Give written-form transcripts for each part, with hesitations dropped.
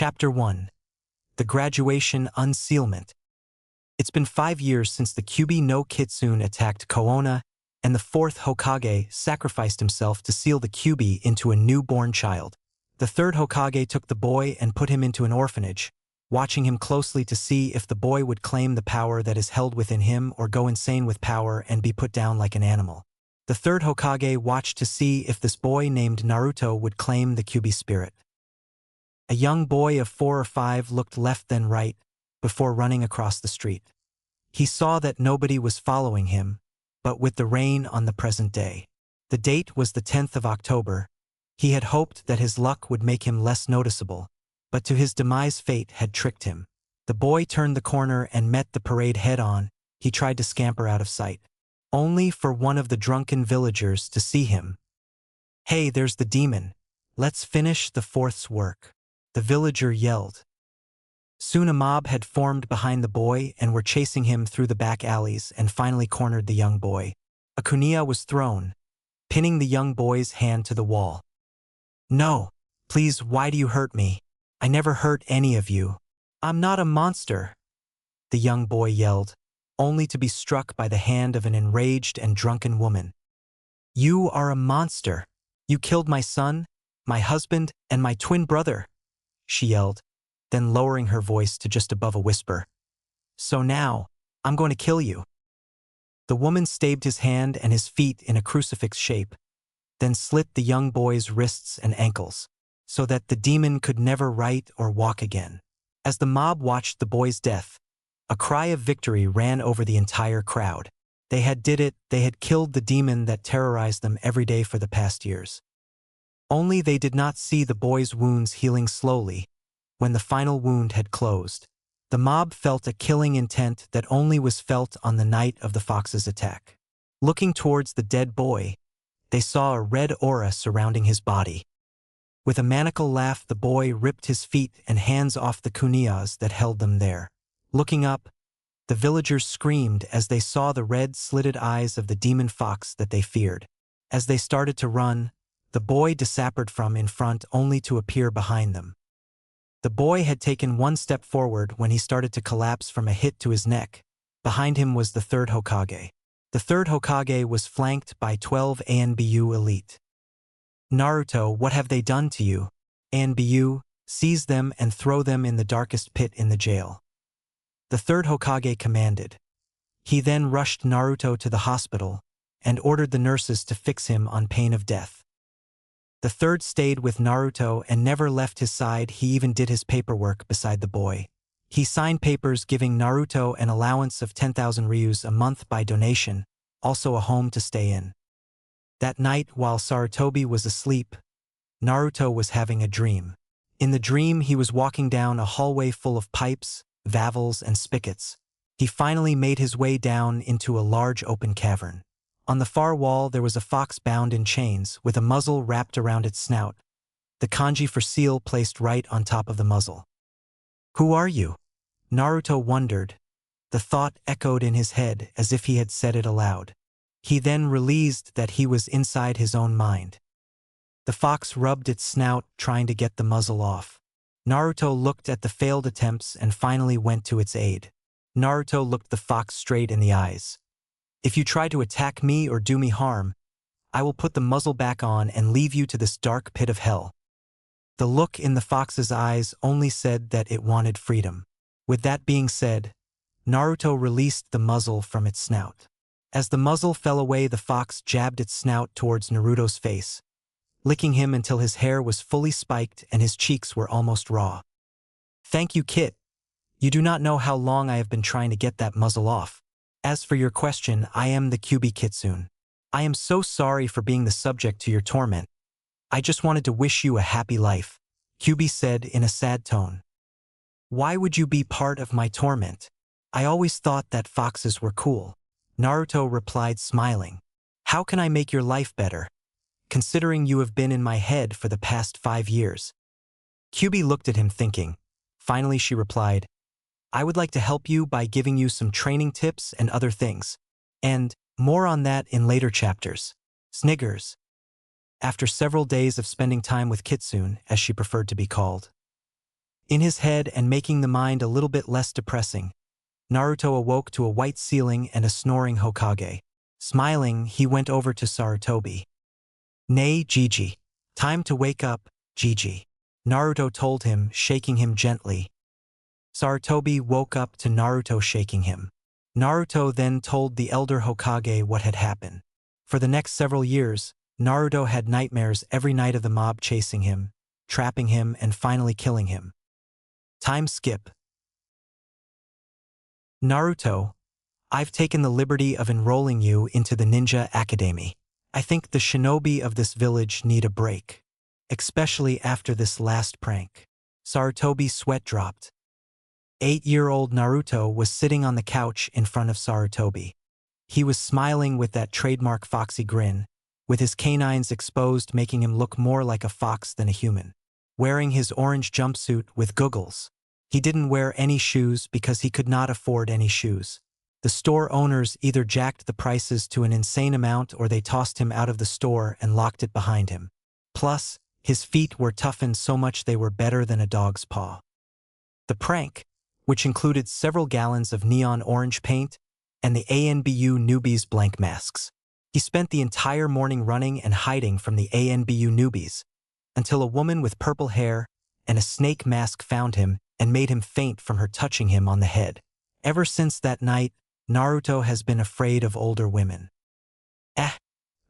Chapter 1. The Graduation Unsealment. It's been 5 years since the Kyuubi no Kitsune attacked Koona, and the fourth Hokage sacrificed himself to seal the Kyuubi into a newborn child. The third Hokage took the boy and put him into an orphanage, watching him closely to see if the boy would claim the power that is held within him or go insane with power and be put down like an animal. The third Hokage watched to see if this boy named Naruto would claim the Kyuubi spirit. A young boy of 4 or 5 looked left then right before running across the street. He saw that nobody was following him, but with the rain on the present day. The date was the 10th of October. He had hoped that his luck would make him less noticeable, but to his demise fate had tricked him. The boy turned the corner and met the parade head-on. He tried to scamper out of sight, only for one of the drunken villagers to see him. "Hey, there's the demon. Let's finish the fourth's work," the villager yelled. Soon a mob had formed behind the boy and were chasing him through the back alleys and finally cornered the young boy. A kunai was thrown, pinning the young boy's hand to the wall. "No, please, why do you hurt me? I never hurt any of you. I'm not a monster," the young boy yelled, only to be struck by the hand of an enraged and drunken woman. "You are a monster. You killed my son, my husband, and my twin brother," she yelled, then lowering her voice to just above a whisper. "So now, I'm going to kill you." The woman stabbed his hand and his feet in a crucifix shape, then slit the young boy's wrists and ankles, so that the demon could never write or walk again. As the mob watched the boy's death, a cry of victory ran over the entire crowd. They had did it, they had killed the demon that terrorized them every day for the past years. Only they did not see the boy's wounds healing slowly. When the final wound had closed, the mob felt a killing intent that only was felt on the night of the fox's attack. Looking towards the dead boy, they saw a red aura surrounding his body. With a maniacal laugh, the boy ripped his feet and hands off the kunais that held them there. Looking up, the villagers screamed as they saw the red slitted eyes of the demon fox that they feared. As they started to run, the boy disappeared from in front only to appear behind them. The boy had taken one step forward when he started to collapse from a hit to his neck. Behind him was the third Hokage. The third Hokage was flanked by 12 ANBU elite. "Naruto, what have they done to you? ANBU, seize them and throw them in the darkest pit in the jail," the third Hokage commanded. He then rushed Naruto to the hospital and ordered the nurses to fix him on pain of death. The third stayed with Naruto and never left his side. He even did his paperwork beside the boy. He signed papers giving Naruto an allowance of 10,000 ryus a month by donation, also a home to stay in. That night, while Sarutobi was asleep, Naruto was having a dream. In the dream, he was walking down a hallway full of pipes, valves, and spigots. He finally made his way down into a large open cavern. On the far wall, there was a fox bound in chains, with a muzzle wrapped around its snout, the kanji for seal placed right on top of the muzzle. "Who are you?" Naruto wondered. The thought echoed in his head as if he had said it aloud. He then realized that he was inside his own mind. The fox rubbed its snout, trying to get the muzzle off. Naruto looked at the failed attempts and finally went to its aid. Naruto looked the fox straight in the eyes. "If you try to attack me or do me harm, I will put the muzzle back on and leave you to this dark pit of hell." The look in the fox's eyes only said that it wanted freedom. With that being said, Naruto released the muzzle from its snout. As the muzzle fell away, the fox jabbed its snout towards Naruto's face, licking him until his hair was fully spiked and his cheeks were almost raw. "Thank you, Kit. You do not know how long I have been trying to get that muzzle off. As for your question, I am the Kyuubi Kitsune. I am so sorry for being the subject to your torment. I just wanted to wish you a happy life," Kyuubi said in a sad tone. "Why would you be part of my torment? I always thought that foxes were cool," Naruto replied, smiling. "How can I make your life better, considering you have been in my head for the past 5 years?" Kyuubi looked at him thinking. Finally she replied, "I would like to help you by giving you some training tips and other things. And more on that in later chapters." Sniggers. After several days of spending time with Kitsune, as she preferred to be called, In his head and making the mind a little bit less depressing, Naruto awoke to a white ceiling and a snoring Hokage. Smiling, he went over to Sarutobi. "Nay, Gigi. Time to wake up, Gigi," Naruto told him, shaking him gently. Sarutobi woke up to Naruto shaking him. Naruto then told the elder Hokage what had happened. For the next several years, Naruto had nightmares every night of the mob chasing him, trapping him, and finally killing him. Time skip. Naruto, I've taken the liberty of enrolling you into the Ninja Academy. I think the shinobi of this village need a break, especially after this last prank. Sarutobi's sweat dropped. 8-year-old Naruto was sitting on the couch in front of Sarutobi. He was smiling with that trademark foxy grin, with his canines exposed making him look more like a fox than a human. Wearing his orange jumpsuit with goggles. He didn't wear any shoes because he could not afford any shoes. The store owners either jacked the prices to an insane amount or they tossed him out of the store and locked it behind him. Plus, his feet were toughened so much they were better than a dog's paw. The prank, which included several gallons of neon orange paint and the ANBU newbies blank masks. He spent the entire morning running and hiding from the ANBU newbies, until a woman with purple hair and a snake mask found him and made him faint from her touching him on the head. Ever since that night, Naruto has been afraid of older women.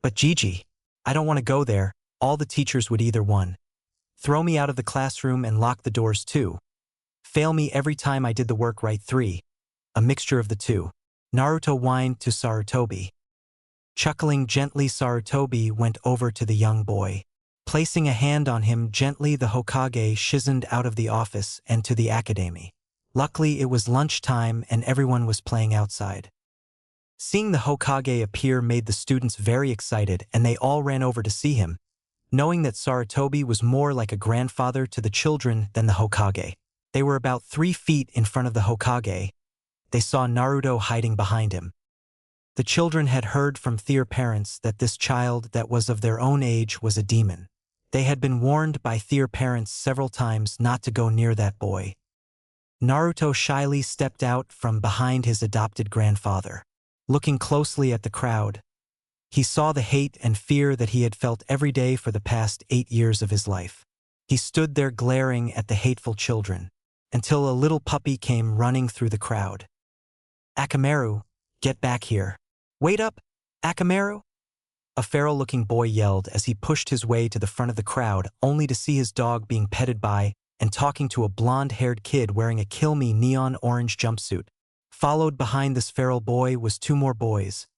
But Gigi, I don't want to go there. All the teachers would either 1. Throw me out of the classroom and lock the doors 2. Fail me every time I did the work right 3. A mixture of the two. Naruto whined to Sarutobi. Chuckling gently, Sarutobi went over to the young boy. Placing a hand on him gently, the Hokage shizened out of the office and to the academy. Luckily, it was lunchtime and everyone was playing outside. Seeing the Hokage appear made the students very excited and they all ran over to see him, knowing that Sarutobi was more like a grandfather to the children than the Hokage. They were about 3 feet in front of the Hokage. They saw Naruto hiding behind him. The children had heard from their parents that this child that was of their own age was a demon. They had been warned by their parents several times not to go near that boy. Naruto shyly stepped out from behind his adopted grandfather. Looking closely at the crowd, he saw the hate and fear that he had felt every day for the past 8 years of his life. He stood there glaring at the hateful children, until a little puppy came running through the crowd. "Akamaru, get back here." "Wait up, Akamaru!" A feral-looking boy yelled as he pushed his way to the front of the crowd, only to see his dog being petted by and talking to a blonde-haired kid wearing a Kill Me neon orange jumpsuit. Followed behind this feral boy was 2 more boys.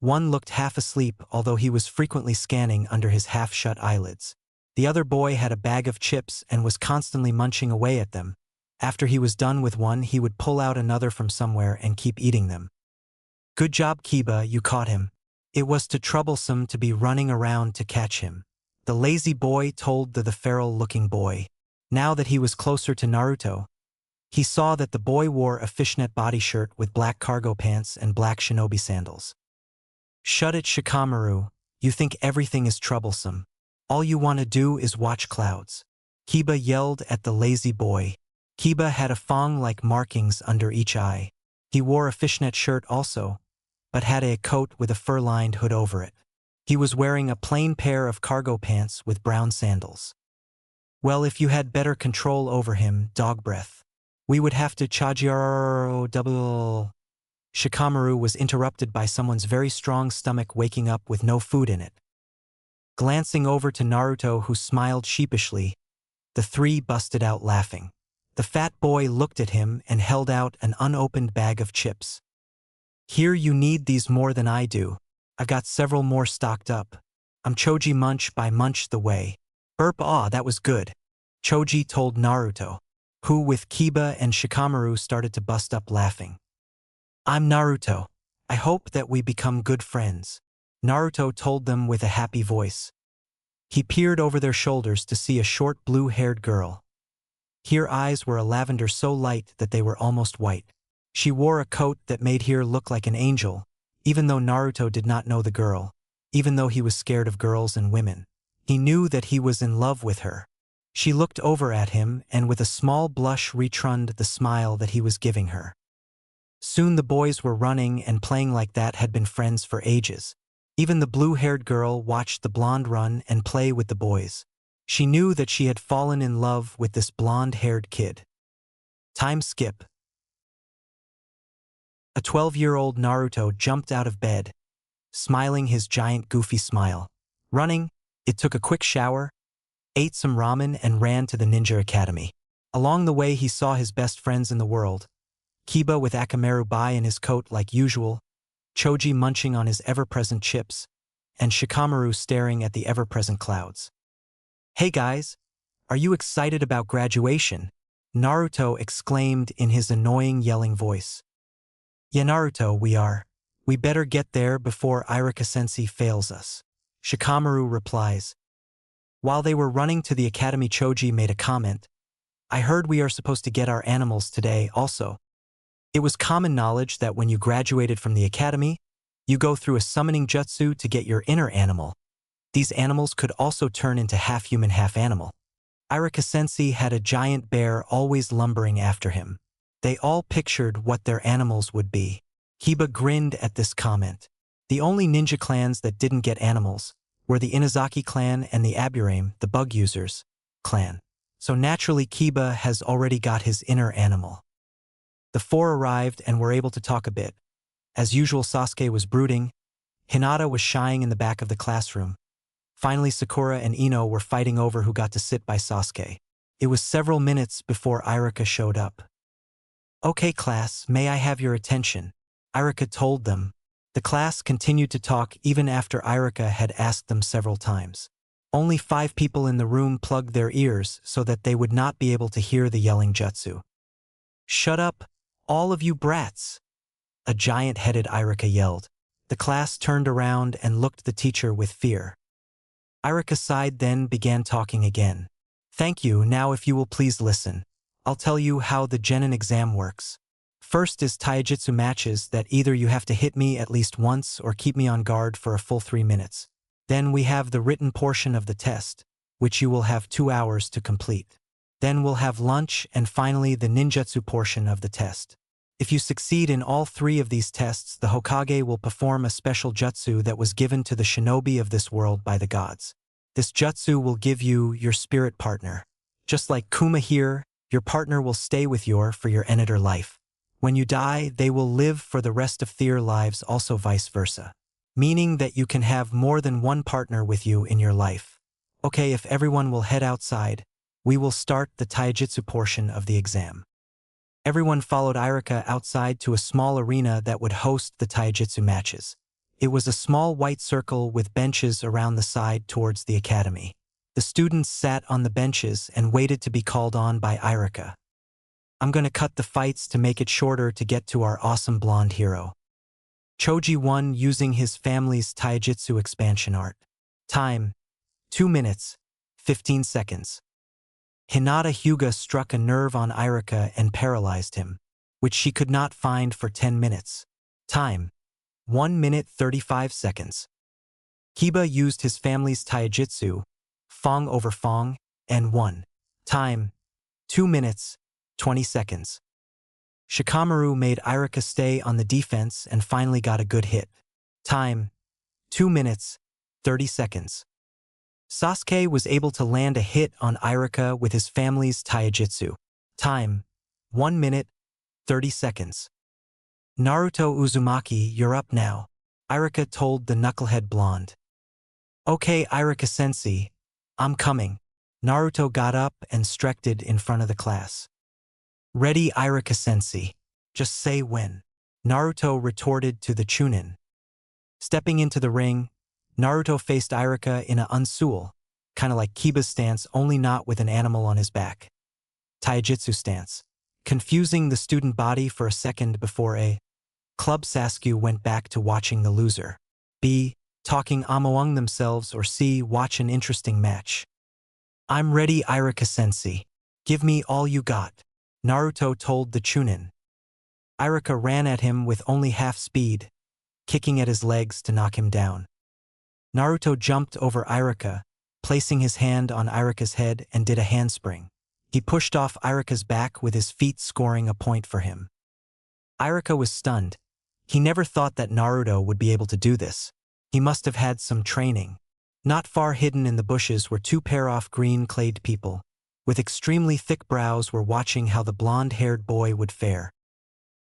One looked half asleep, although he was frequently scanning under his half-shut eyelids. The other boy had a bag of chips and was constantly munching away at them. After he was done with one, he would pull out another from somewhere and keep eating them. "Good job, Kiba, you caught him. It was too troublesome to be running around to catch him," the lazy boy told the feral-looking boy. Now that he was closer to Naruto, he saw that the boy wore a fishnet body shirt with black cargo pants and black shinobi sandals. "Shut it, Shikamaru. You think everything is troublesome. All you want to do is watch clouds," Kiba yelled at the lazy boy. Kiba had a fang-like markings under each eye. He wore a fishnet shirt also, but had a coat with a fur-lined hood over it. He was wearing a plain pair of cargo pants with brown sandals. "Well, if you had better control over him, dog breath. We would have to Chajiro double." Shikamaru was interrupted by someone's very strong stomach waking up with no food in it. Glancing over to Naruto, who smiled sheepishly, the 3 busted out laughing. The fat boy looked at him and held out an unopened bag of chips. "Here, you need these more than I do. I've got several more stocked up. I'm Choji munch by munch the way." "Burp, that was good," Choji told Naruto, who with Kiba and Shikamaru started to bust up laughing. "I'm Naruto. I hope that we become good friends," Naruto told them with a happy voice. He peered over their shoulders to see a short blue-haired girl. Her eyes were a lavender so light that they were almost white. She wore a coat that made her look like an angel, even though Naruto did not know the girl. Even though he was scared of girls and women, he knew that he was in love with her. She looked over at him and with a small blush returned the smile that he was giving her. Soon the boys were running and playing like that had been friends for ages. Even the blue-haired girl watched the blonde run and play with the boys. She knew that she had fallen in love with this blonde-haired kid. Time skip. A 12-year-old Naruto jumped out of bed, smiling his giant goofy smile. Running, it took a quick shower, ate some ramen and ran to the ninja academy. Along the way he saw his best friends in the world, Kiba with Akamaru Bai in his coat like usual, Choji munching on his ever-present chips, and Shikamaru staring at the ever-present clouds. "Hey guys, are you excited about graduation?" Naruto exclaimed in his annoying yelling voice. "Yeah Naruto, we are. We better get there before Iruka-sensei fails us," Shikamaru replies. While they were running to the academy, Choji made a comment. "I heard we are supposed to get our animals today also." It was common knowledge that when you graduated from the academy, you go through a summoning jutsu to get your inner animal. These animals could also turn into half-human, half-animal. Iruka-sensei had a giant bear always lumbering after him. They all pictured what their animals would be. Kiba grinned at this comment. The only ninja clans that didn't get animals were the Inazaki clan and the Aburame, the Bug Users, clan. So naturally Kiba has already got his inner animal. The four arrived and were able to talk a bit. As usual, Sasuke was brooding. Hinata was shying in the back of the classroom. Finally, Sakura and Ino were fighting over who got to sit by Sasuke. It was several minutes before Iruka showed up. "Okay class, may I have your attention?" Iruka told them. The class continued to talk even after Iruka had asked them several times. Only 5 people in the room plugged their ears so that they would not be able to hear the yelling jutsu. "Shut up, all of you brats!" a giant-headed Iruka yelled. The class turned around and looked the teacher with fear. Iruka sighed, then began talking again. "Thank you, now if you will please listen. I'll tell you how the Genin exam works. First is taijutsu matches that either you have to hit me at least once or keep me on guard for a full 3 minutes. Then we have the written portion of the test, which you will have 2 hours to complete. Then we'll have lunch and finally the ninjutsu portion of the test. If you succeed in all 3 of these tests, the Hokage will perform a special jutsu that was given to the shinobi of this world by the gods. This jutsu will give you your spirit partner. Just like Kuma here, your partner will stay with you for your entire life. When you die, they will live for the rest of their lives, also vice versa. Meaning that you can have more than one partner with you in your life. Okay, if everyone will head outside, we will start the taijutsu portion of the exam. Everyone followed Iruka outside to a small arena that would host the taijutsu matches. It was a small white circle with benches around the side towards the academy. The students sat on the benches and waited to be called on by Iruka. "I'm gonna cut the fights to make it shorter to get to our awesome blonde hero." Choji won using his family's taijutsu expansion art. Time: 2 minutes, 15 seconds. Hinata Hyuga struck a nerve on Iruka and paralyzed him, which she could not find for 10 minutes. Time: 1 minute 35 seconds. Kiba used his family's taijutsu, Fong over Fong, and won. Time: 2 minutes, 20 seconds. Shikamaru made Iruka stay on the defense and finally got a good hit. Time: 2 minutes, 30 seconds. Sasuke was able to land a hit on Iruka with his family's taijutsu. Time: 1 minute, 30 seconds. "Naruto Uzumaki, you're up now," Iruka told the knucklehead blonde. "Okay Iruka-sensei, I'm coming." Naruto got up and stretched in front of the class. "Ready Iruka-sensei, just say when," Naruto retorted to the Chunin. Stepping into the ring, Naruto faced Iruka in a unsual, kinda like Kiba's stance, only not with an animal on his back. Taijutsu stance, confusing the student body for a second before A. Club Sasuke went back to watching the loser. B. Talking among themselves, or C. Watch an interesting match. "I'm ready Iruka-sensei. Give me all you got," Naruto told the Chunin. Iruka ran at him with only half speed, kicking at his legs to knock him down. Naruto jumped over Iruka, placing his hand on Irika's head and did a handspring. He pushed off Irika's back with his feet, scoring a point for him. Irika was stunned. He never thought that Naruto would be able to do this. He must have had some training. Not far hidden in the bushes were two pair-off green-clad people, with extremely thick brows, were watching how the blonde-haired boy would fare.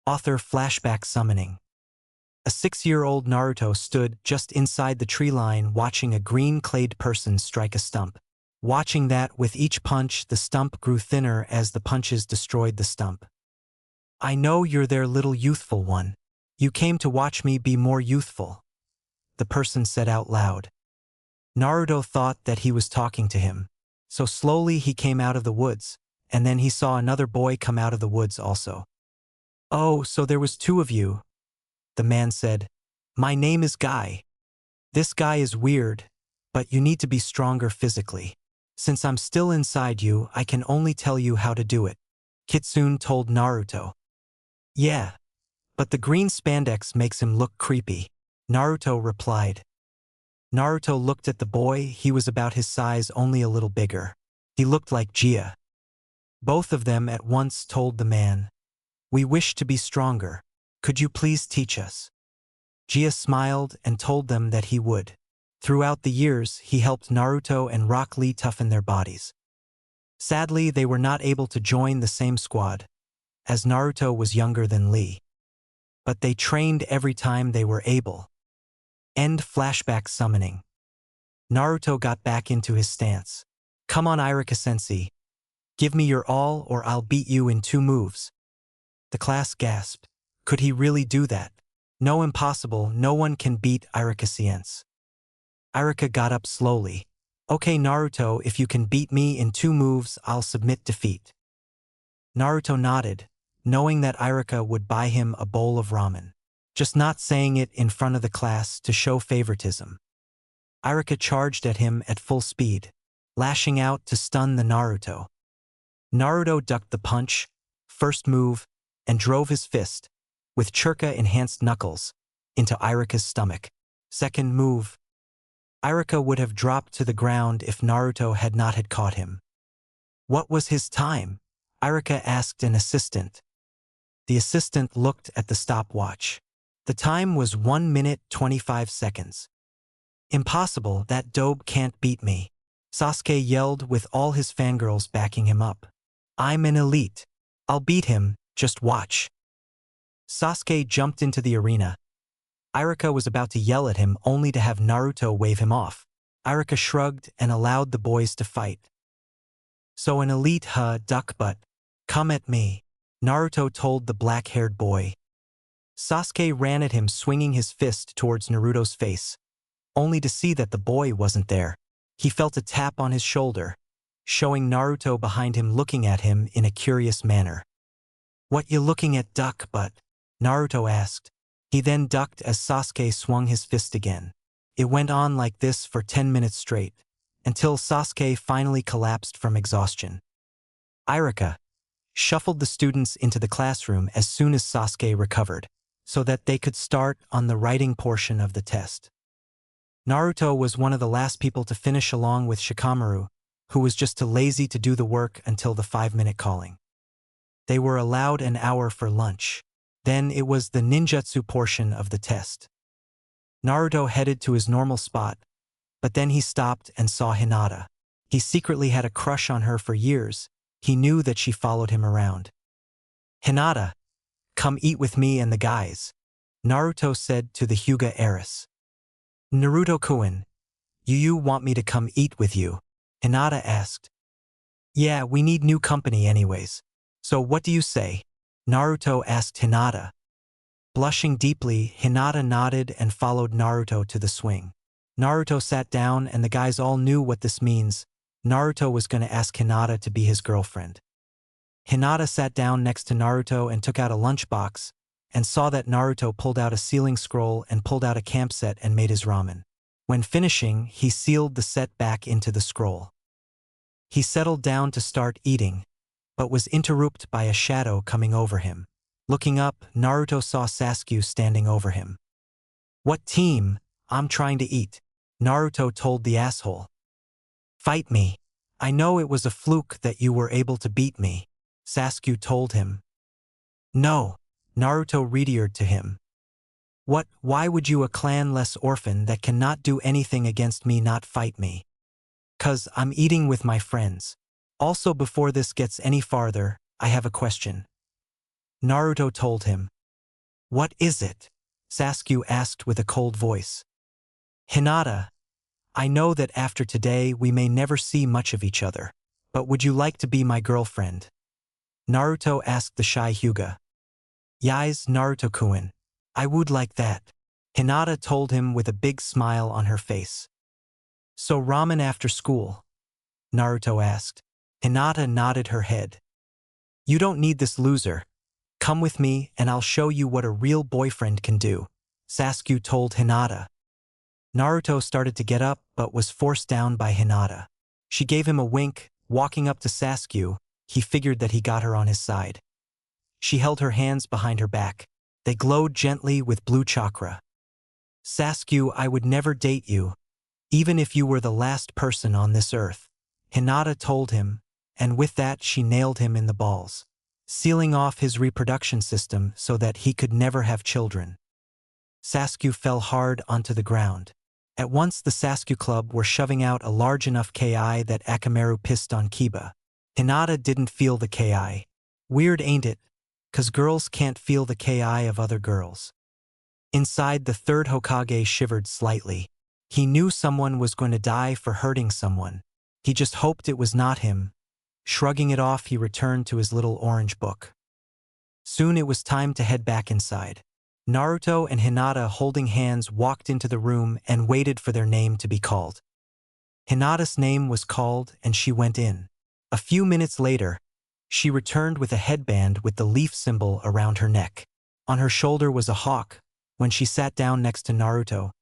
Author flashback summoning. A 6-year-old Naruto stood just inside the tree line watching a green-clad person strike a stump. Watching that, with each punch, the stump grew thinner as the punches destroyed the stump. "I know you're there, little youthful one. You came to watch me be more youthful," the person said out loud. Naruto thought that he was talking to him. So slowly he came out of the woods, and then he saw another boy come out of the woods also. "Oh, so there was two of you," the man said. "My name is Guy. This guy is weird, but you need to be stronger physically. Since I'm still inside you, I can only tell you how to do it," Kitsune told Naruto. "Yeah, but the green spandex makes him look creepy," Naruto replied. Naruto looked at the boy. He was about his size, only a little bigger. He looked like Jia. Both of them at once told the man, "We wish to be stronger. Could you please teach us?" Jia smiled and told them that he would. Throughout the years, he helped Naruto and Rock Lee toughen their bodies. Sadly, they were not able to join the same squad, as Naruto was younger than Lee. But they trained every time they were able. End flashback summoning. Naruto got back into his stance. "Come on, Irika-sensei. Give me your all or I'll beat you in 2 moves. The class gasped. Could he really do that? No, impossible. No one can beat Irika-sensei. Irika got up slowly. "Okay, Naruto, if you can beat me in 2 moves, I'll submit defeat." Naruto nodded, knowing that Irika would buy him a bowl of ramen. Just not saying it in front of the class to show favoritism. Irika charged at him at full speed, lashing out to stun the Naruto. Naruto ducked the punch, first move, and drove his fist, with Churka-enhanced knuckles, into Irika's stomach. Second move. Irika would have dropped to the ground if Naruto had not had caught him. "What was his time?" Irika asked an assistant. The assistant looked at the stopwatch. The time was 1 minute 25 seconds. "Impossible, that dope can't beat me," Sasuke yelled with all his fangirls backing him up. "I'm an elite. I'll beat him, just watch." Sasuke jumped into the arena. Irika was about to yell at him only to have Naruto wave him off. Irika shrugged and allowed the boys to fight. "So an elite, huh, duck butt? Come at me," Naruto told the black-haired boy. Sasuke ran at him, swinging his fist towards Naruto's face, only to see that the boy wasn't there. He felt a tap on his shoulder, showing Naruto behind him looking at him in a curious manner. "What you looking at, duck butt?" Naruto asked. He then ducked as Sasuke swung his fist again. It went on like this for 10 minutes straight, until Sasuke finally collapsed from exhaustion. Irika shuffled the students into the classroom as soon as Sasuke recovered, so that they could start on the writing portion of the test. Naruto was one of the last people to finish, along with Shikamaru, who was just too lazy to do the work until the 5-minute calling. They were allowed an hour for lunch. Then it was the ninjutsu portion of the test. Naruto headed to his normal spot, but then he stopped and saw Hinata. He secretly had a crush on her for years. He knew that she followed him around. "Hinata, come eat with me and the guys," Naruto said to the Hyuga heiress. "Naruto-kun, you want me to come eat with you?" Hinata asked. "Yeah, we need new company anyways. So what do you say?" Naruto asked Hinata. Blushing deeply, Hinata nodded and followed Naruto to the swing. Naruto sat down and the guys all knew what this means. Naruto was going to ask Hinata to be his girlfriend. Hinata sat down next to Naruto and took out a lunchbox, and saw that Naruto pulled out a sealing scroll and pulled out a camp set and made his ramen. When finishing, he sealed the set back into the scroll. He settled down to start eating, but was interrupted by a shadow coming over him. Looking up, Naruto saw Sasuke standing over him. "What team? I'm trying to eat," Naruto told the asshole. Fight me. I know it was a fluke that you were able to beat me, Sasuke told him. No, Naruto reiterated to him. Why would you, a clan-less orphan that cannot do anything against me, not fight me? 'Cause I'm eating with my friends. Also, before this gets any farther, I have a question. Naruto told him. What is it? Sasuke asked with a cold voice. Hinata, I know that after today we may never see much of each other, but would you like to be my girlfriend? Naruto asked the shy Hyuga. Yes, Naruto-kun. I would like that, Hinata told him with a big smile on her face. So ramen after school? Naruto asked. Hinata nodded her head. You don't need this, loser. Come with me and I'll show you what a real boyfriend can do, Sasuke told Hinata. Naruto started to get up but was forced down by Hinata. She gave him a wink, walking up to Sasuke. He figured that he got her on his side. She held her hands behind her back. They glowed gently with blue chakra. Sasuke, I would never date you, even if you were the last person on this earth, Hinata told him, and with that she nailed him in the balls, sealing off his reproduction system so that he could never have children. Sasuke fell hard onto the ground. At once the Sasuke Club were shoving out a large enough ki that Akamaru pissed on Kiba. Hinata didn't feel the ki. Weird, ain't it? 'Cause girls can't feel the ki of other girls. Inside, the third Hokage shivered slightly. He knew someone was going to die for hurting someone. He just hoped it was not him. Shrugging it off, he returned to his little orange book. Soon it was time to head back inside. Naruto and Hinata, holding hands, walked into the room and waited for their name to be called. Hinata's name was called and she went in. A few minutes later, she returned with a headband with the leaf symbol around her neck. On her shoulder was a hawk. When she sat down next to Naruto,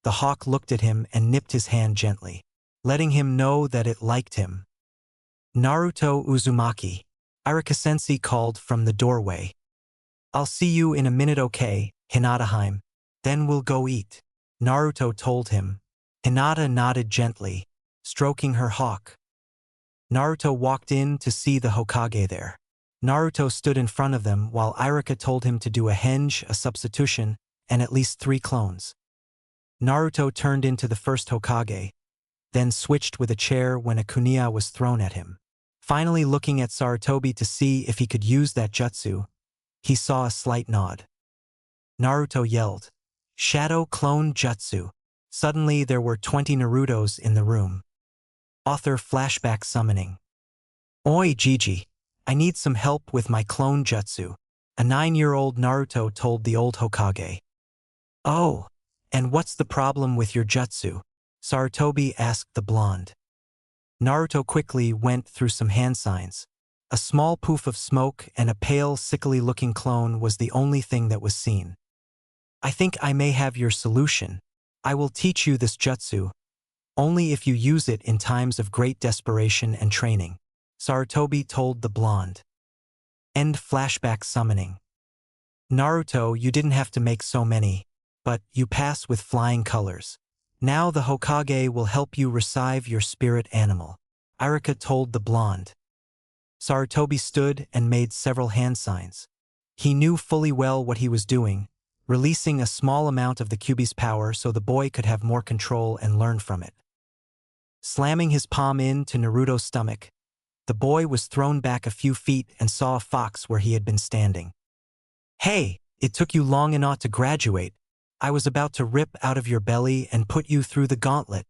the hawk looked at him and nipped his hand gently, letting him know that it liked him. Naruto Uzumaki, Iruka-sensei called from the doorway. I'll see you in a minute, okay, Hinata-heim. Then we'll go eat, Naruto told him. Hinata nodded gently, stroking her hawk. Naruto walked in to see the Hokage there. Naruto stood in front of them while Iruka told him to do a henge, a substitution, and at least 3 clones. Naruto turned into the first Hokage, then switched with a chair when a kunai was thrown at him. Finally, looking at Sarutobi to see if he could use that jutsu, he saw a slight nod. Naruto yelled, Shadow Clone Jutsu. Suddenly there were 20 Narutos in the room. Author flashback summoning. Oi Gigi, I need some help with my clone jutsu, a 9-year-old Naruto told the old Hokage. Oh, and what's the problem with your jutsu? Sarutobi asked the blonde. Naruto quickly went through some hand signs. A small poof of smoke and a pale, sickly-looking clone was the only thing that was seen. I think I may have your solution. I will teach you this jutsu, only if you use it in times of great desperation and training, Sarutobi told the blonde. End flashback summoning. Naruto, you didn't have to make so many, but you pass with flying colors. Now the Hokage will help you revive your spirit animal, Iruka told the blonde. Sarutobi stood and made several hand signs. He knew fully well what he was doing, releasing a small amount of the Kyuubi's power so the boy could have more control and learn from it. Slamming his palm into Naruto's stomach, the boy was thrown back a few feet and saw a fox where he had been standing. Hey, it took you long enough to graduate. I was about to rip out of your belly and put you through the gauntlet,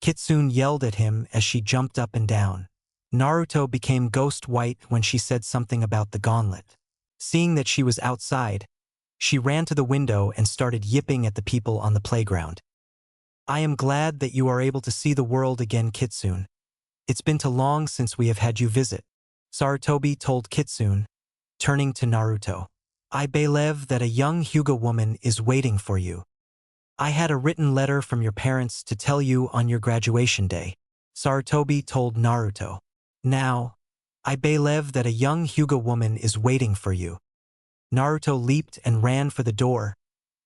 Kitsune yelled at him as she jumped up and down. Naruto became ghost white when she said something about the gauntlet. Seeing that she was outside, she ran to the window and started yipping at the people on the playground. I am glad that you are able to see the world again, Kitsune. It's been too long since we have had you visit, Sarutobi told Kitsune, turning to Naruto. I believe that a young Hyuga woman is waiting for you. I had a written letter from your parents to tell you on your graduation day, Sarutobi told Naruto. Now, I believe that a young Hyuga woman is waiting for you. Naruto leaped and ran for the door,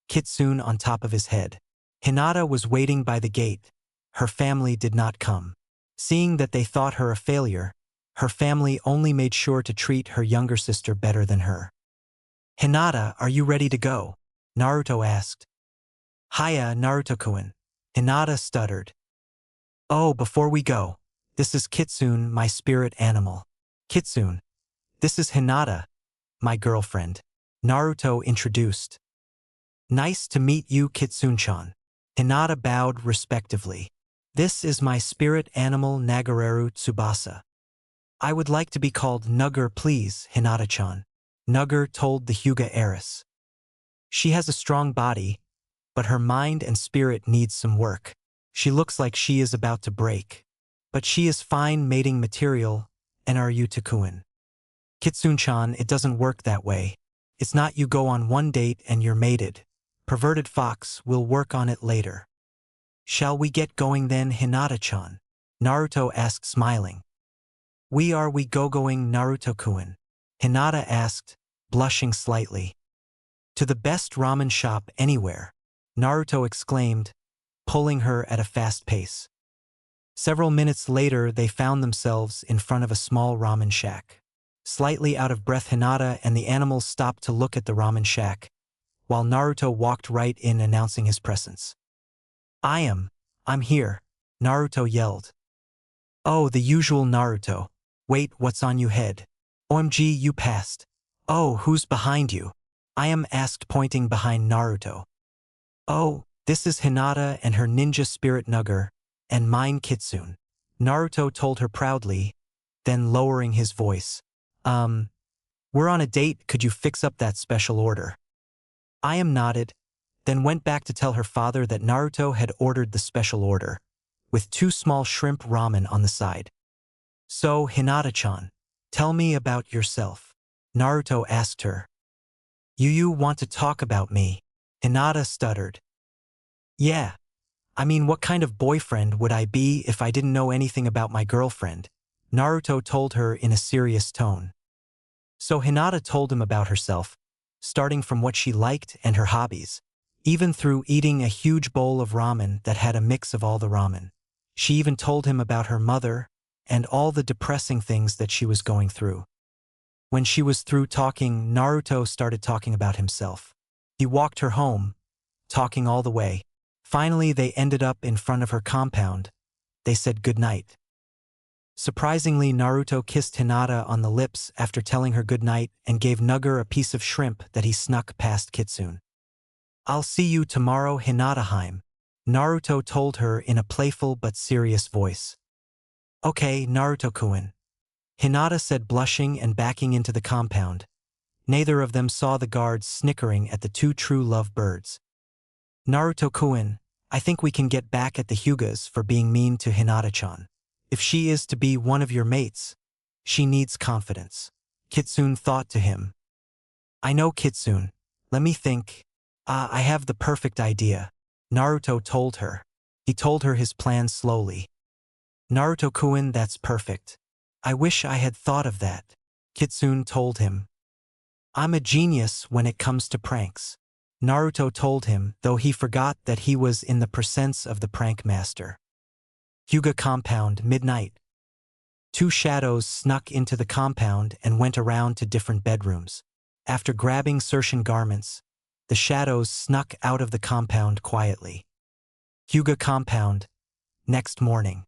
Kitsune on top of his head. Hinata was waiting by the gate. Her family did not come. Seeing that they thought her a failure, her family only made sure to treat her younger sister better than her. "Hinata, are you ready to go?" Naruto asked. "Hiya, Naruto-kun," Hinata stuttered. "Oh, before we go, this is Kitsune, my spirit animal." "Kitsune, this is Hinata, my girlfriend," Naruto introduced. "Nice to meet you, Kitsune-chan." Hinata bowed respectively. "This is my spirit animal Nagareru Tsubasa." "I would like to be called Nugger, please, Hinata-chan," Nugger told the Hyuga heiress. "She has a strong body, but her mind and spirit needs some work. She looks like she is about to break. But she is fine mating material, and are you Takuin?" "Kitsune-chan, it doesn't work that way. It's not you go on one date and you're mated. Perverted fox will work on it later." "Shall we get going then, Hinata-chan?" Naruto asked smiling. We go-going, Naruto-kun?" Hinata asked, blushing slightly. "To the best ramen shop anywhere," Naruto exclaimed, pulling her at a fast pace. Several minutes later, they found themselves in front of a small ramen shack. Slightly out of breath, Hinata and the animals stopped to look at the ramen shack, while Naruto walked right in announcing his presence. I'm here," Naruto yelled. "Oh, the usual Naruto. Wait, what's on you head? OMG, you passed." "Oh, who's behind you?" I am asked, pointing behind Naruto. "Oh, this is Hinata and her ninja spirit Nugger, and mine Kitsune," Naruto told her proudly, then lowering his voice. We're on a date, could you fix up that special order?" I am nodded, then went back to tell her father that Naruto had ordered the special order, with 2 small shrimp ramen on the side. "So, Hinata-chan, tell me about yourself," Naruto asked her. You want to talk about me?" Hinata stuttered. "Yeah. I mean, what kind of boyfriend would I be if I didn't know anything about my girlfriend?" Naruto told her in a serious tone. So Hinata told him about herself, starting from what she liked and her hobbies, even through eating a huge bowl of ramen that had a mix of all the ramen. She even told him about her mother and all the depressing things that she was going through. When she was through talking, Naruto started talking about himself. He walked her home, talking all the way. Finally, they ended up in front of her compound. They said goodnight. Surprisingly, Naruto kissed Hinata on the lips after telling her goodnight and gave Nugger a piece of shrimp that he snuck past Kitsune. "I'll see you tomorrow, Hinata-heim," Naruto told her in a playful but serious voice. "Okay, Naruto-kun," Hinata said, blushing and backing into the compound. Neither of them saw the guards snickering at the 2 true love birds. "Naruto-kun, I think we can get back at the Hyugas for being mean to Hinata-chan. If she is to be one of your mates, she needs confidence," Kitsune thought to him. "I know, Kitsune. Let me think. I have the perfect idea," Naruto told her. He told her his plan slowly. "Naruto-kun, that's perfect. I wish I had thought of that," Kitsune told him. "I'm a genius when it comes to pranks," Naruto told him, though he forgot that he was in the presence of the prank master. Hyuga compound, midnight. 2 shadows snuck into the compound and went around to different bedrooms. After grabbing certain garments, the shadows snuck out of the compound quietly. Hyuga compound, next morning.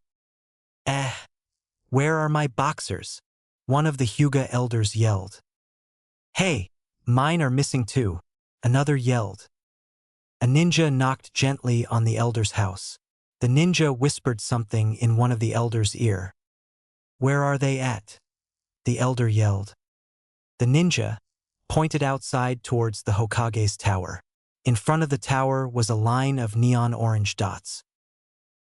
Where are my boxers?" one of the Hyuga elders yelled. "Hey, mine are missing too," another yelled. A ninja knocked gently on the elder's house. The ninja whispered something in one of the elder's ear. "Where are they at?" the elder yelled. The ninja pointed outside towards the Hokage's tower. In front of the tower was a line of neon orange dots.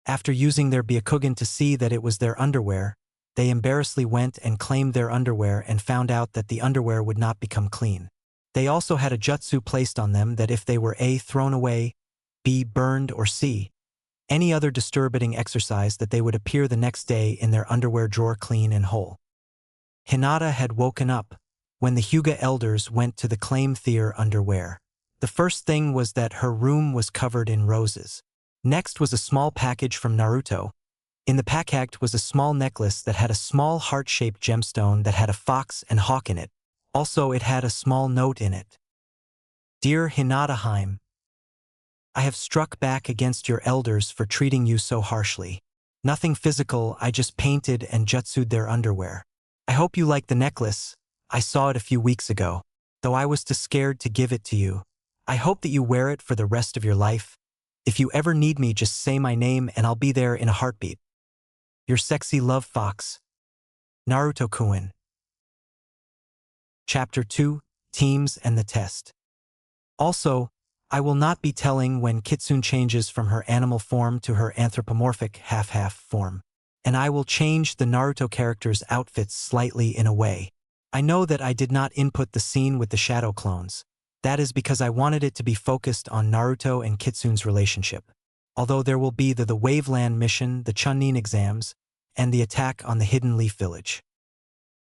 After using their Byakugan to see that it was their underwear, they embarrassedly went and claimed their underwear and found out that the underwear would not become clean. They also had a jutsu placed on them that if they were A, thrown away, B, burned, or C, any other disturbing exercise, that they would appear the next day in their underwear drawer clean and whole. Hinata had woken up when the Hyuga elders went to the claim their underwear. The first thing was that her room was covered in roses. Next was a small package from Naruto, In the package was a small necklace that had a small heart-shaped gemstone that had a fox and hawk in it. Also, it had a small note in it. Dear Hinata, I have struck back against your elders for treating you so harshly. Nothing physical, I just painted and jutsued their underwear. I hope you like the necklace. I saw it a few weeks ago, though I was too scared to give it to you. I hope that you wear it for the rest of your life. If you ever need me, just say my name and I'll be there in a heartbeat. Your sexy love fox. Naruto-kun. Chapter 2, Teams and the Test. Also, I will not be telling when Kitsune changes from her animal form to her anthropomorphic half-half form. And I will change the Naruto characters' outfits slightly in a way. I know that I did not input the scene with the shadow clones. That is because I wanted it to be focused on Naruto and Kitsune's relationship. Although there will be the Waveland mission, the Chunin exams, and the attack on the Hidden Leaf Village.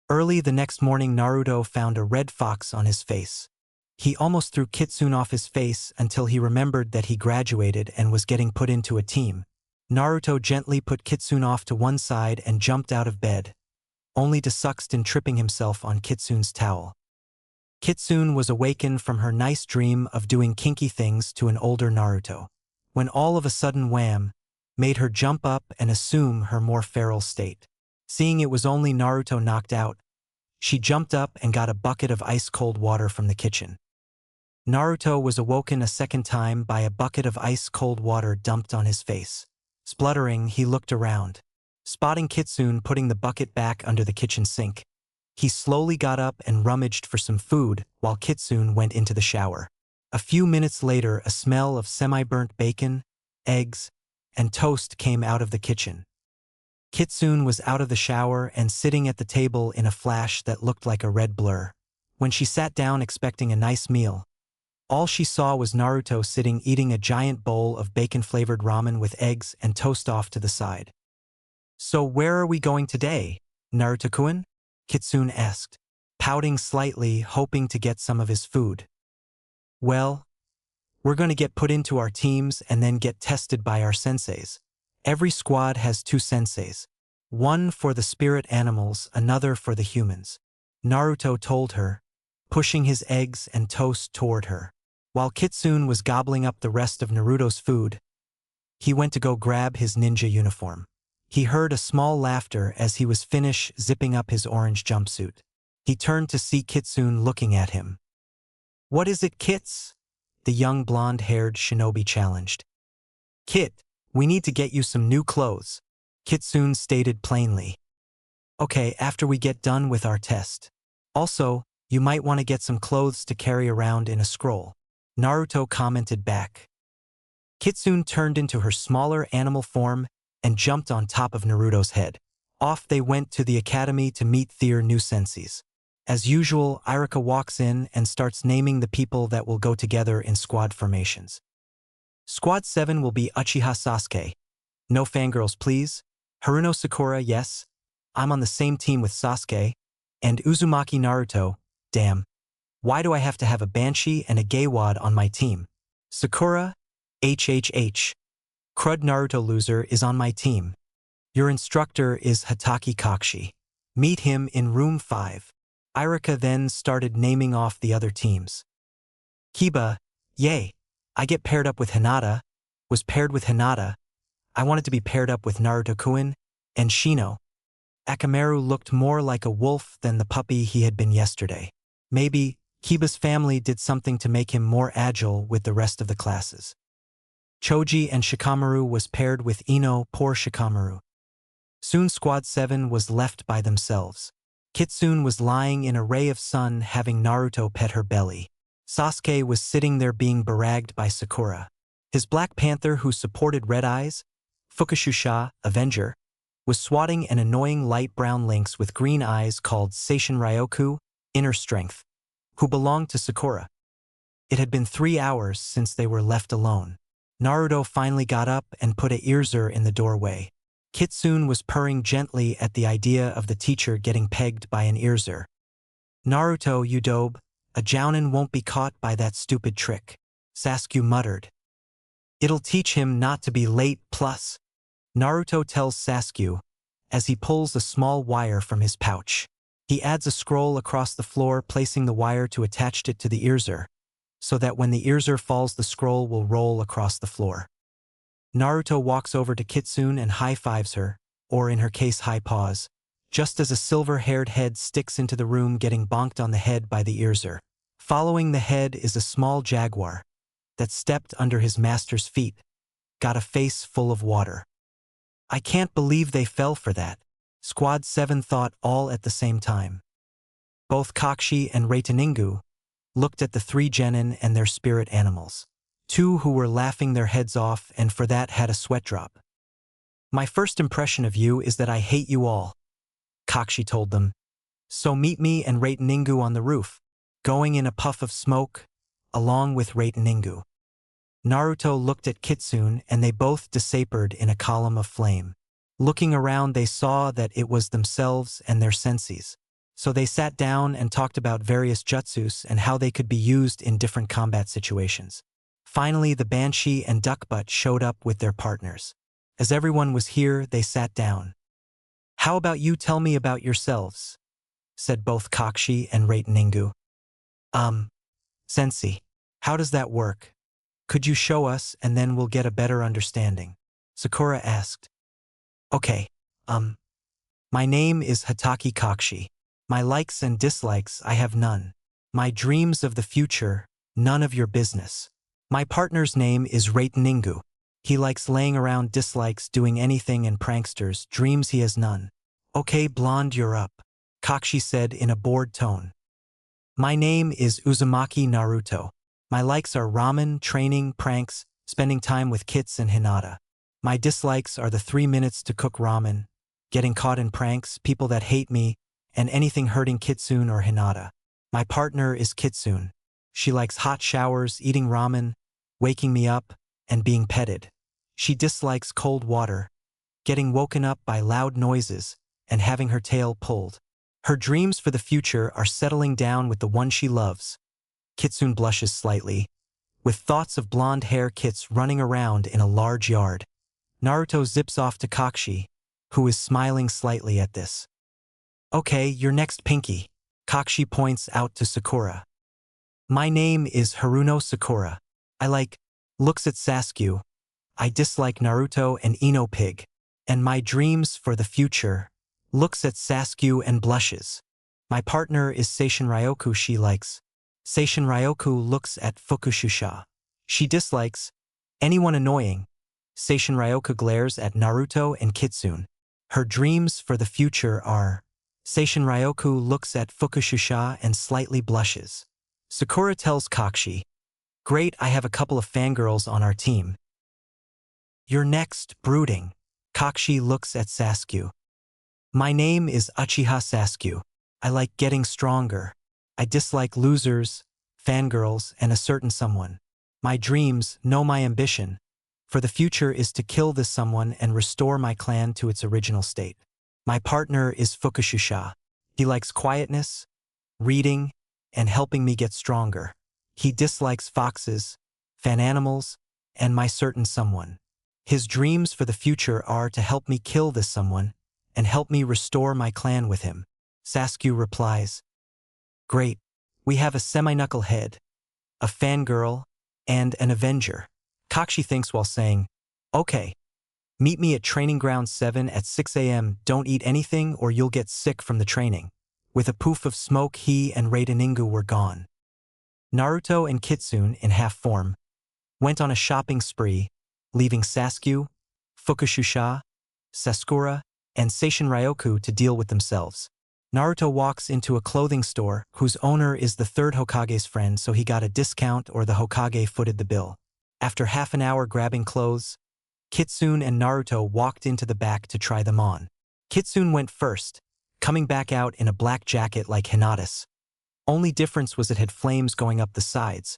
Early the next morning, Naruto found a red fox on his face. He almost threw Kitsune off his face until he remembered that he graduated and was getting put into a team. Naruto gently put Kitsune off to one side and jumped out of bed, only to succeed in tripping himself on Kitsune's towel. Kitsune was awakened from her nice dream of doing kinky things to an older Naruto, when all of a sudden wham, made her jump up and assume her more feral state. Seeing it was only Naruto knocked out, she jumped up and got a bucket of ice-cold water from the kitchen. Naruto was awoken a second time by a bucket of ice-cold water dumped on his face. Spluttering, he looked around. Spotting Kitsune putting the bucket back under the kitchen sink, he slowly got up and rummaged for some food while Kitsune went into the shower. A few minutes later, a smell of semi-burnt bacon, eggs, and toast came out of the kitchen. Kitsune was out of the shower and sitting at the table in a flash that looked like a red blur. When she sat down expecting a nice meal, all she saw was Naruto sitting eating a giant bowl of bacon-flavored ramen with eggs and toast off to the side. So where are we going today, Naruto-kun? Kitsune asked, pouting slightly, hoping to get some of his food. Well, we're going to get put into our teams and then get tested by our senseis. Every squad has 2 senseis, one for the spirit animals, another for the humans. Naruto told her, pushing his eggs and toast toward her. While Kitsune was gobbling up the rest of Naruto's food, he went to go grab his ninja uniform. He heard a small laughter as he was finished zipping up his orange jumpsuit. He turned to see Kitsune looking at him. What is it, Kits? The young blonde-haired shinobi challenged. Kit, we need to get you some new clothes, Kitsune stated plainly. Okay, after we get done with our test. Also, you might want to get some clothes to carry around in a scroll, Naruto commented back. Kitsune turned into her smaller animal form and jumped on top of Naruto's head. Off they went to the academy to meet their new senseis. As usual, Irika walks in and starts naming the people that will go together in squad formations. Squad 7 will be Uchiha Sasuke. No fangirls, please. Haruno Sakura, yes. I'm on the same team with Sasuke. And Uzumaki Naruto, damn. Why do I have to have a Banshee and a Gaywad on my team? Sakura, HHH. Crud Naruto loser is on my team. Your instructor is Hatake Kakshi. Meet him in room 5. Irika then started naming off the other teams. Kiba, yay. I get paired up with Hinata, was paired with Hinata. I wanted to be paired up with Naruto-kun and Shino. Akamaru looked more like a wolf than the puppy he had been yesterday. Maybe Kiba's family did something to make him more agile with the rest of the classes. Choji and Shikamaru was paired with Ino, poor Shikamaru. Soon Squad 7 was left by themselves. Kitsune was lying in a ray of sun having Naruto pet her belly. Sasuke was sitting there being beragged by Sakura. His Black Panther who supported Red Eyes, Fukushusha, Avenger, was swatting an annoying light brown lynx with green eyes called Seishin Ryoku, Inner Strength, who belonged to Sakura. It had been 3 hours since they were left alone. Naruto finally got up and put a earzer in the doorway. Kitsune was purring gently at the idea of the teacher getting pegged by an earzer. Naruto, you dobe, a jounin won't be caught by that stupid trick, Sasuke muttered. It'll teach him not to be late plus. Naruto tells Sasuke as he pulls a small wire from his pouch. He adds a scroll across the floor, placing the wire to attach it to the earzer, so that when the earzer falls, the scroll will roll across the floor. Naruto walks over to Kitsune and high-fives her, or in her case high-paws, just as a silver-haired head sticks into the room, getting bonked on the head by the earzer. Following the head is a small jaguar that stepped under his master's feet, got a face full of water. I can't believe they fell for that, Squad 7 thought all at the same time. Both Kakashi and Reiteningu looked at the three genin and their spirit animals. Two who were laughing their heads off and for that had a sweat drop. My first impression of you is that I hate you all, Kakashi told them. So meet me and Reiteningu on the roof, going in a puff of smoke, along with Reiteningu. Naruto looked at Kitsune and they both disappeared in a column of flame. Looking around, they saw that it was themselves and their senseis. So they sat down and talked about various jutsus and how they could be used in different combat situations. Finally, the Banshee and Duckbutt showed up with their partners. As everyone was here, they sat down. How about you tell me about yourselves? Said both Kakashi and Reiteningu. Sensei, how does that work? Could you show us and then we'll get a better understanding? Sakura asked. Okay, my name is Hatake Kakashi. My likes and dislikes, I have none. My dreams of the future, none of your business. My partner's name is Reiteningu. He likes laying around, dislikes doing anything, and pranksters, dreams he has none. Okay, blonde, you're up, Kakashi said in a bored tone. My name is Uzumaki Naruto. My likes are ramen, training, pranks, spending time with Kits and Hinata. My dislikes are the 3 minutes to cook ramen, getting caught in pranks, people that hate me, and anything hurting Kitsune or Hinata. My partner is Kitsune. She likes hot showers, eating ramen, waking me up, and being petted. She dislikes cold water, getting woken up by loud noises, and having her tail pulled. Her dreams for the future are settling down with the one she loves. Kitsune blushes slightly, with thoughts of blonde hair Kits running around in a large yard. Naruto zips off to Kakashi, who is smiling slightly at this. Okay, you're next, Pinky. Kakashi points out to Sakura. My name is Haruno Sakura. Looks at Sasuke. I dislike Naruto and Ino Pig. And my dreams for the future. Looks at Sasuke and blushes. My partner is Seishin Ryoku. She likes. Seishin Ryoku looks at Fukushusha. She dislikes anyone annoying. Seishin Ryoku glares at Naruto and Kitsune. Her dreams for the future are. Seishin Ryoku looks at Fukushusha and slightly blushes. Sakura tells Kakashi. Great, I have a couple of fangirls on our team. You're next, brooding. Kakashi looks at Sasuke. My name is Uchiha Sasuke. I like getting stronger. I dislike losers, fangirls, and a certain someone. My dreams, know my ambition, for the future is to kill this someone and restore my clan to its original state. My partner is Fukushusha. He likes quietness, reading, and helping me get stronger. He dislikes foxes, fan animals, and my certain someone. His dreams for the future are to help me kill this someone and help me restore my clan with him. Sasuke replies. Great, we have a semi-knucklehead, a fangirl, and an avenger. Kakashi thinks while saying, okay, meet me at Training Ground 7 at 6 a.m. Don't eat anything or you'll get sick from the training. With a poof of smoke, he and Reiteningu were gone. Naruto and Kitsune, in half form, went on a shopping spree, leaving Sasuke, Fukushusha, Sakura, and Seishin Ryoku to deal with themselves. Naruto walks into a clothing store whose owner is the third Hokage's friend, so he got a discount or the Hokage footed the bill. After half an hour grabbing clothes, Kitsune and Naruto walked into the back to try them on. Kitsune went first, coming back out in a black jacket like Hinata's. Only difference was it had flames going up the sides,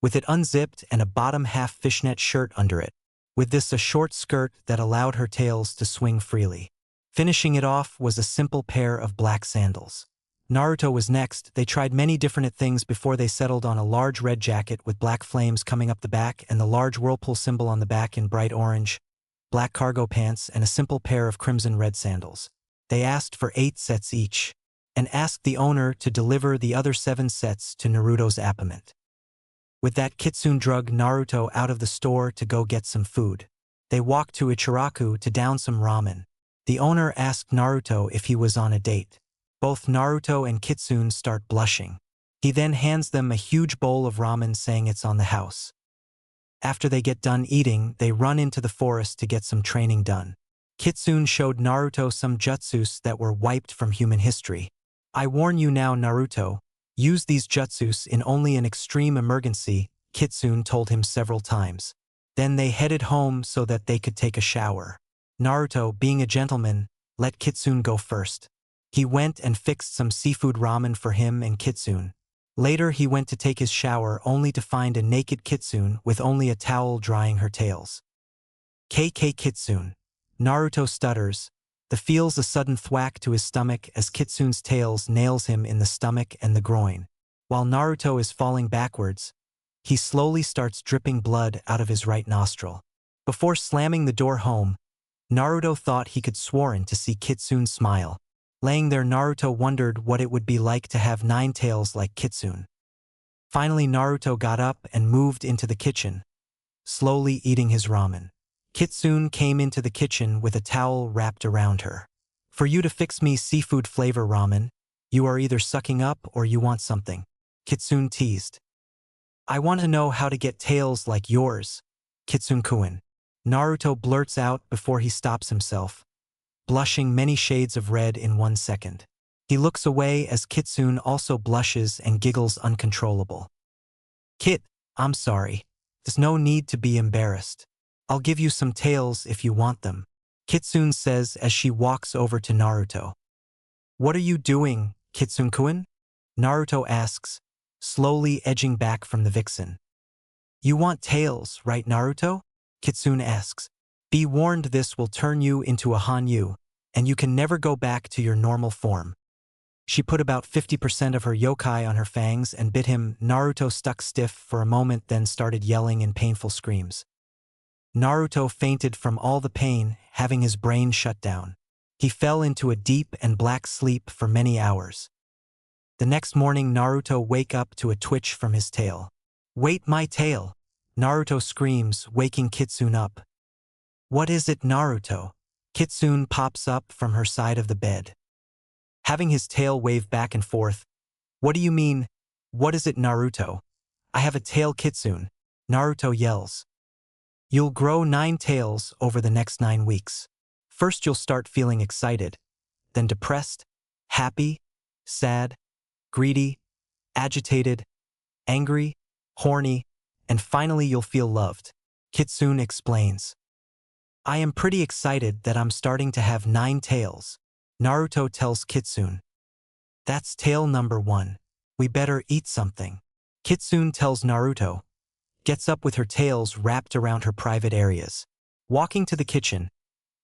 with it unzipped and a bottom half fishnet shirt under it. With this a short skirt that allowed her tails to swing freely. Finishing it off was a simple pair of black sandals. Naruto was next. They tried many different things before they settled on a large red jacket with black flames coming up the back and the large whirlpool symbol on the back in bright orange. black cargo pants, and a simple pair of crimson-red sandals. They asked for 8 sets each, and asked the owner to deliver the other 7 sets to Naruto's apartment. With that, Kitsune dragged Naruto out of the store to go get some food. They walked to Ichiraku to down some ramen. The owner asked Naruto if he was on a date. Both Naruto and Kitsune start blushing. He then hands them a huge bowl of ramen, saying it's on the house. After they get done eating, they run into the forest to get some training done. Kitsune showed Naruto some jutsus that were wiped from human history. I warn you now, Naruto, use these jutsus in only an extreme emergency, Kitsune told him several times. Then they headed home so that they could take a shower. Naruto, being a gentleman, let Kitsune go first. He went and fixed some seafood ramen for him and Kitsune. Later he went to take his shower only to find a naked Kitsune with only a towel drying her tails. KK Kitsune. Naruto stutters, feels a sudden thwack to his stomach as Kitsune's tails nails him in the stomach and the groin. While Naruto is falling backwards, he slowly starts dripping blood out of his right nostril. Before slamming the door home, Naruto thought he could sworn to see Kitsune smile. Laying there, Naruto wondered what it would be like to have 9 tails like Kitsune. Finally, Naruto got up and moved into the kitchen, slowly eating his ramen. Kitsune came into the kitchen with a towel wrapped around her. For you to fix me seafood flavor ramen, you are either sucking up or you want something, Kitsune teased. I want to know how to get tails like yours, Kitsune-kun. Naruto blurts out before he stops himself, blushing many shades of red in 1 second. He looks away as Kitsune also blushes and giggles uncontrollable. Kit, I'm sorry. There's no need to be embarrassed. I'll give you some tails if you want them, Kitsune says as she walks over to Naruto. What are you doing, Kitsune-kun? Naruto asks, slowly edging back from the vixen. You want tails, right, Naruto? Kitsune asks. Be warned, this will turn you into a Hanyu, and you can never go back to your normal form. She put about 50% of her yokai on her fangs and bit him. Naruto stuck stiff for a moment, then started yelling in painful screams. Naruto fainted from all the pain, having his brain shut down. He fell into a deep and black sleep for many hours. The next morning, Naruto wake up to a twitch from his tail. Wait, my tail! Naruto screams, waking Kitsune up. What is it, Naruto? Kitsune pops up from her side of the bed, having his tail wave back and forth. What do you mean? What is it, Naruto? I have a tail, Kitsune. Naruto yells. You'll grow 9 tails over the next 9 weeks. First you'll start feeling excited, then depressed, happy, sad, greedy, agitated, angry, horny, and finally you'll feel loved, Kitsune explains. I am pretty excited that I'm starting to have 9 tails, Naruto tells Kitsune. That's tail number 1. We better eat something. Kitsune tells Naruto, gets up with her tails wrapped around her private areas. Walking to the kitchen,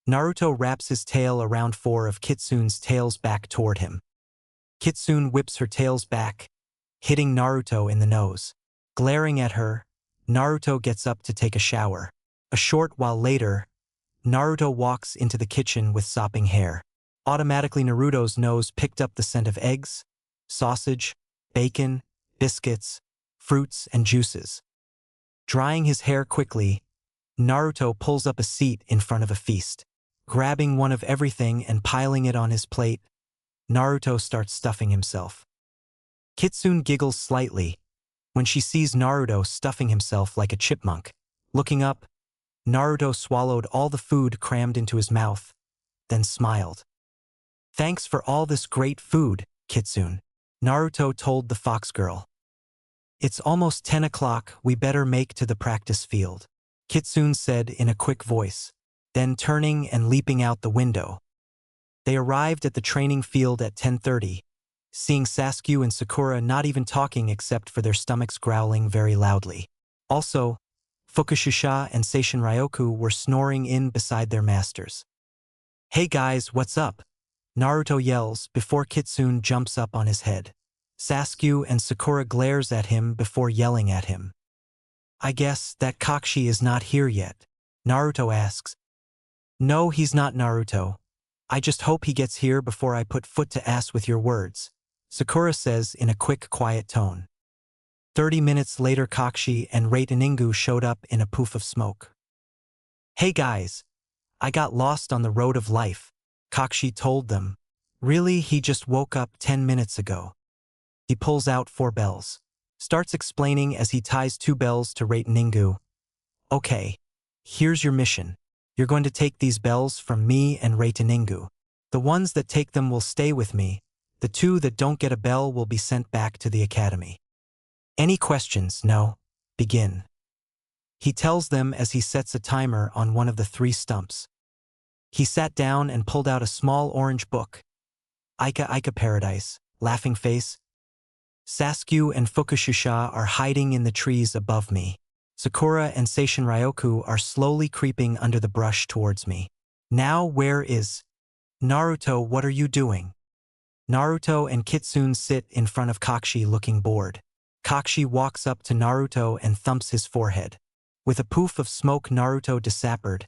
Naruto wraps his tail around 4 of Kitsune's tails back toward him. Kitsune whips her tails back, hitting Naruto in the nose. Glaring at her, Naruto gets up to take a shower. A short while later, Naruto walks into the kitchen with sopping hair. Automatically, Naruto's nose picked up the scent of eggs, sausage, bacon, biscuits, fruits, and juices. Drying his hair quickly, Naruto pulls up a seat in front of a feast. Grabbing one of everything and piling it on his plate, Naruto starts stuffing himself. Kitsune giggles slightly when she sees Naruto stuffing himself like a chipmunk. Looking up, Naruto swallowed all the food crammed into his mouth, then smiled. Thanks for all this great food, Kitsune, Naruto told the fox girl. It's almost 10 o'clock, we better make to the practice field, Kitsune said in a quick voice, then turning and leaping out the window. They arrived at the training field at 10:30, seeing Sasuke and Sakura not even talking except for their stomachs growling very loudly. Also, Fukushima and Seishin Ryoku were snoring in beside their masters. Hey guys, what's up? Naruto yells before Kitsune jumps up on his head. Sasuke and Sakura glares at him before yelling at him. I guess that Kakashi is not here yet, Naruto asks, No, he's not Naruto. I just hope he gets here before I put foot to ass with your words, Sakura says in a quick, quiet tone. 30 minutes later, Kakshi and Reiteningu showed up in a poof of smoke. Hey guys, I got lost on the road of life, Kakshi told them. Really, he just woke up 10 minutes ago. He pulls out 4 bells. Starts explaining as he ties 2 bells to Reiteningu. Okay, here's your mission. You're going to take these bells from me and Reiteningu. The ones that take them will stay with me. The 2 that don't get a bell will be sent back to the academy. Any questions? No. Begin. He tells them as he sets a timer on one of the 3 stumps. He sat down and pulled out a small orange book. Ika Ika Paradise, laughing face. Sasku and Fukushusha are hiding in the trees above me. Sakura and Seishin Ryoku are slowly creeping under the brush towards me. Now where is Naruto? What are you doing? Naruto and Kitsune sit in front of Kakshi looking bored. Kakshi walks up to Naruto and thumps his forehead. With a poof of smoke, Naruto disappeared.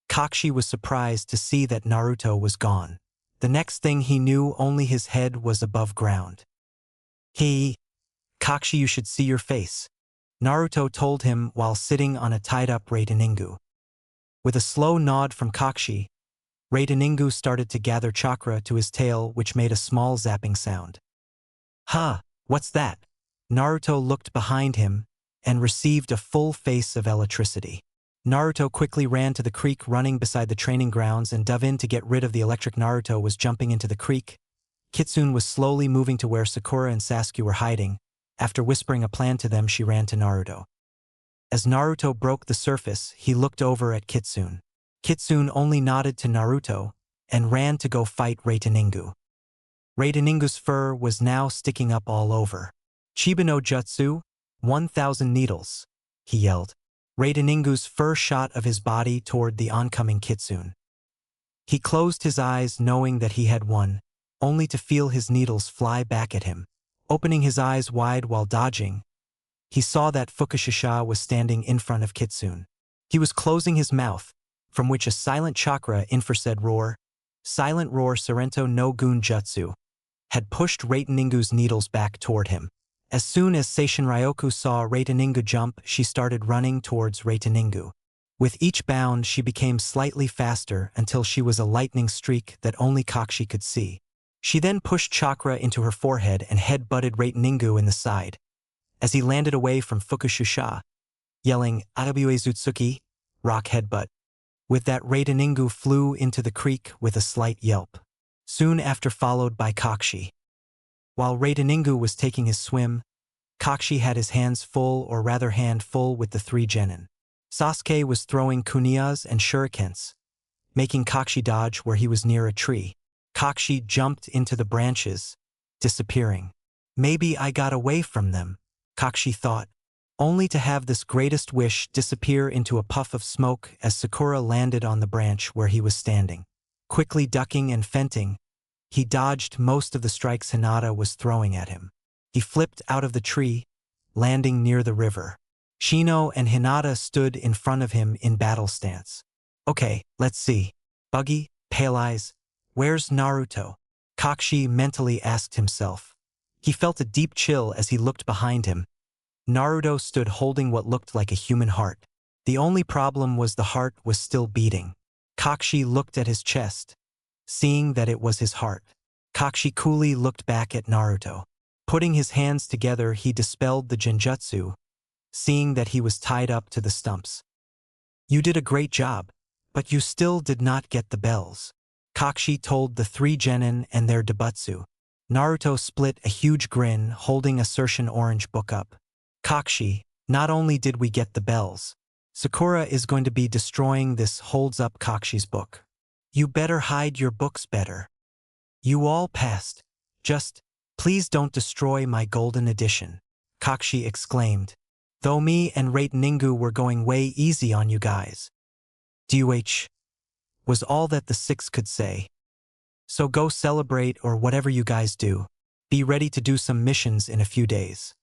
Kakshi was surprised to see that Naruto was gone. The next thing he knew, only his head was above ground. Kakshi, you should see your face, Naruto told him while sitting on a tied-up Reiteningu. With a slow nod from Kakshi, Reiteningu started to gather chakra to his tail, which made a small zapping sound. Huh, what's that? Naruto looked behind him and received a full face of electricity. Naruto quickly ran to the creek running beside the training grounds and dove in to get rid of the electric. Naruto was jumping into the creek. Kitsune was slowly moving to where Sakura and Sasuke were hiding. After whispering a plan to them, she ran to Naruto. As Naruto broke the surface, he looked over at Kitsune. Kitsune only nodded to Naruto and ran to go fight Reiteningu. Reiteningu's fur was now sticking up all over. Chiba no Jutsu, 1,000 needles, he yelled. Reiteningu's fur shot of his body toward the oncoming Kitsune. He closed his eyes knowing that he had won, only to feel his needles fly back at him. Opening his eyes wide while dodging, he saw that Fukushusha was standing in front of Kitsune. He was closing his mouth, from which a silent chakra infrared roar, silent roar Sorento no Gun Jutsu, had pushed Reiteningu's needles back toward him. As soon as Seishin Ryoku saw Reiteningu jump, she started running towards Reiteningu. With each bound, she became slightly faster until she was a lightning streak that only Kakshi could see. She then pushed chakra into her forehead and head-butted Reiteningu in the side. As he landed away from Fukushusha, yelling, Atabue Zutsuki, rock headbutt. With that, Reiteningu flew into the creek with a slight yelp. Soon after, followed by Kakshi. While Reiteningu was taking his swim, Kakshi had his hands full, or rather hand full, with the 3 genin. Sasuke was throwing kuniyas and shurikens, making Kakshi dodge where he was near a tree. Kakshi jumped into the branches, disappearing. Maybe I got away from them, Kakshi thought, only to have this greatest wish disappear into a puff of smoke as Sakura landed on the branch where he was standing. Quickly ducking and feinting, he dodged most of the strikes Hinata was throwing at him. He flipped out of the tree, landing near the river. Shino and Hinata stood in front of him in battle stance. Okay, let's see. Buggy, Pale Eyes, where's Naruto? Kakshi mentally asked himself. He felt a deep chill as he looked behind him. Naruto stood holding what looked like a human heart. The only problem was the heart was still beating. Kakshi looked at his chest, seeing that it was his heart. Kakshi coolly looked back at Naruto. Putting his hands together, he dispelled the genjutsu, seeing that he was tied up to the stumps. You did a great job, but you still did not get the bells, Kakshi told the 3 genin and their debutsu. Naruto split a huge grin, holding a Sershin orange book up. Kakshi, not only did we get the bells, Sakura is going to be destroying this. Holds up Kakshi's book. You better hide your books better. You all passed. Just, please don't destroy my golden edition, Kakshi exclaimed. Though me and Reiteningu were going way easy on you guys. DUH was all that the 6 could say. So go celebrate, or whatever you guys do. Be ready to do some missions in a few days.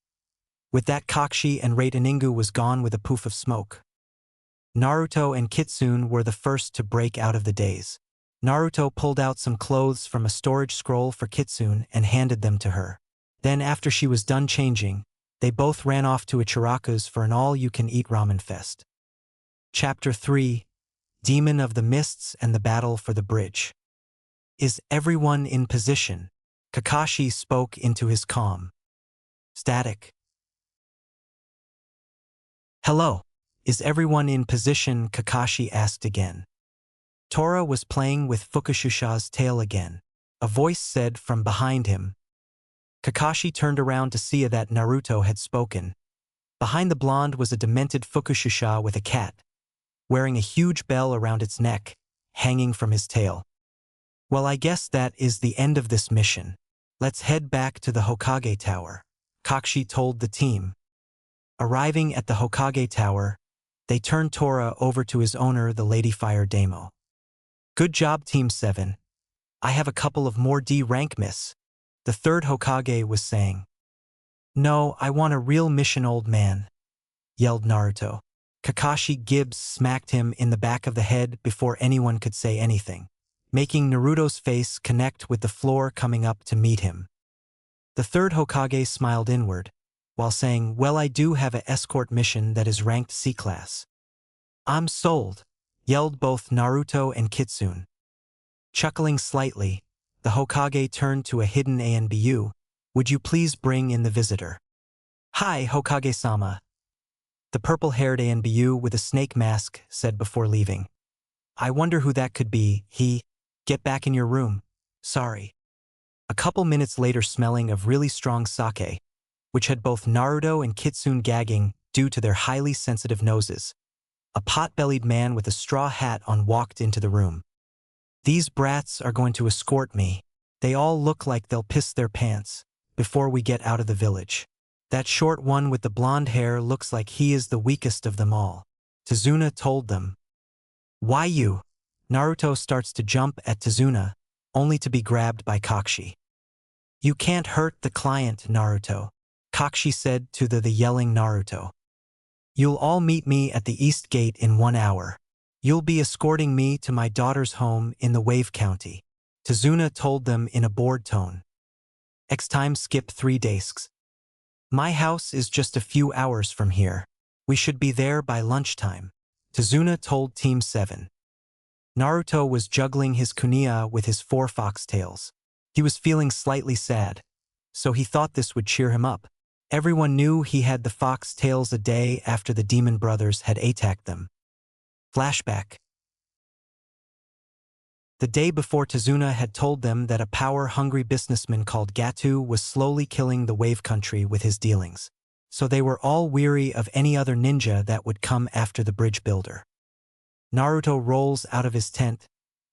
With that, Kakshi and Reiteningu was gone with a poof of smoke. Naruto and Kitsune were the first to break out of the daze. Naruto pulled out some clothes from a storage scroll for Kitsune and handed them to her. Then after she was done changing, they both ran off to Ichiraku's for an all-you-can-eat ramen fest. Chapter 3: Demon of the Mists and the Battle for the Bridge. Is everyone in position? Kakashi spoke into his calm. Static. Hello. Is everyone in position? Kakashi asked again. Tora was playing with Fukushusha's tail again. A voice said from behind him. Kakashi turned around to see that Naruto had spoken. Behind the blonde was a demented Fukushusha with a cat, wearing a huge bell around its neck, hanging from his tail. Well, I guess that is the end of this mission. Let's head back to the Hokage Tower, Kakashi told the team. Arriving at the Hokage Tower, they turned Tora over to his owner, the Lady Fire Damo. Good job, Team 7. I have a couple of more D rank, miss, the third Hokage was saying. No, I want a real mission, old man, yelled Naruto. Kakashi Gibbs smacked him in the back of the head before anyone could say anything, making Naruto's face connect with the floor coming up to meet him. The third Hokage smiled inward, while saying, well, I do have an escort mission that is ranked C-class. I'm sold, yelled both Naruto and Kitsune. Chuckling slightly, the Hokage turned to a hidden ANBU. Would you please bring in the visitor? Hi, Hokage-sama. The purple-haired ANBU with a snake mask said before leaving. I wonder who that could be. Get back in your room. Sorry. A couple minutes later, smelling of really strong sake, which had both Naruto and Kitsune gagging due to their highly sensitive noses, a pot-bellied man with a straw hat on walked into the room. These brats are going to escort me. They all look like they'll piss their pants before we get out of the village. That short one with the blonde hair looks like he is the weakest of them all, Tazuna told them. Why you? Naruto starts to jump at Tazuna, only to be grabbed by Kakashi. You can't hurt the client, Naruto, Kakashi said to the yelling Naruto. You'll all meet me at the East Gate in 1 hour. You'll be escorting me to my daughter's home in the Wave County, Tazuna told them in a bored tone. Time skip 3 days. My house is just a few hours from here. We should be there by lunchtime, Tazuna told Team 7. Naruto was juggling his kunia with his 4 foxtails. He was feeling slightly sad, so he thought this would cheer him up. Everyone knew he had the foxtails a day after the demon brothers had attacked them. Flashback. The day before, Tazuna had told them that a power-hungry businessman called Gatu was slowly killing the Wave Country with his dealings, so they were all weary of any other ninja that would come after the bridge builder. Naruto rolls out of his tent,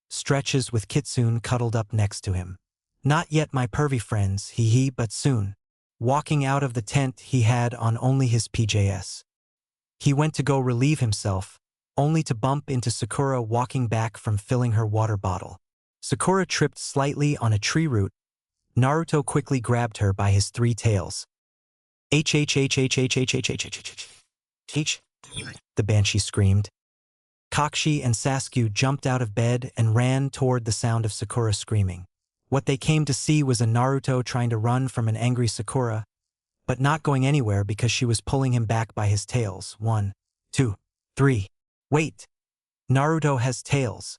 stretches with Kitsune cuddled up next to him. Not yet, my pervy friends, but soon. Walking out of the tent, he had on only his PJs. He went to go relieve himself, only to bump into Sakura walking back from filling her water bottle. Sakura tripped slightly on a tree root. Naruto quickly grabbed her by his 3 tails. H, the banshee screamed. Kakashi and Sasuke jumped out of bed and ran toward the sound of Sakura screaming. What they came to see was a Naruto trying to run from an angry Sakura, but not going anywhere because she was pulling him back by his tails. 1, 2, 3. Wait! Naruto has tails.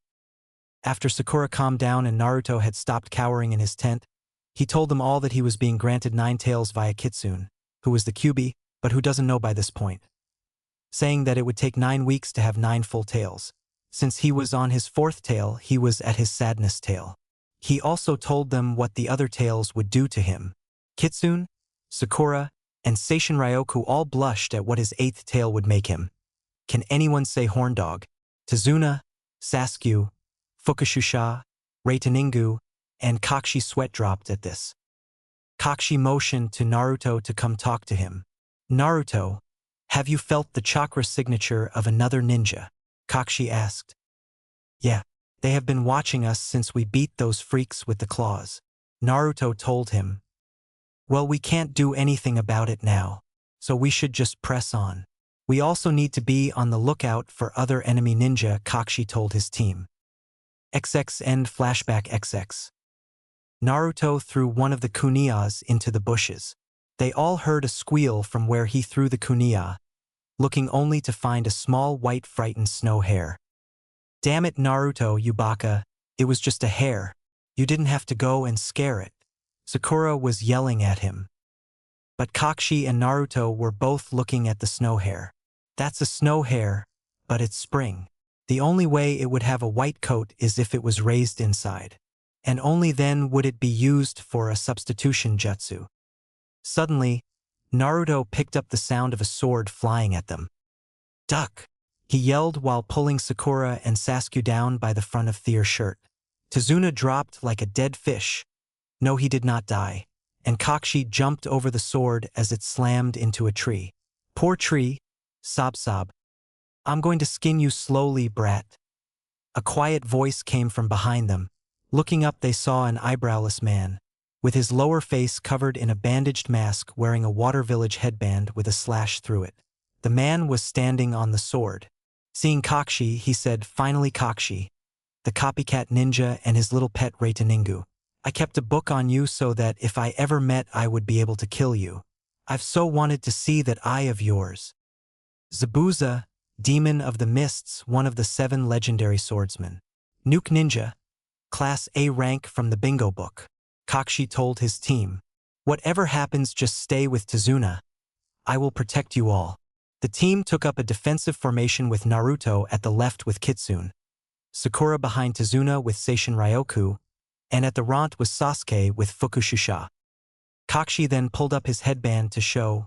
After Sakura calmed down and Naruto had stopped cowering in his tent, he told them all that he was being granted 9 tails via Kitsune, who was the Kyuubi, but who doesn't know by this point, saying that it would take 9 weeks to have 9 full tails. Since he was on his 4th tail, he was at his sadness tail. He also told them what the other tails would do to him. Kitsune, Sakura, and Seishin Ryoku all blushed at what his 8th tail would make him. Can anyone say horn dog? Tazuna, Sasuke, Fukushusha, Reiteningu, and Kakashi sweat dropped at this. Kakashi motioned to Naruto to come talk to him. Naruto, have you felt the chakra signature of another ninja? Kakashi asked. Yeah, they have been watching us since we beat those freaks with the claws, Naruto told him. Well, we can't do anything about it now, so we should just press on. We also need to be on the lookout for other enemy ninja, Kakashi told his team. XX End Flashback XX. Naruto threw one of the kuniyas into the bushes. They all heard a squeal from where he threw the kuniya, looking only to find a small white frightened snow hare. Damn it, Naruto, you baka, it was just a hare. You didn't have to go and scare it. Sakura was yelling at him. But Kakashi and Naruto were both looking at the snow hare. That's a snow hare, but it's spring. The only way it would have a white coat is if it was raised inside. And only then would it be used for a substitution jutsu. Suddenly, Naruto picked up the sound of a sword flying at them. Duck! He yelled while pulling Sakura and Sasuke down by the front of their shirt. Tazuna dropped like a dead fish. No, he did not die. And Kakashi jumped over the sword as it slammed into a tree. Poor tree, sob sob. I'm going to skin you slowly, brat. A quiet voice came from behind them. Looking up, they saw an eyebrowless man, with his lower face covered in a bandaged mask, wearing a Water Village headband with a slash through it. The man was standing on the sword. Seeing Kakashi, he said, "Finally Kakashi, the copycat ninja and his little pet Reiteningu. I kept a book on you so that if I ever met I would be able to kill you. I've so wanted to see that eye of yours." Zabuza, Demon of the Mists, one of the 7 legendary swordsmen. Nuke Ninja, Class A rank from the bingo book. Kakashi told his team, "Whatever happens, just stay with Tazuna. I will protect you all." The team took up a defensive formation with Naruto at the left with Kitsune, Sakura behind Tazuna with Seishin Ryoku, and at the front was Sasuke with Fukushusha. Kakashi then pulled up his headband to show,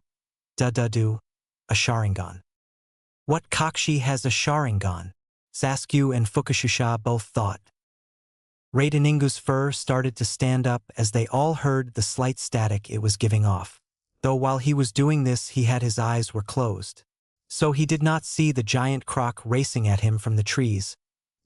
a Sharingan. What, Kakashi has a Sharingan? Sasuke and Fukushusha both thought. Reiteningu's fur started to stand up as they all heard the slight static it was giving off. Though while he was doing this, his eyes were closed. So he did not see the giant croc racing at him from the trees,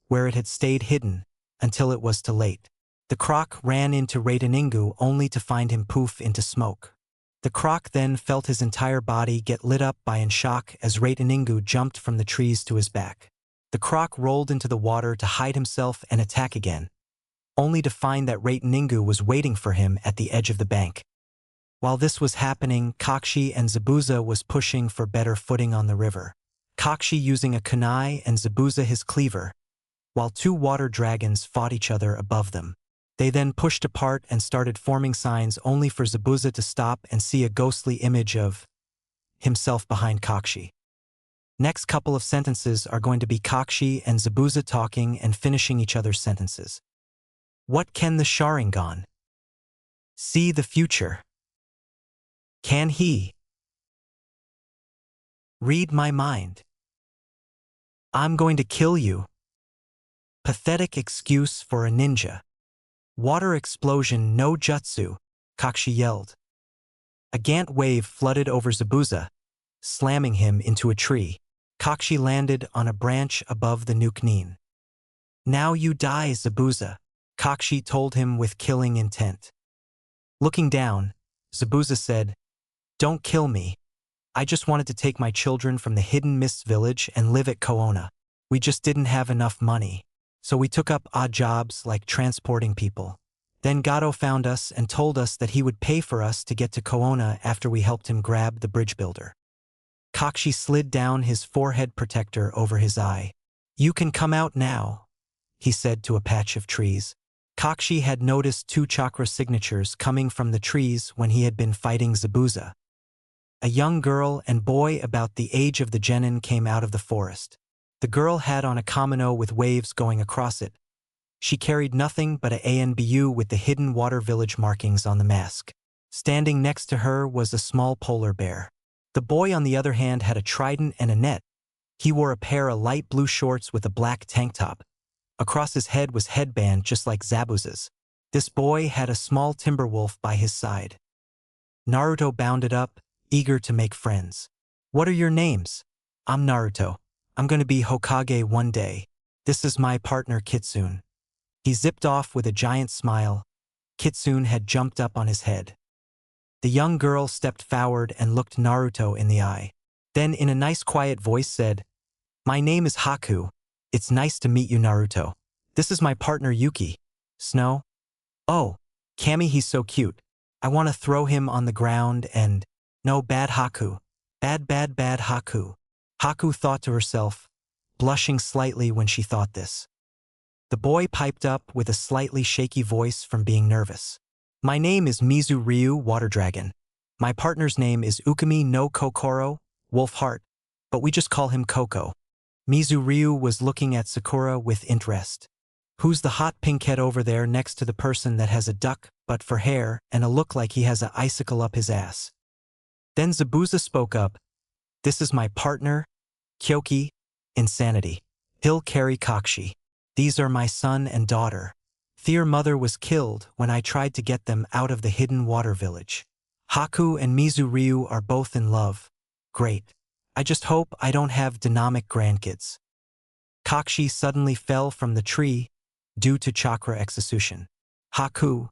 where it had stayed hidden, until it was too late. The croc ran into Reiteningu only to find him poof into smoke. The croc then felt his entire body get lit up by in shock as Reiteningu jumped from the trees to his back. The croc rolled into the water to hide himself and attack again, only to find that Reiteningu was waiting for him at the edge of the bank. While this was happening, Kakashi and Zabuza was pushing for better footing on the river. Kakashi using a kunai and Zabuza his cleaver, while 2 water dragons fought each other above them. They then pushed apart and started forming signs only for Zabuza to stop and see a ghostly image of himself behind Kakashi. Next couple of sentences are going to be Kakashi and Zabuza talking and finishing each other's sentences. What can the Sharingan see the future? Can he read my mind? I'm going to kill you. Pathetic excuse for a ninja. Water explosion, no jutsu, Kakashi yelled. A Gant wave flooded over Zabuza, slamming him into a tree. Kakashi landed on a branch above the Nuke-nin. Now you die, Zabuza, Kakashi told him with killing intent. Looking down, Zabuza said, "Don't kill me. I just wanted to take my children from the Hidden Mists village and live at Koona. We just didn't have enough money. So we took up odd jobs like transporting people. Then Gato found us and told us that he would pay for us to get to Koona after we helped him grab the bridge builder." Kakashi slid down his forehead protector over his eye. "You can come out now," he said to a patch of trees. Kakashi had noticed 2 chakra signatures coming from the trees when he had been fighting Zabuza. A young girl and boy about the age of the genin came out of the forest. The girl had on a kimono with waves going across it. She carried nothing but a ANBU with the hidden Water Village markings on the mask. Standing next to her was a small polar bear. The boy, on the other hand, had a trident and a net. He wore a pair of light blue shorts with a black tank top. Across his head was headband just like Zabuza's. This boy had a small timber wolf by his side. Naruto bounded up, eager to make friends. "What are your names?" "I'm Naruto. I'm going to be Hokage one day. This is my partner Kitsune." He zipped off with a giant smile. Kitsune had jumped up on his head. The young girl stepped forward and looked Naruto in the eye. Then in a nice quiet voice said, "My name is Haku. It's nice to meet you, Naruto. This is my partner Yuki. Snow? Oh, Kami, he's so cute. I want to throw him on the ground and... No, bad Haku. Bad Haku." Haku thought to herself, blushing slightly when she thought this. The boy piped up with a slightly shaky voice from being nervous. "My name is Mizu Ryu, Water Dragon. My partner's name is Ukami no Kokoro, Wolf Heart, but we just call him Koko." Mizu Ryu was looking at Sakura with interest. "Who's the hot pink head over there next to the person that has a duck butt for hair and a look like he has an icicle up his ass?" Then Zabuza spoke up. "This is my partner, Kyoki, Insanity. He'll carry Kakshi. These are my son and daughter. Their mother was killed when I tried to get them out of the hidden water village. Haku and Mizu Ryu are both in love. Great. I just hope I don't have dynamic grandkids." Kakshi suddenly fell from the tree due to chakra execution. Haku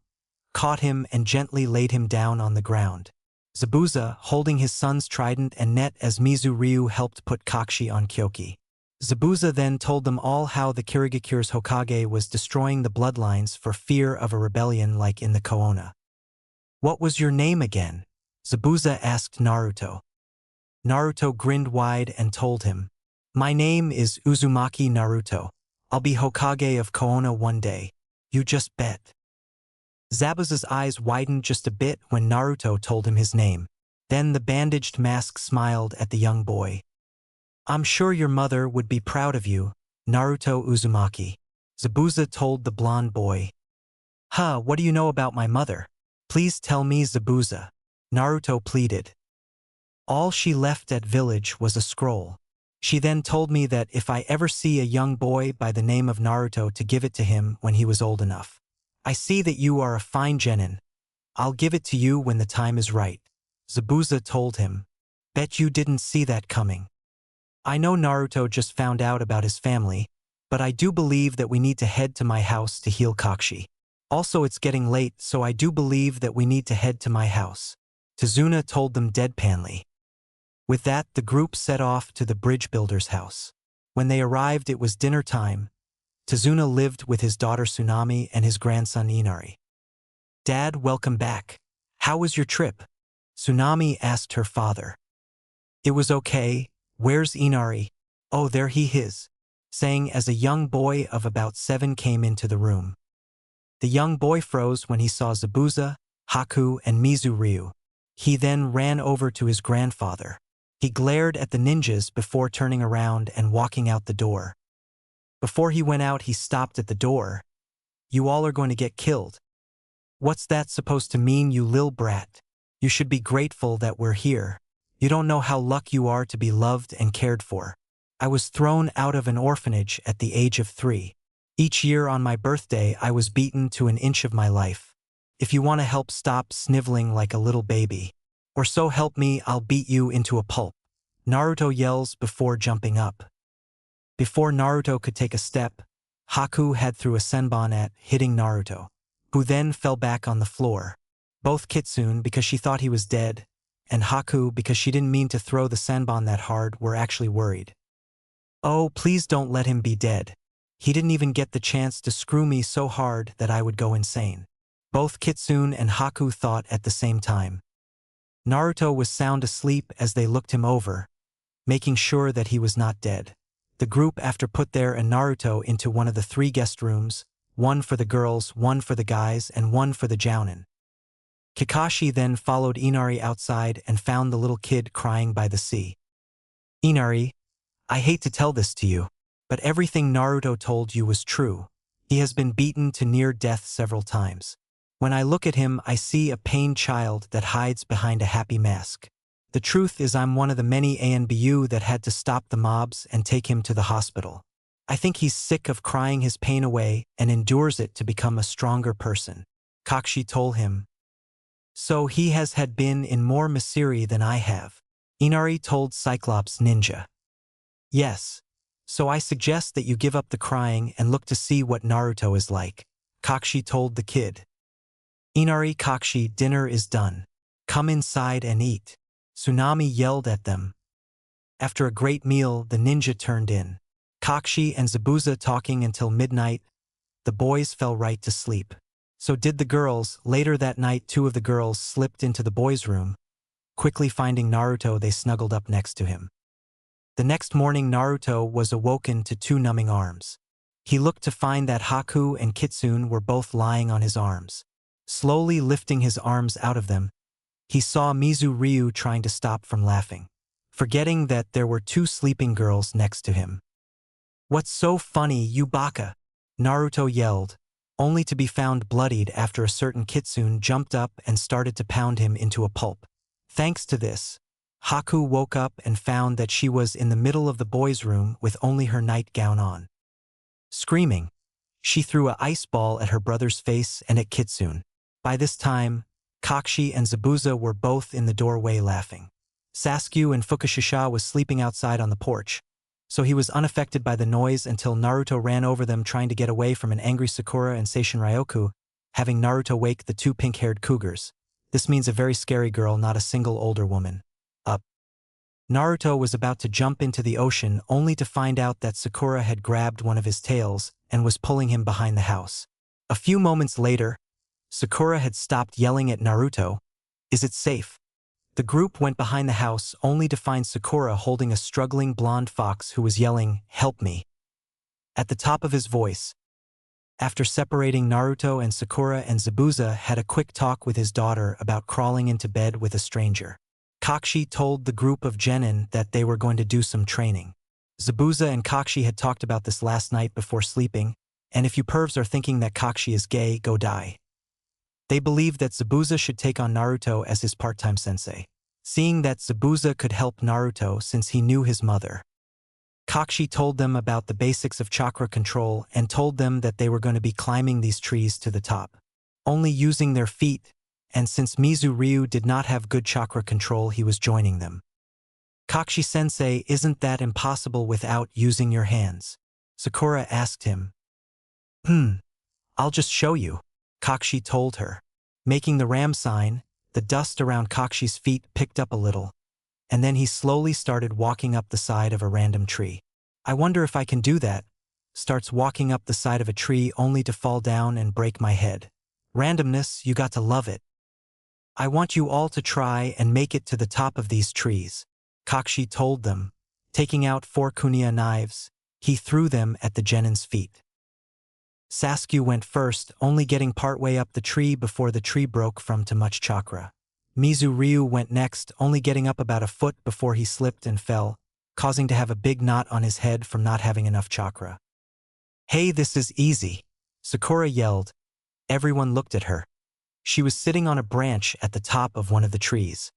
caught him and gently laid him down on the ground. Zabuza holding his son's trident and net as Mizu Ryu helped put Kakshi on Kyoki. Zabuza then told them all how the Kirigakure's Hokage was destroying the bloodlines for fear of a rebellion like in the Koona. "What was your name again?" Zabuza asked Naruto. Naruto grinned wide and told him, "My name is Uzumaki Naruto. I'll be Hokage of Koona one day. You just bet." Zabuza's eyes widened just a bit when Naruto told him his name. Then the bandaged mask smiled at the young boy. "I'm sure your mother would be proud of you, Naruto Uzumaki," Zabuza told the blond boy. "Huh, what do you know about my mother? Please tell me, Zabuza," Naruto pleaded. "All she left at village was a scroll. She then told me that if I ever see a young boy by the name of Naruto to give it to him when he was old enough. I see that you are a fine genin. I'll give it to you when the time is right," Zabuza told him. "Bet you didn't see that coming. I know Naruto just found out about his family, but I do believe that we need to head to my house to heal Kakshi. Also, it's getting late, so I do believe that we need to head to my house," Tazuna told them deadpanly. With that, the group set off to the bridge builder's house. When they arrived, it was dinner time. Tazuna lived with his daughter Tsunami and his grandson Inari. "Dad, welcome back. How was your trip?" Tsunami asked her father. "It was okay. Where's Inari?" "Oh, there he is," saying as a young boy of about 7 came into the room. The young boy froze when he saw Zabuza, Haku, and Mizu Ryu. He then ran over to his grandfather. He glared at the ninjas before turning around and walking out the door. Before he went out, he stopped at the door. "You all are going to get killed. What's that supposed to mean, you lil brat? You should be grateful that we're here. You don't know how lucky you are to be loved and cared for. I was thrown out of an orphanage at the age of 3. Each year on my birthday, I was beaten to an inch of my life. If you want to help, stop sniveling like a little baby. Or so help me, I'll beat you into a pulp," Naruto yells before jumping up. Before Naruto could take a step, Haku had threw a senbon at, hitting Naruto, who then fell back on the floor. Both Kitsune, because she thought he was dead, and Haku, because she didn't mean to throw the senbon that hard, were actually worried. "Oh, please don't let him be dead. He didn't even get the chance to screw me so hard that I would go insane." Both Kitsune and Haku thought at the same time. Naruto was sound asleep as they looked him over, making sure that he was not dead. The group after put their and Naruto into one of the 3 guest rooms, one for the girls, one for the guys, and one for the jounin. Kakashi then followed Inari outside and found the little kid crying by the sea. "Inari, I hate to tell this to you, but everything Naruto told you was true. He has been beaten to near death several times. When I look at him, I see a pained child that hides behind a happy mask. The truth is I'm one of the many ANBU that had to stop the mobs and take him to the hospital. I think he's sick of crying his pain away and endures it to become a stronger person," Kakshi told him. "So he has had been in more misery than I have," Inari told Cyclops Ninja. "Yes. So I suggest that you give up the crying and look to see what Naruto is like," Kakshi told the kid. "Inari, Kakshi, dinner is done. Come inside and eat," Tsunami yelled at them. After a great meal, the ninja turned in. Kakshi and Zabuza talking until midnight. The boys fell right to sleep. So did the girls. Later that night, two of the girls slipped into the boys' room. Quickly finding Naruto, they snuggled up next to him. The next morning, Naruto was awoken to two numbing arms. He looked to find that Haku and Kitsune were both lying on his arms. Slowly lifting his arms out of them, he saw Mizu Ryu trying to stop from laughing, forgetting that there were two sleeping girls next to him. "What's so funny, you baka?" Naruto yelled, only to be found bloodied after a certain Kitsune jumped up and started to pound him into a pulp. Thanks to this, Haku woke up and found that she was in the middle of the boys' room with only her nightgown on. Screaming, she threw an ice ball at her brother's face and at Kitsune. By this time, Kakshi and Zabuza were both in the doorway laughing. Sasuke and Fukushisha was sleeping outside on the porch, so he was unaffected by the noise until Naruto ran over them trying to get away from an angry Sakura and Seishin Ryoku, having Naruto wake the two pink-haired cougars. This means a very scary girl, not a single older woman. Up. Naruto was about to jump into the ocean only to find out that Sakura had grabbed one of his tails and was pulling him behind the house. A few moments later, Sakura had stopped yelling at Naruto. "Is it safe?" The group went behind the house only to find Sakura holding a struggling blonde fox who was yelling, "Help me," at the top of his voice. After separating, Naruto and Sakura and Zabuza had a quick talk with his daughter about crawling into bed with a stranger. Kakshi told the group of genin that they were going to do some training. Zabuza and Kakshi had talked about this last night before sleeping, and if you pervs are thinking that Kakshi is gay, go die. They believed that Zabuza should take on Naruto as his part-time sensei, seeing that Zabuza could help Naruto since he knew his mother. Kakshi told them about the basics of chakra control and told them that they were going to be climbing these trees to the top, only using their feet, and since Mizu Ryu did not have good chakra control, he was joining them. "Kakshi-sensei, isn't that impossible without using your hands?" Sakura asked him. I'll just show you," Kakshi told her. Making the ram sign, the dust around Kakshi's feet picked up a little, and then he slowly started walking up the side of a random tree. "I wonder if I can do that." Starts walking up the side of a tree only to fall down and break my head. Randomness, you got to love it. "I want you all to try and make it to the top of these trees," Kakshi told them. Taking out 4 kunia knives, he threw them at the genin's feet. Sasuke went first, only getting partway up the tree before the tree broke from too much chakra. Mizu Ryu went next, only getting up about a foot before he slipped and fell, causing to have a big knot on his head from not having enough chakra. "Hey, this is easy," Sakura yelled. Everyone looked at her. She was sitting on a branch at the top of one of the trees.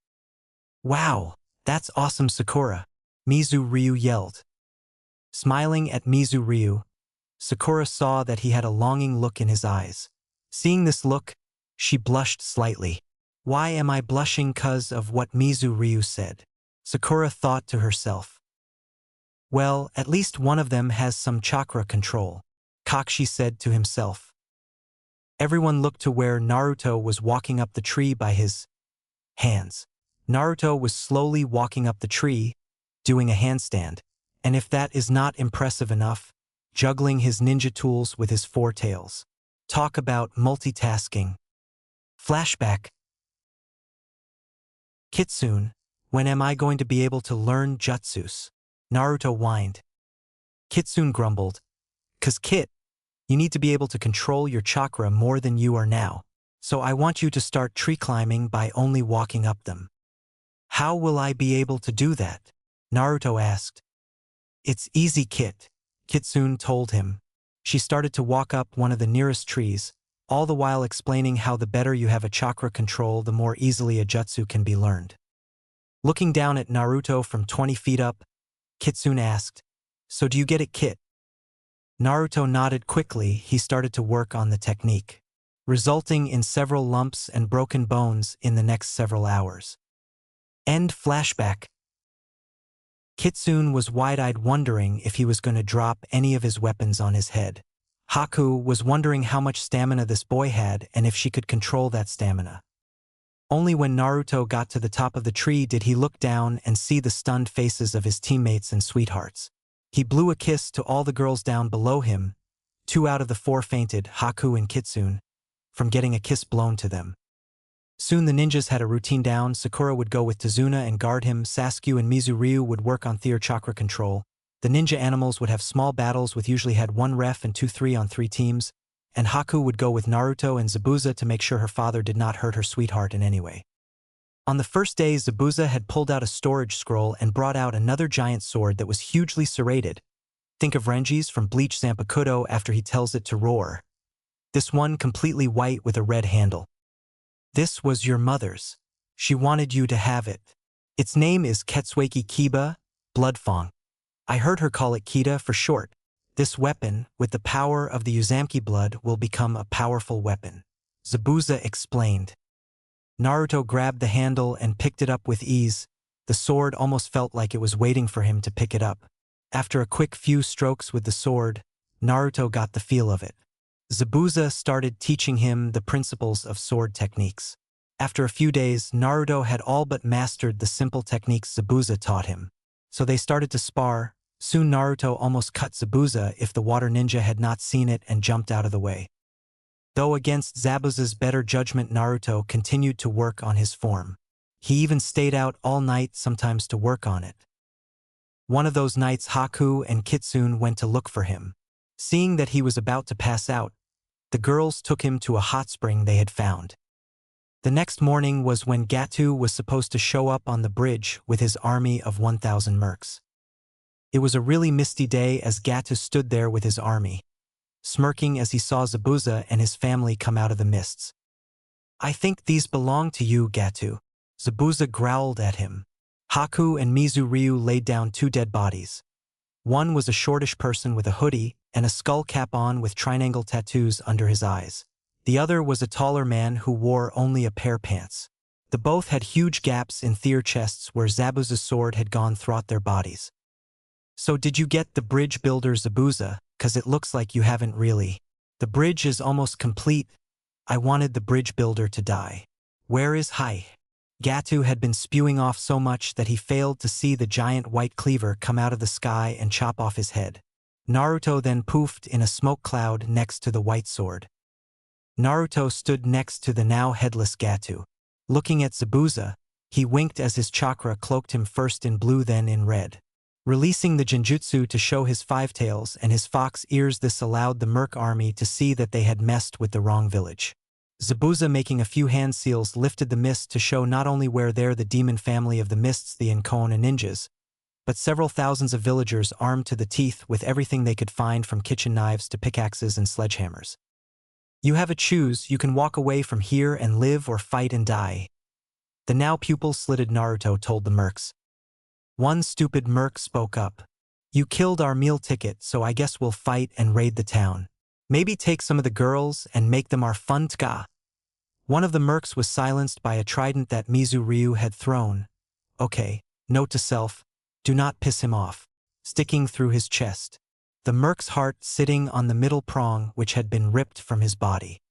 "Wow, that's awesome, Sakura," Mizu Ryu yelled. Smiling at Mizu Ryu, Sakura saw that he had a longing look in his eyes. Seeing this look, she blushed slightly. "Why am I blushing? 'Cause of what Mizu Ryu said?" Sakura thought to herself. "Well, at least one of them has some chakra control," Kakshi said to himself. Everyone looked to where Naruto was walking up the tree by his hands. Naruto was slowly walking up the tree, doing a handstand, and if that is not impressive enough, juggling his ninja tools with his 4 tails. Talk about multitasking. Flashback. "Kitsune, when am I going to be able to learn jutsus?" Naruto whined. Kitsune grumbled. "'Cause Kit, you need to be able to control your chakra more than you are now. So I want you to start tree climbing by only walking up them." "How will I be able to do that?" Naruto asked. "It's easy, Kit," Kitsune told him. She started to walk up one of the nearest trees, all the while explaining how the better you have a chakra control, the more easily a jutsu can be learned. Looking down at Naruto from 20 feet up, Kitsune asked, "So do you get it, Kit?" Naruto nodded quickly. He started to work on the technique, resulting in several lumps and broken bones in the next several hours. End flashback. Kitsune was wide-eyed, wondering if he was going to drop any of his weapons on his head. Haku was wondering how much stamina this boy had and if she could control that stamina. Only when Naruto got to the top of the tree did he look down and see the stunned faces of his teammates and sweethearts. He blew a kiss to all the girls down below him. 2 out of the 4 fainted, Haku and Kitsune, from getting a kiss blown to them. Soon the ninjas had a routine down. Sakura would go with Tazuna and guard him. Sasuke and Mizuryu would work on Their chakra control. The ninja animals would have small battles with usually had 1 ref and 2 3-on-3 teams. And Haku would go with Naruto and Zabuza to make sure her father did not hurt her sweetheart in any way. On the first day, Zabuza had pulled out a storage scroll and brought out another giant sword that was hugely serrated. Think of Renji's from Bleach Zanpakuto after he tells it to roar. This one completely white with a red handle. This was your mother's. She wanted you to have it. Its name is Ketsueki Kiba, Bloodfang. I heard her call it Kita for short. This weapon, with the power of the Uzumaki blood, will become a powerful weapon, Zabuza explained. Naruto grabbed the handle and picked it up with ease. The sword almost felt like it was waiting for him to pick it up. After a quick few strokes with the sword, Naruto got the feel of it. Zabuza started teaching him the principles of sword techniques. After a few days, Naruto had all but mastered the simple techniques Zabuza taught him. So they started to spar. Soon Naruto almost cut Zabuza if the water ninja had not seen it and jumped out of the way. Though against Zabuza's better judgment, Naruto continued to work on his form. He even stayed out all night sometimes to work on it. One of those nights Haku and Kitsune went to look for him. Seeing that he was about to pass out, the girls took him to a hot spring they had found. The next morning was when Gato was supposed to show up on the bridge with his army of 1,000 mercs. It was a really misty day as Gato stood there with his army, smirking as he saw Zabuza and his family come out of the mists. I think these belong to you, Gato. Zabuza growled at him. Haku and Mizuryu laid down 2 dead bodies. One was a shortish person with a hoodie and a skull cap on with triangle tattoos under his eyes. The other was a taller man who wore only a pair of pants. The both had huge gaps in their chests where Zabuza's sword had gone through their bodies. So did you get the bridge builder, Zabuza? 'Cause it looks like you haven't really. The bridge is almost complete. I wanted the bridge builder to die. Where is Hai? Gato had been spewing off so much that he failed to see the giant white cleaver come out of the sky and chop off his head. Naruto then poofed in a smoke cloud next to the white sword. Naruto stood next to the now headless Gato. Looking at Zabuza, he winked as his chakra cloaked him first in blue then in red. Releasing the genjutsu to show his 5 tails and his fox ears, this allowed the merc army to see that they had messed with the wrong village. Zabuza, making a few hand seals, lifted the mist to show not only where there the demon family of the mists, the Inkon and ninjas, but several thousands of villagers armed to the teeth with everything they could find from kitchen knives to pickaxes and sledgehammers. You have a choose, you can walk away from here and live or fight and die. The now pupil-slitted Naruto told the mercs. One stupid merc spoke up. You killed our meal ticket, so I guess we'll fight and raid the town. Maybe take some of the girls and make them our fun tga. One of the mercs was silenced by a trident that Mizuryu had thrown. Okay, note to self, do not piss him off. Sticking through his chest. The merc's heart sitting on the middle prong which had been ripped from his body.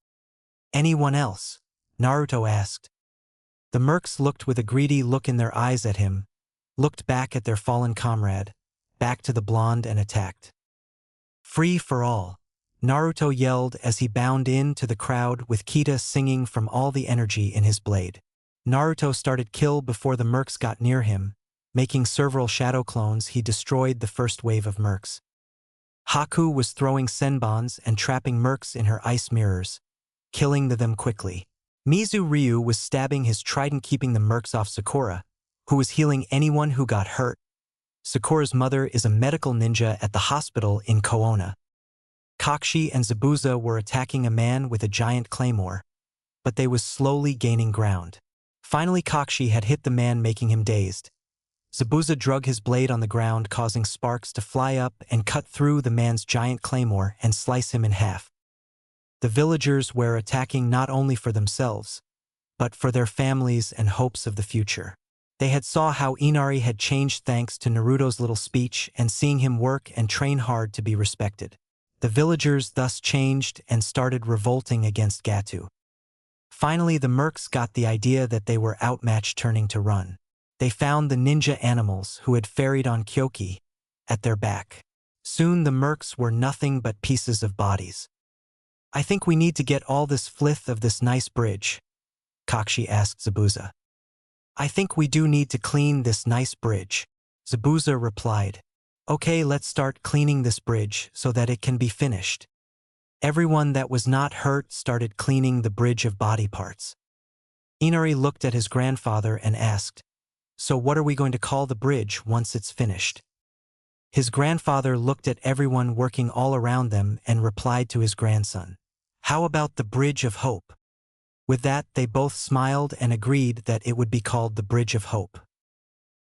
Anyone else? Naruto asked. The mercs looked with a greedy look in their eyes at him, looked back at their fallen comrade, back to the blonde and attacked. Free for all. Naruto yelled as he bound into the crowd with Kita singing from all the energy in his blade. Naruto started kill before the mercs got near him. Making several shadow clones, he destroyed the first wave of mercs. Haku was throwing senbons and trapping mercs in her ice mirrors, killing them quickly. Mizuryu was stabbing his trident, keeping the mercs off Sakura, who was healing anyone who got hurt. Sakura's mother is a medical ninja at the hospital in Koona. Kakashi and Zabuza were attacking a man with a giant claymore, but they was slowly gaining ground. Finally Kakashi had hit the man, making him dazed. Zabuza drug his blade on the ground, causing sparks to fly up and cut through the man's giant claymore and slice him in half. The villagers were attacking not only for themselves, but for their families and hopes of the future. They had saw how Inari had changed thanks to Naruto's little speech and seeing him work and train hard to be respected. The villagers thus changed and started revolting against Gato. Finally, the mercs got the idea that they were outmatched, turning to run. They found the ninja animals who had ferried on Kyoki at their back. Soon the mercs were nothing but pieces of bodies. I think we need to get all this flith of this nice bridge, Kakshi asked Zabuza. I think we do need to clean this nice bridge, Zabuza replied. Okay, let's start cleaning this bridge so that it can be finished. Everyone that was not hurt started cleaning the bridge of body parts. Inari looked at his grandfather and asked, "So what are we going to call the bridge once it's finished?" His grandfather looked at everyone working all around them and replied to his grandson, "How about the Bridge of Hope?" With that, they both smiled and agreed that it would be called the Bridge of Hope.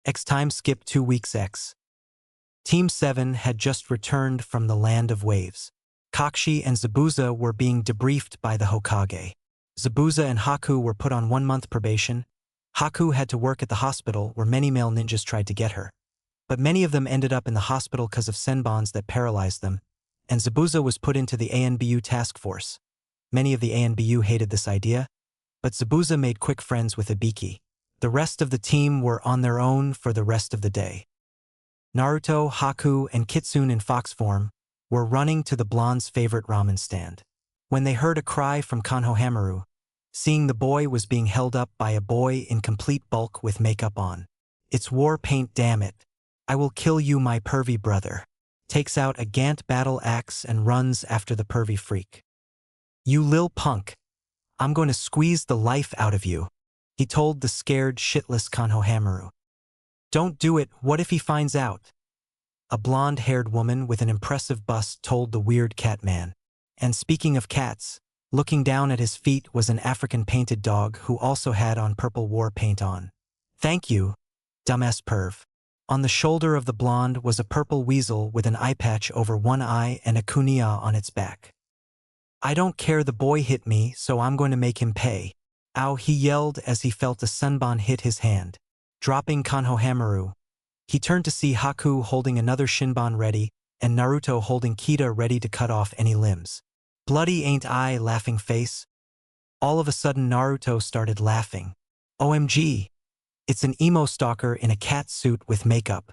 X time skip 2 weeks X. Team 7 had just returned from the Land of Waves. Kakshi and Zabuza were being debriefed by the Hokage. Zabuza and Haku were put on 1-month probation. Haku had to work at the hospital where many male ninjas tried to get her. But many of them ended up in the hospital because of senbons that paralyzed them, and Zabuza was put into the ANBU task force. Many of the ANBU hated this idea, but Zabuza made quick friends with Ibiki. The rest of the team were on their own for the rest of the day. Naruto, Haku, and Kitsune in fox form were running to the blonde's favorite ramen stand. When they heard a cry from Konohamaru, seeing the boy was being held up by a boy in complete bulk with makeup on. "It's war paint, damn it. I will kill you, my pervy brother." Takes out a Gant battle axe and runs after the pervy freak. "You lil punk. I'm going to squeeze the life out of you," he told the scared, shitless Konohamaru. "Don't do it, what if he finds out?" A blonde-haired woman with an impressive bust told the weird cat man. And speaking of cats, looking down at his feet was an African-painted dog who also had on purple war paint on. "Thank you, dumbass perv." On the shoulder of the blonde was a purple weasel with an eye patch over one eye and a kunia on its back. "I don't care, the boy hit me, so I'm going to make him pay." "Ow," he yelled as he felt a sunbon hit his hand. Dropping Konohamaru, he turned to see Haku holding another shinbon ready and Naruto holding Kita ready to cut off any limbs. "Bloody ain't I, laughing face?" All of a sudden Naruto started laughing. "OMG! It's an emo stalker in a cat suit with makeup."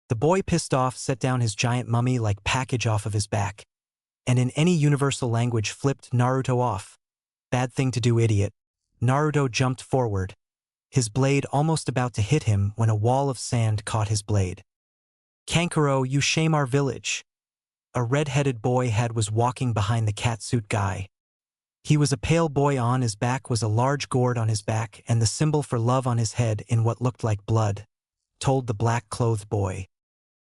The boy, pissed off, set down his giant mummy-like package off of his back, and in any universal language flipped Naruto off. "Bad thing to do, idiot." Naruto jumped forward, his blade almost about to hit him when a wall of sand caught his blade. "Kankuro, you shame our village." A red-headed boy was walking behind the catsuit guy. He was a pale boy. On his back was a large gourd on his back and the symbol for love on his head in what looked like blood, told the black-clothed boy.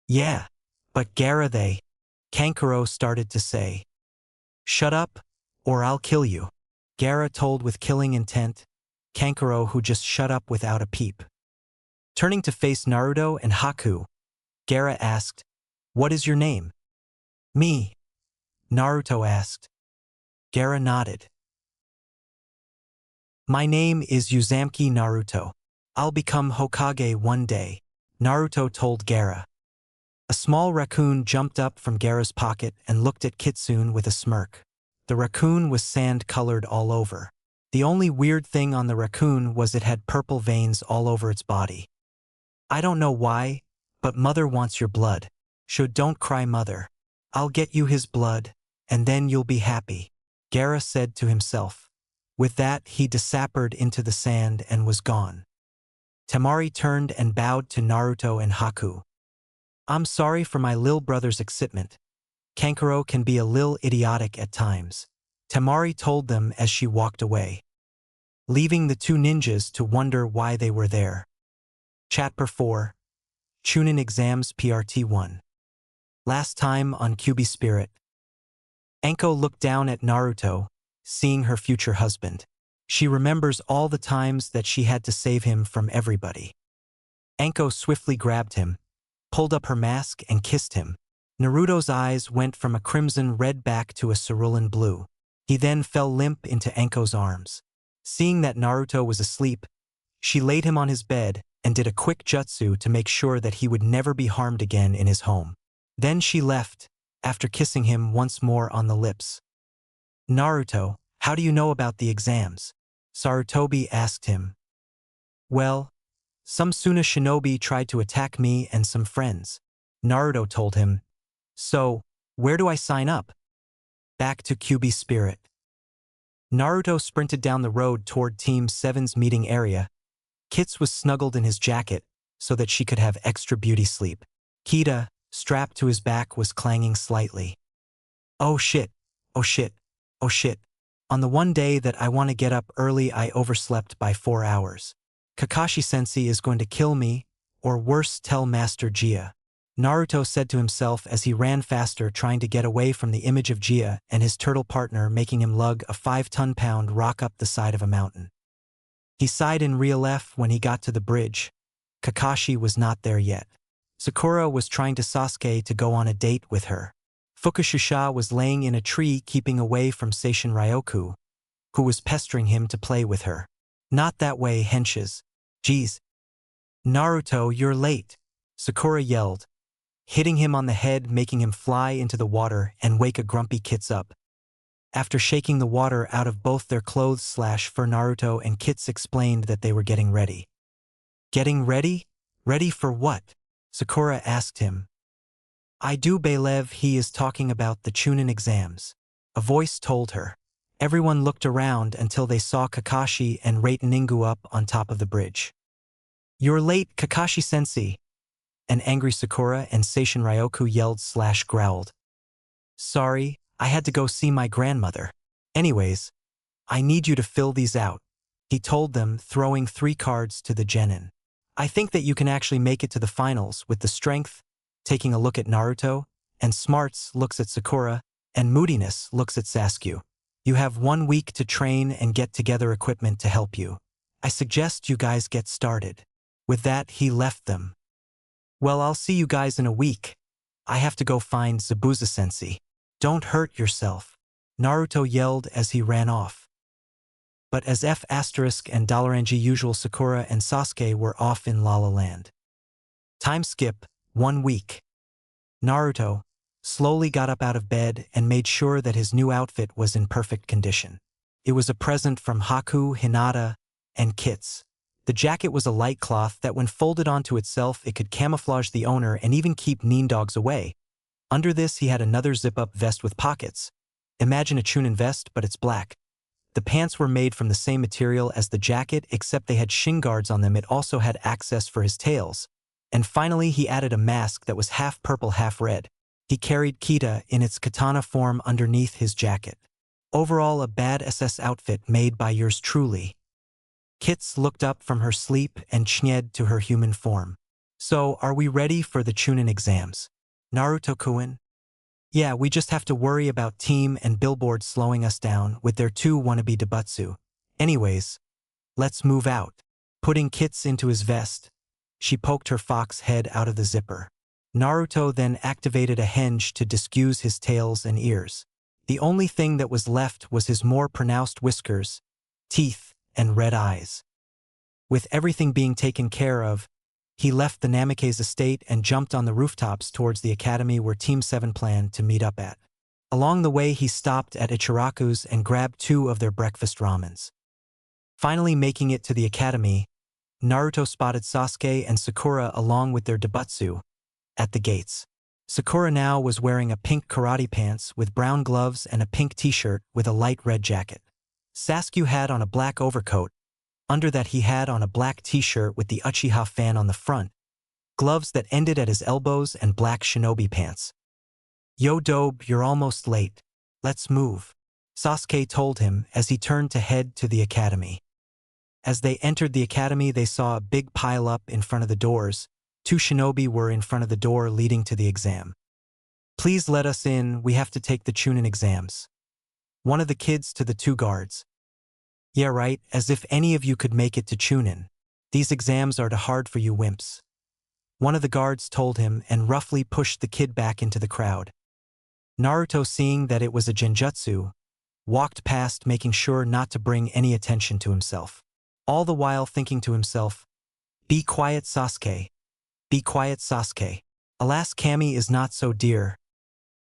"Yeah, but Gaara, they," Kankuro started to say. "Shut up, or I'll kill you," Gaara told with killing intent, Kankuro who just shut up without a peep. Turning to face Naruto and Haku, Gaara asked, "What is your name?" "Me," Naruto asked. Gaara nodded. "My name is Uzumaki Naruto. I'll become Hokage one day," Naruto told Gaara. A small raccoon jumped up from Gaara's pocket and looked at Kitsune with a smirk. The raccoon was sand-colored all over. The only weird thing on the raccoon was it had purple veins all over its body. "I don't know why, but mother wants your blood. Don't cry, mother. I'll get you his blood, and then you'll be happy," Gaara said to himself. With that, he disappeared into the sand and was gone. Temari turned and bowed to Naruto and Haku. "I'm sorry for my lil brother's excitement. Kankuro can be a lil idiotic at times," Temari told them as she walked away, leaving the two ninjas to wonder why they were there. Chapter 4. Chunin Exams PRT 1. Last time on Kyuubi Spirit. Anko looked down at Naruto, seeing her future husband. She remembers all the times that she had to save him from everybody. Anko swiftly grabbed him, pulled up her mask and kissed him. Naruto's eyes went from a crimson red back to a cerulean blue. He then fell limp into Anko's arms. Seeing that Naruto was asleep, she laid him on his bed and did a quick jutsu to make sure that he would never be harmed again in his home. Then she left, after kissing him once more on the lips. "Naruto, How do you know about the exams? Sarutobi asked him. Well, some Suna shinobi tried to attack me and some friends. Naruto told him. So, where do I sign up? Back to Kyuubi Spirit. Naruto sprinted down the road toward Team 7's meeting area. Kits was snuggled in his jacket so that she could have extra beauty sleep. Kita, strapped to his back, was clanging slightly. Oh shit, oh shit, oh shit. On the one day that I want to get up early, I overslept by 4 hours. Kakashi-sensei is going to kill me, or worse, tell Master Jia. Naruto said to himself as he ran faster, trying to get away from the image of Jia and his turtle partner, making him lug a 5-ton-pound rock up the side of a mountain. He sighed in relief when he got to the bridge. Kakashi was not there yet. Sakura was trying to Sasuke to go on a date with her. Fukushusha was laying in a tree keeping away from Seishin Ryoku, who was pestering him to play with her. Not that way, henches. Geez. Naruto, you're late, Sakura yelled, hitting him on the head, making him fly into the water and wake a grumpy Kits up. After shaking the water out of both their clothes for Naruto and Kits explained that they were getting ready. Getting ready? Ready for what? Sakura asked him. I do believe he is talking about the Chunin exams, a voice told her. Everyone looked around until they saw Kakashi and Rateningu up on top of the bridge. You're late, Kakashi-sensei, an angry Sakura and Seishin Ryoku yelled/growled. Sorry, I had to go see my grandmother. Anyways, I need you to fill these out, he told them, throwing 3 cards to the genin. I think that you can actually make it to the finals with the strength, taking a look at Naruto, and smarts looks at Sakura, and moodiness looks at Sasuke. You have 1 week to train and get together equipment to help you. I suggest you guys get started. With that, he left them. Well, I'll see you guys in a week. I have to go find Zabuza-sensei. Don't hurt yourself, Naruto yelled as he ran off. But as F** and $NG usual, Sakura and Sasuke were off in La La Land. Time skip, 1 week. Naruto slowly got up out of bed and made sure that his new outfit was in perfect condition. It was a present from Haku, Hinata, and Kits. The jacket was a light cloth that when folded onto itself it could camouflage the owner and even keep nindogs away. Under this he had another zip-up vest with pockets. Imagine a Chunin vest, but it's black. The pants were made from the same material as the jacket, except they had shin guards on them. It also had access for his tails. And finally he added a mask that was half purple, half red. He carried Kita in its katana form underneath his jacket. Overall, a bad SS outfit made by yours truly. Kits looked up from her sleep and changed to her human form. So, are we ready for the Chunin exams? Naruto-kun? Yeah, we just have to worry about Team and Billboard slowing us down with their 2 wannabe Debutsu. Anyways, let's move out. Putting Kits into his vest, she poked her fox head out of the zipper. Naruto then activated a henge to disguise his tails and ears. The only thing that was left was his more pronounced whiskers, teeth, and red eyes. With everything being taken care of, he left the Namake's estate and jumped on the rooftops towards the academy where Team 7 planned to meet up at. Along the way he stopped at Ichiraku's and grabbed 2 of their breakfast ramens. Finally making it to the academy, Naruto spotted Sasuke and Sakura along with their Debutsu at the gates. Sakura now was wearing a pink karate pants with brown gloves and a pink t-shirt with a light red jacket. Sasuke had on a black overcoat. Under that he had on a black t-shirt with the Uchiha fan on the front, gloves that ended at his elbows, and black shinobi pants. Yo Dobe, you're almost late. Let's move, Sasuke told him as he turned to head to the academy. As they entered the academy they saw a big pile-up in front of the doors. 2 shinobi were in front of the door leading to the exam. Please let us in, we have to take the Chunin exams. One of the kids to the 2 guards. Yeah right, as if any of you could make it to Chunin. These exams are too hard for you wimps. One of the guards told him and roughly pushed the kid back into the crowd. Naruto, seeing that it was a genjutsu, walked past, making sure not to bring any attention to himself. All the while thinking to himself, be quiet Sasuke. Be quiet Sasuke. Alas, Kami is not so dear.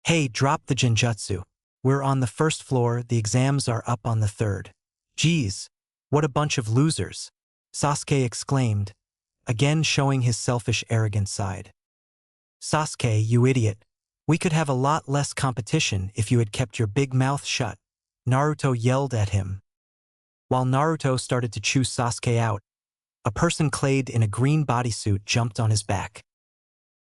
Hey, drop the genjutsu. We're on the first floor, the exams are up on the third. Geez, what a bunch of losers, Sasuke exclaimed, again showing his selfish, arrogant side. Sasuke, you idiot. We could have a lot less competition if you had kept your big mouth shut, Naruto yelled at him. While Naruto started to chew Sasuke out, a person clad in a green bodysuit jumped on his back.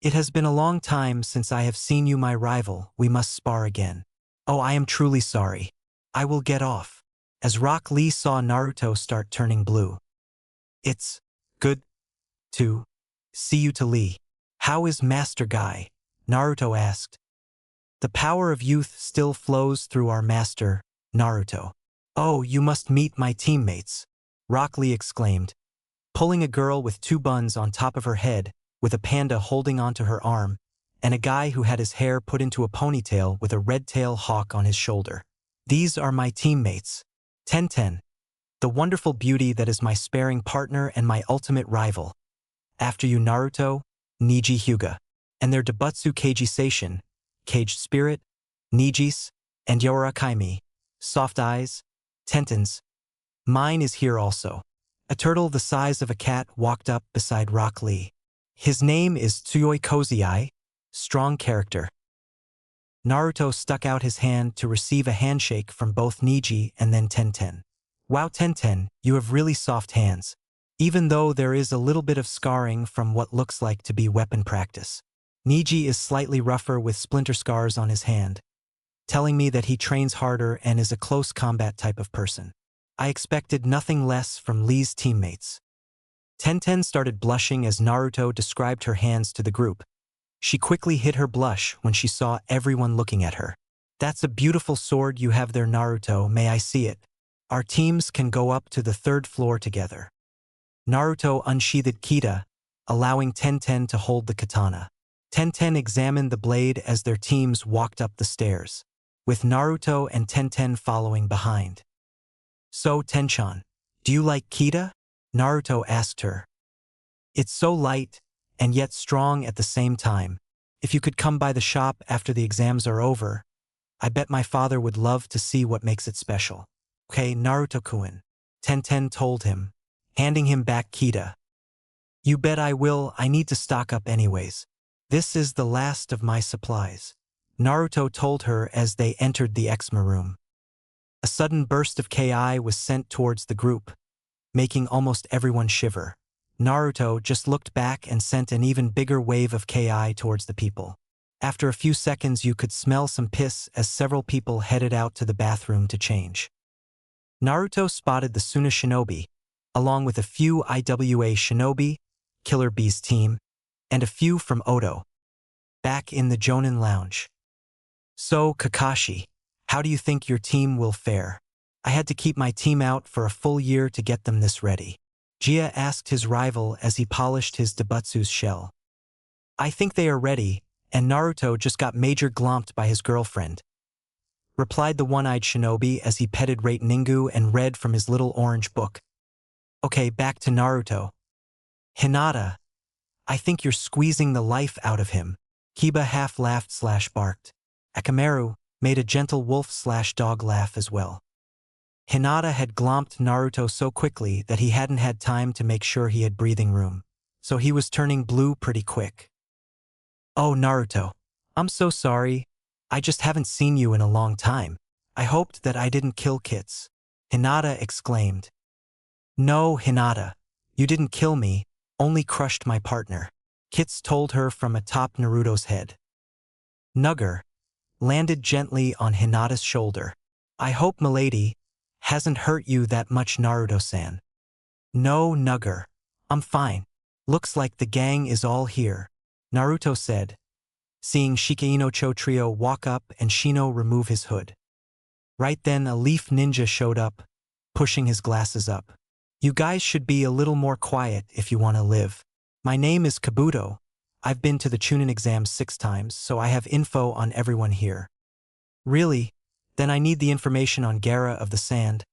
It has been a long time since I have seen you, my rival. We must spar again. Oh, I am truly sorry. I will get off. As Rock Lee saw Naruto start turning blue. It's good to see you, to Lee. How is Master Guy? Naruto asked. The power of youth still flows through our master, Naruto. Oh, you must meet my teammates, Rock Lee exclaimed, pulling a girl with two buns on top of her head, with a panda holding onto her arm, and a guy who had his hair put into a ponytail with a red-tail hawk on his shoulder. These are my teammates. Tenten, the wonderful beauty that is my sparring partner and my ultimate rival. After you, Naruto, Niji Hyuga, and their Dobutsu Keiji Seishin, Caged Spirit, Nijis, and Yorakaimi, Soft Eyes, Tentens. Mine is here also. A turtle the size of a cat walked up beside Rock Lee. His name is Tsuyoi Kozii, strong character. Naruto stuck out his hand to receive a handshake from both Niji and then Tenten. Wow, Tenten, you have really soft hands, even though there is a little bit of scarring from what looks like to be weapon practice. Niji is slightly rougher with splinter scars on his hand, telling me that he trains harder and is a close combat type of person. I expected nothing less from Lee's teammates. Tenten started blushing as Naruto described her hands to the group. She quickly hid her blush when she saw everyone looking at her. That's a beautiful sword you have there, Naruto, may I see it? Our teams can go up to the third floor together. Naruto unsheathed Kita, allowing Tenten to hold the katana. Tenten examined the blade as their teams walked up the stairs, with Naruto and Tenten following behind. So, Tenchan, do you like Kita? Naruto asked her. It's so light, and yet strong at the same time. If you could come by the shop after the exams are over, I bet my father would love to see what makes it special. Okay, Naruto-kun, Tenten told him, handing him back Kita. You bet I will, I need to stock up anyways. This is the last of my supplies, Naruto told her as they entered the eczema room. A sudden burst of Ki was sent towards the group, making almost everyone shiver. Naruto just looked back and sent an even bigger wave of Ki towards the people. After a few seconds you could smell some piss as several people headed out to the bathroom to change. Naruto spotted the Suna Shinobi, along with a few IWA Shinobi, Killer Bee's team, and a few from Odo, back in the Jonin lounge. So, Kakashi, how do you think your team will fare? I had to keep my team out for a full year to get them this ready. Jia asked his rival as he polished his Dobutsu's shell. I think they are ready, and Naruto just got major glomped by his girlfriend, replied the one-eyed shinobi as he petted Rate Ningu and read from his little orange book. Okay, back to Naruto. Hinata, I think you're squeezing the life out of him. Kiba half laughed/barked. Akamaru made a gentle wolf/dog laugh as well. Hinata had glomped Naruto so quickly that he hadn't had time to make sure he had breathing room, so he was turning blue pretty quick. Oh, Naruto, I'm so sorry. I just haven't seen you in a long time. I hoped that I didn't kill Kits, Hinata exclaimed. No, Hinata, you didn't kill me, only crushed my partner, Kits told her from atop Naruto's head. Nugger landed gently on Hinata's shoulder. I hope milady hasn't hurt you that much, Naruto-san. No, Nugger, I'm fine. Looks like the gang is all here, Naruto said, seeing Shikaino-cho trio walk up and Shino remove his hood. Right then a leaf ninja showed up, pushing his glasses up. You guys should be a little more quiet if you want to live. My name is Kabuto. I've been to the Chunin exams 6 times, so I have info on everyone here. Really? Then I need the information on Gaara of the Sand,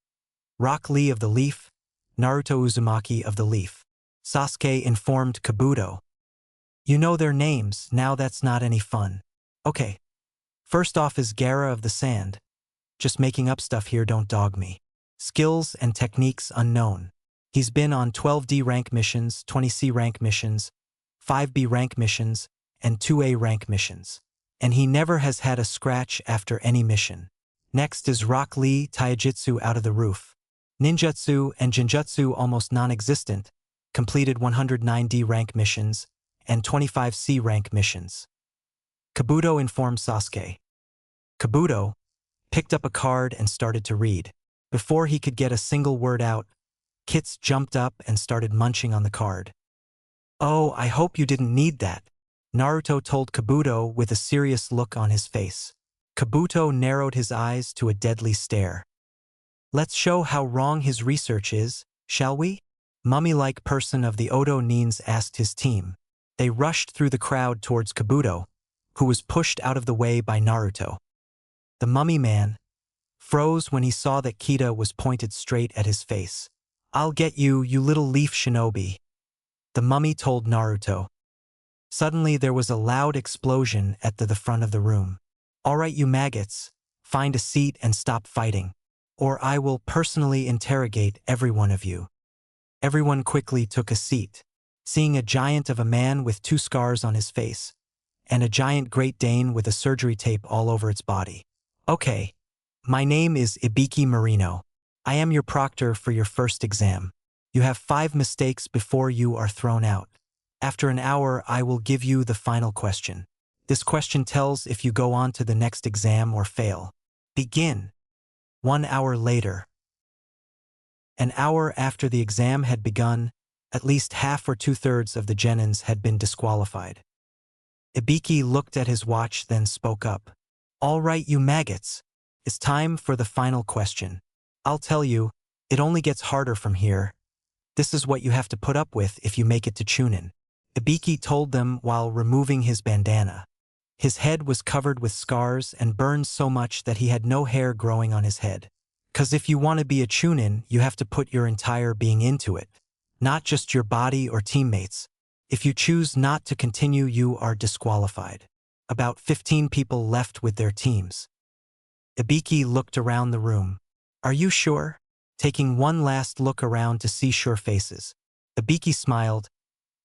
Rock Lee of the Leaf, Naruto Uzumaki of the Leaf. Sasuke informed Kabuto. You know their names, now that's not any fun. Okay. First off is Gaara of the Sand, Just making up stuff here, don't dog me. Skills and techniques unknown. He's been on 12D rank missions, 20C rank missions, 5B rank missions, and 2A rank missions. And he never has had a scratch after any mission. Next is Rock Lee Taijutsu out of the roof. Ninjutsu and Jinjutsu almost non-existent, completed 109D rank missions and 25C rank missions. Kabuto informed Sasuke. Kabuto picked up a card and started to read. Before he could get a single word out, Kits jumped up and started munching on the card. "Oh, I hope you didn't need that," Naruto told Kabuto with a serious look on his face. Kabuto narrowed his eyes to a deadly stare. "Let's show how wrong his research is, shall we?" Mummy-like person of the Odo Nines asked his team. They rushed through the crowd towards Kabuto, who was pushed out of the way by Naruto. The mummy man froze when he saw that Kita was pointed straight at his face. "I'll get you, you little leaf shinobi," the mummy told Naruto. Suddenly there was a loud explosion at the front of the room. "All right, you maggots, find a seat and stop fighting, or I will personally interrogate every one of you." Everyone quickly took a seat, seeing a giant of a man with 2 scars on his face, and a giant Great Dane with a surgery tape all over its body. "Okay, my name is Ibiki Marino. I am your proctor for your first exam. You have 5 mistakes before you are thrown out. After an hour, I will give you the final question. This question tells if you go on to the next exam or fail. Begin." 1 hour later. An hour after the exam had begun, at least half or 2/3 of the genins had been disqualified. Ibiki looked at his watch, then spoke up. "All right, you maggots. It's time for the final question. I'll tell you, it only gets harder from here. This is what you have to put up with if you make it to Chunin." Ibiki told them while removing his bandana. His head was covered with scars and burned so much that he had no hair growing on his head. "'Cause if you want to be a Chunin, you have to put your entire being into it, not just your body or teammates. If you choose not to continue, you are disqualified." About 15 people left with their teams. Ibiki looked around the room. "Are you sure?" Taking one last look around to see sure faces, Ibiki smiled.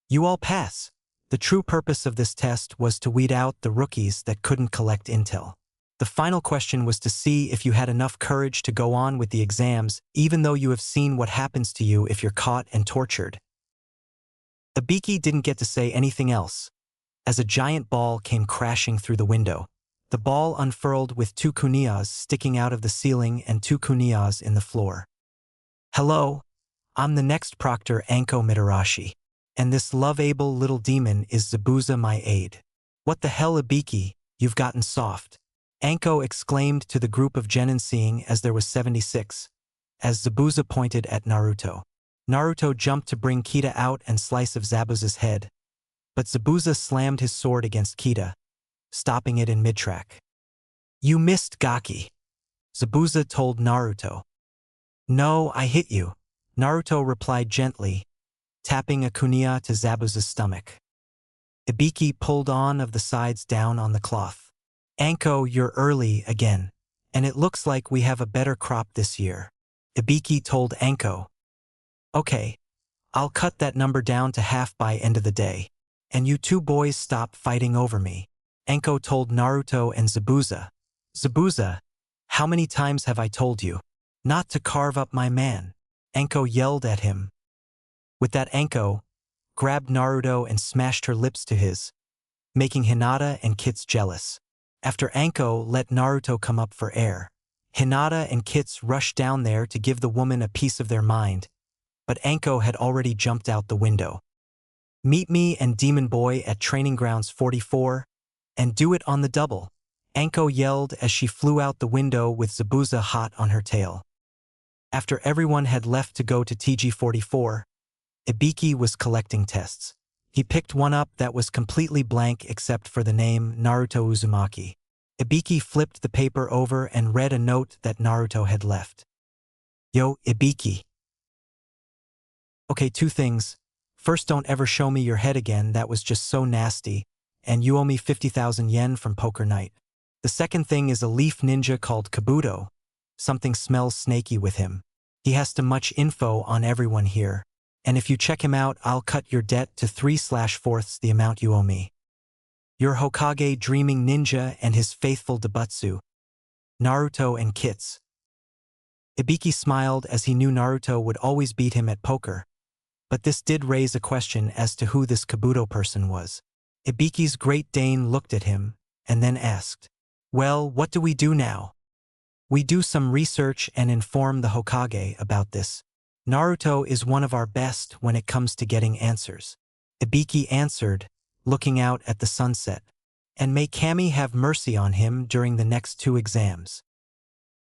"You all pass." The true purpose of this test was to weed out the rookies that couldn't collect intel. The final question was to see if you had enough courage to go on with the exams, even though you have seen what happens to you if you're caught and tortured. Ibiki didn't get to say anything else, as a giant ball came crashing through the window. The ball unfurled with 2 kuniyas sticking out of the ceiling and 2 kuniyas in the floor. "Hello, I'm the next proctor, Anko Mitarashi. And this love-able little demon is Zabuza, my aide." "What the hell, Ibiki, you've gotten soft," Anko exclaimed to the group of genin, seeing as there was 76, as Zabuza pointed at Naruto. Naruto jumped to bring Kita out and slice of Zabuza's head, but Zabuza slammed his sword against Kita, stopping it in mid-track. "You missed, Gaki," Zabuza told Naruto. "No, I hit you," Naruto replied gently, tapping a kuniya to Zabuza's stomach. Ibiki pulled on of the sides down on the cloth. "Anko, you're early again, and it looks like we have a better crop this year," Ibiki told Anko. "Okay, I'll cut that number down to half by end of the day. And you 2 boys stop fighting over me," Anko told Naruto and Zabuza. "Zabuza, how many times have I told you not to carve up my man?" Anko yelled at him. With that, Anko grabbed Naruto and smashed her lips to his, making Hinata and Kits jealous. After Anko let Naruto come up for air, Hinata and Kits rushed down there to give the woman a piece of their mind, but Anko had already jumped out the window. "Meet me and Demon Boy at Training Grounds 44, and do it on the double," Anko yelled as she flew out the window with Zabuza hot on her tail. After everyone had left to go to TG44, Ibiki was collecting tests. He picked one up that was completely blank except for the name Naruto Uzumaki. Ibiki flipped the paper over and read a note that Naruto had left. "Yo, Ibiki. Okay, 2 things. First, don't ever show me your head again, that was just so nasty, and you owe me 50,000 yen from poker night. The second thing is a leaf ninja called Kabuto, Something smells snaky with him. He has too much info on everyone here. And if you check him out, I'll cut your debt to 3/4 the amount you owe me. Your Hokage dreaming ninja and his faithful Debutsu, Naruto and Kits. Ibiki smiled as he knew Naruto would always beat him at poker. But this did raise a question as to who this Kabuto person was. Ibiki's Great Dane looked at him, and then asked, "Well, what do we do now?" "We do some research and inform the Hokage about this. Naruto is one of our best when it comes to getting answers," Ibiki answered, looking out at the sunset. "And may Kami have mercy on him during the next 2 exams."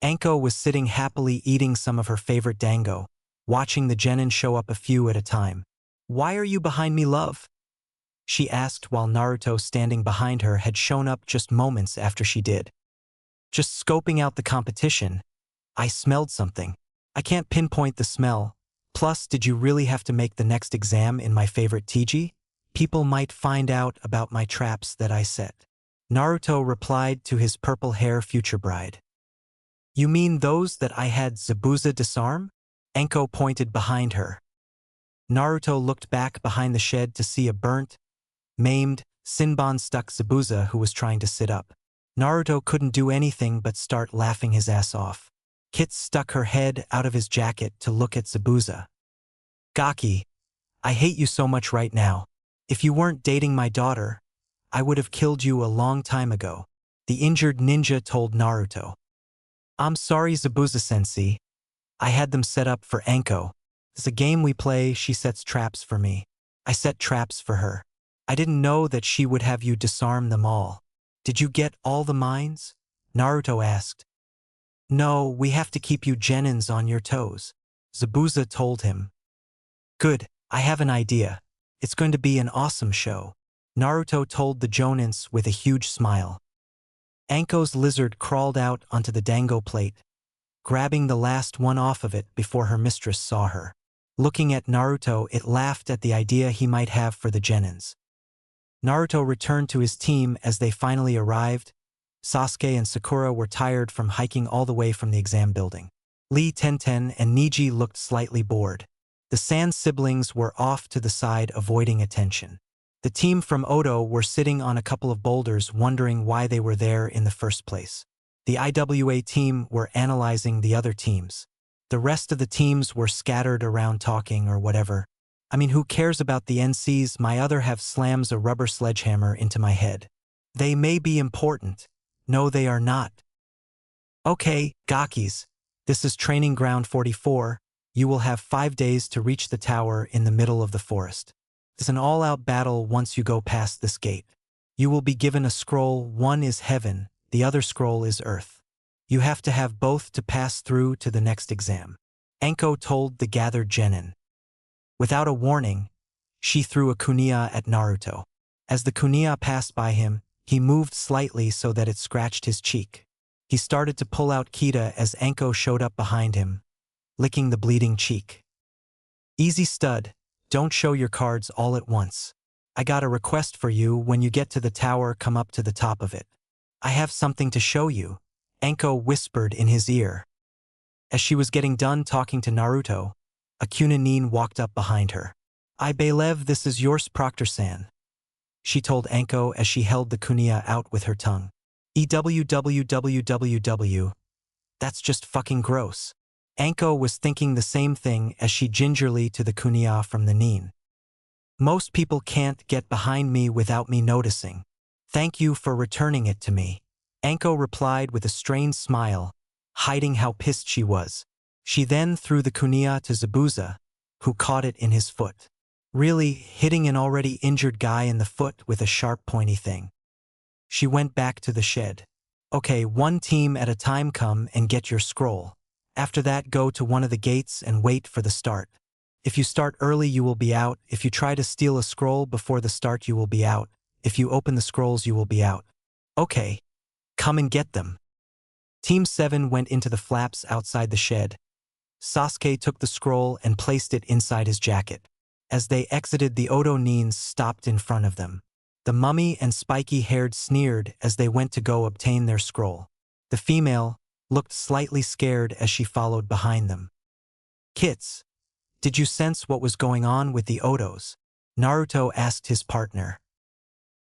Anko was sitting happily eating some of her favorite dango, watching the genin show up a few at a time. "Why are you behind me, love?" she asked while Naruto standing behind her had shown up just moments after she did. "Just scoping out the competition. I smelled something. I can't pinpoint the smell. Plus, did you really have to make the next exam in my favorite TG? People might find out about my traps that I set." Naruto replied to his purple-hair future bride. "You mean those that I had Zabuza disarm?" Anko pointed behind her. Naruto looked back behind the shed to see a burnt, maimed, Sinbon-stuck Zabuza who was trying to sit up. Naruto couldn't do anything but start laughing his ass off. Kit stuck her head out of his jacket to look at Zabuza. "Gaki, I hate you so much right now. If you weren't dating my daughter, I would have killed you a long time ago," the injured ninja told Naruto. "I'm sorry, Zabuza-sensei. I had them set up for Anko. It's a game we play, she sets traps for me. I set traps for her. I didn't know that she would have you disarm them all. Did you get all the mines?" Naruto asked. "No, we have to keep you genins on your toes," Zabuza told him. "Good, I have an idea. It's going to be an awesome show," Naruto told the jonins with a huge smile. Anko's lizard crawled out onto the dango plate, grabbing the last one off of it before her mistress saw her. Looking at Naruto, it laughed at the idea he might have for the genins. Naruto returned to his team as they finally arrived. Sasuke and Sakura were tired from hiking all the way from the exam building. Lee Tenten and Niji looked slightly bored. The Sand siblings were off to the side avoiding attention. The team from Odo were sitting on a couple of boulders wondering why they were there in the first place. The IWA team were analyzing the other teams. The rest of the teams were scattered around talking or whatever. I mean, who cares about the NCs? My other half slams a rubber sledgehammer into my head. They may be important. No, they are not. "Okay, Gakis, this is Training Ground 44. You will have 5 days to reach the tower in the middle of the forest. It's an all-out battle once you go past this gate. You will be given a scroll. One is heaven, the other scroll is earth. You have to have both to pass through to the next exam," Anko told the gathered genin. Without a warning, she threw a kunai at Naruto. As the kunai passed by him, he moved slightly so that it scratched his cheek. He started to pull out Kita as Anko showed up behind him, licking the bleeding cheek. "Easy, stud. Don't show your cards all at once. I got a request for you. When you get to the tower, come up to the top of it. I have something to show you," Anko whispered in his ear. As she was getting done talking to Naruto, a Kunanin walked up behind her. "I believe this is yours, Proctor-san," she told Anko as she held the kunai out with her tongue. "EWWWWW. That's just fucking gross." Anko was thinking the same thing as she gingerly to the kunai from the nin. "Most people can't get behind me without me noticing. Thank you for returning it to me," Anko replied with a strained smile, hiding how pissed she was. She then threw the kunai to Zabuza, who caught it in his foot. Really, hitting an already injured guy in the foot with a sharp pointy thing. She went back to the shed. "Okay, one team at a time, come and get your scroll. After that, go to one of the gates and wait for the start. If you start early, you will be out. If you try to steal a scroll before the start, you will be out. If you open the scrolls, you will be out." "Okay, come and get them." Team 7 went into the flaps outside the shed. Sasuke took the scroll and placed it inside his jacket. As they exited, the Odo nins stopped in front of them. The mummy and spiky-haired sneered as they went to go obtain their scroll. The female, looked slightly scared as she followed behind them. "Kits, did you sense what was going on with the Otos?" Naruto asked his partner.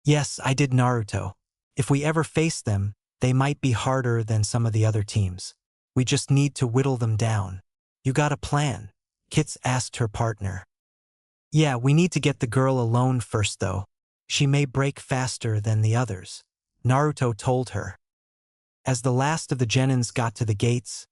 "Yes, I did, Naruto. If we ever face them, they might be harder than some of the other teams. We just need to whittle them down." "You got a plan?" Kits asked her partner. "Yeah, we need to get the girl alone first though. She may break faster than the others," Naruto told her. As the last of the genins got to the gates,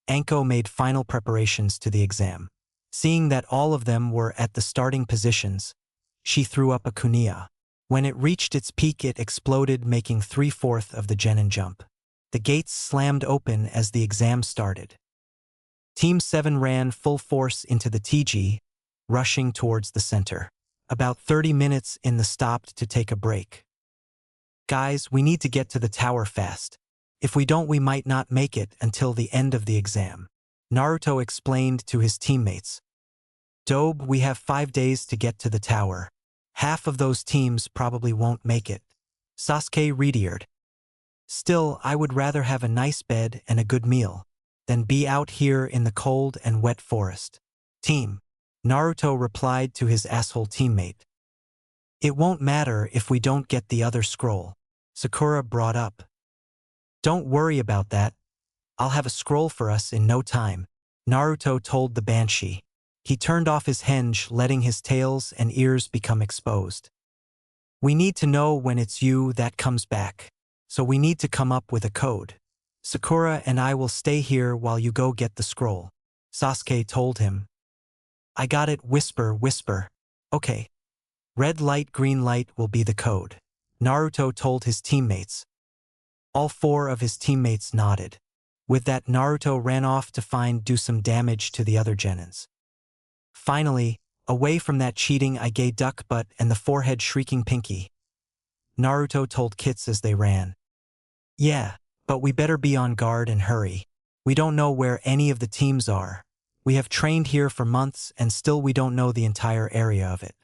Anko made final preparations to the exam. Seeing that all of them were at the starting positions, she threw up a kunia. When it reached its peak, it exploded, making 3/4 of the genin jump. The gates slammed open as the exam started. Team 7 ran full force into the TG, rushing towards the center. About 30 minutes in, the stopped to take a break. "Guys, we need to get to the tower fast. If we don't, we might not make it until the end of the exam," Naruto explained to his teammates. "Dobe, we have 5 days to get to the tower. Half of those teams probably won't make it," Sasuke reiterated. "Still, I would rather have a nice bed and a good meal than be out here in the cold and wet forest." "Team," Naruto replied to his asshole teammate. "It won't matter if we don't get the other scroll," Sakura brought up. "Don't worry about that. I'll have a scroll for us in no time," Naruto told the Banshee. He turned off his henge, letting his tails and ears become exposed. "We need to know when it's you that comes back, so we need to come up with a code. Sakura and I will stay here while you go get the scroll," Sasuke told him. "I got it, whisper, whisper." "Okay. Red light, green light will be the code," Naruto told his teammates. All 4 of his teammates nodded. With that, Naruto ran off to do some damage to the other genins. "Finally, away from that cheating I gay duck butt and the forehead shrieking Pinky," Naruto told Kits as they ran. "Yeah, but we better be on guard and hurry. We don't know where any of the teams are. We have trained here for months and still we don't know the entire area of it.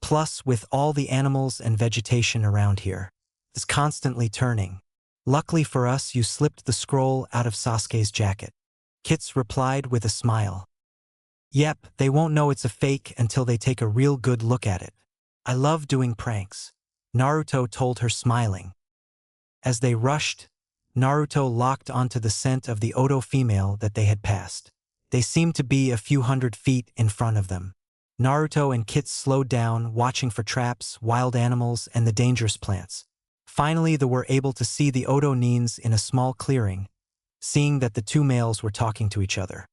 Plus, with all the animals and vegetation around here, it's constantly turning. Luckily for us, you slipped the scroll out of Sasuke's jacket," Kits replied with a smile. "Yep, they won't know it's a fake until they take a real good look at it. I love doing pranks," Naruto told her, smiling. As they rushed, Naruto locked onto the scent of the Oto female that they had passed. They seemed to be a few hundred feet in front of them. Naruto and Kits slowed down, watching for traps, wild animals, and the dangerous plants. Finally, they were able to see the Oto Nins in a small clearing, seeing that the 2 males were talking to each other.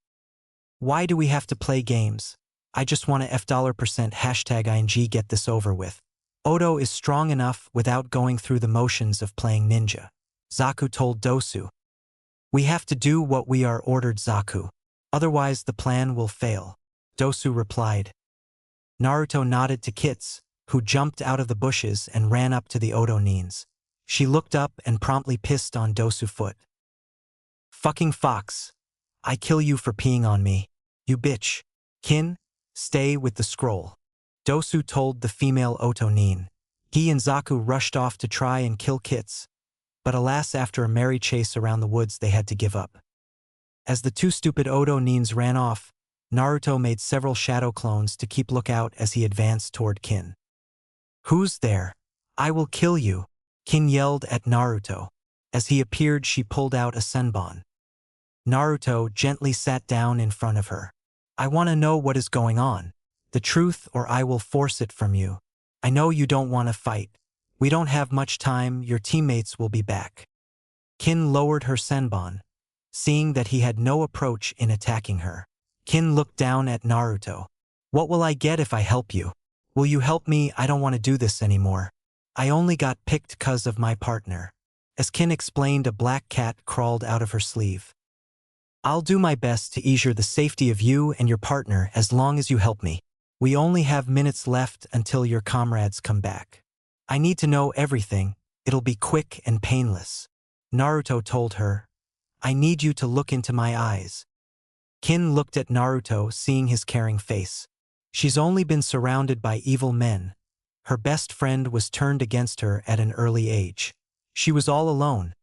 "Why do we have to play games? I just want to $% #ING get this over with. Oto is strong enough without going through the motions of playing ninja," Zaku told Dosu. "We have to do what we are ordered, Zaku. Otherwise the plan will fail," Dosu replied. Naruto nodded to Kits, who jumped out of the bushes and ran up to the Oto Nins. She looked up and promptly pissed on Dosu's foot. "Fucking fox. I kill you for peeing on me. You bitch. Kin, stay with the scroll," Dosu told the female Oto Nin. He and Zaku rushed off to try and kill Kits, but alas, after a merry chase around the woods they had to give up. As the 2 stupid Oto Nins ran off, Naruto made several shadow clones to keep lookout as he advanced toward Kin. "Who's there? I will kill you," Kin yelled at Naruto. As he appeared, she pulled out a senbon. Naruto gently sat down in front of her. "I want to know what is going on. The truth, or I will force it from you. I know you don't want to fight. We don't have much time, your teammates will be back." Kin lowered her senbon, seeing that he had no approach in attacking her. Kin looked down at Naruto. "What will I get if I help you? Will you help me? I don't want to do this anymore. I only got picked 'cause of my partner." As Kin explained, a black cat crawled out of her sleeve. "I'll do my best to ensure the safety of you and your partner as long as you help me. We only have minutes left until your comrades come back. I need to know everything. It'll be quick and painless," Naruto told her. "I need you to look into my eyes." Kin looked at Naruto, seeing his caring face. She's only been surrounded by evil men. Her best friend was turned against her at an early age. She was all alone.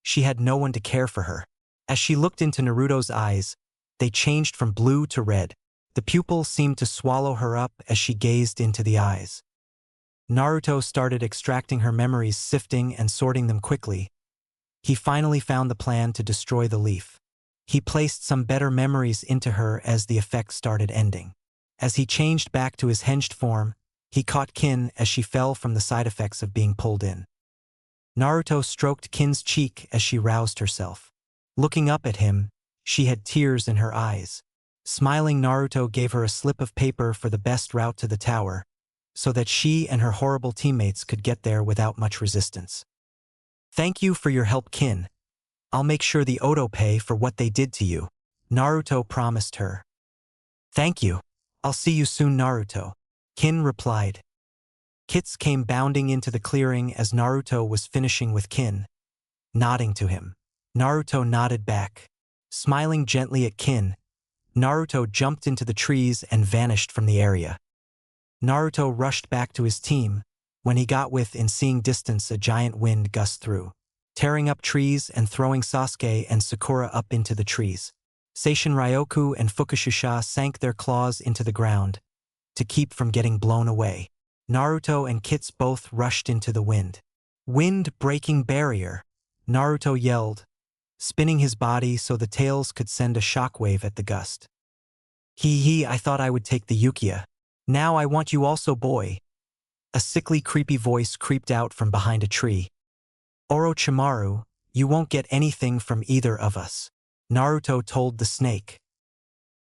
She had no one to care for her. As she looked into Naruto's eyes, they changed from blue to red. The pupil seemed to swallow her up as she gazed into the eyes. Naruto started extracting her memories, sifting and sorting them quickly. He finally found the plan to destroy the leaf. He placed some better memories into her as the effect started ending. As he changed back to his hinged form, he caught Kin as she fell from the side effects of being pulled in. Naruto stroked Kin's cheek as she roused herself. Looking up at him, she had tears in her eyes. Smiling, Naruto gave her a slip of paper for the best route to the tower, so that she and her horrible teammates could get there without much resistance. "Thank you for your help, Kin. I'll make sure the Odo pay for what they did to you," Naruto promised her. "Thank you. I'll see you soon, Naruto," Kin replied. Kits came bounding into the clearing as Naruto was finishing with Kin, nodding to him. Naruto nodded back. Smiling gently at Kin, Naruto jumped into the trees and vanished from the area. Naruto rushed back to his team when he got within seeing distance a giant wind gust through, tearing up trees and throwing Sasuke and Sakura up into the trees. Seishin Ryoku and Fukushima sank their claws into the ground to keep from getting blown away. Naruto and Kits both rushed into the wind. "Wind-breaking barrier," Naruto yelled, spinning his body so the tails could send a shockwave at the gust. Hee, I thought I would take the Yukia. Now I want you also, boy." A sickly, creepy voice creeped out from behind a tree. "Orochimaru, you won't get anything from either of us," Naruto told the snake.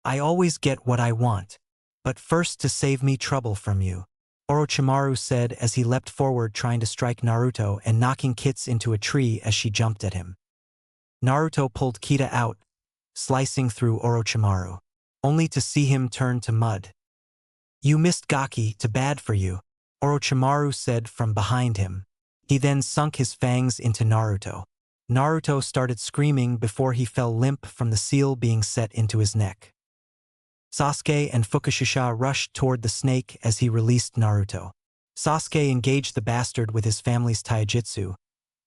"I always get what I want, but first to save me trouble from you," Orochimaru said as he leapt forward trying to strike Naruto and knocking Kits into a tree as she jumped at him. Naruto pulled Kita out, slicing through Orochimaru, only to see him turn to mud. "You missed Gaki, too bad for you," Orochimaru said from behind him. He then sunk his fangs into Naruto. Naruto started screaming before he fell limp from the seal being set into his neck. Sasuke and Fukushima rushed toward the snake as he released Naruto. Sasuke engaged the bastard with his family's taijutsu,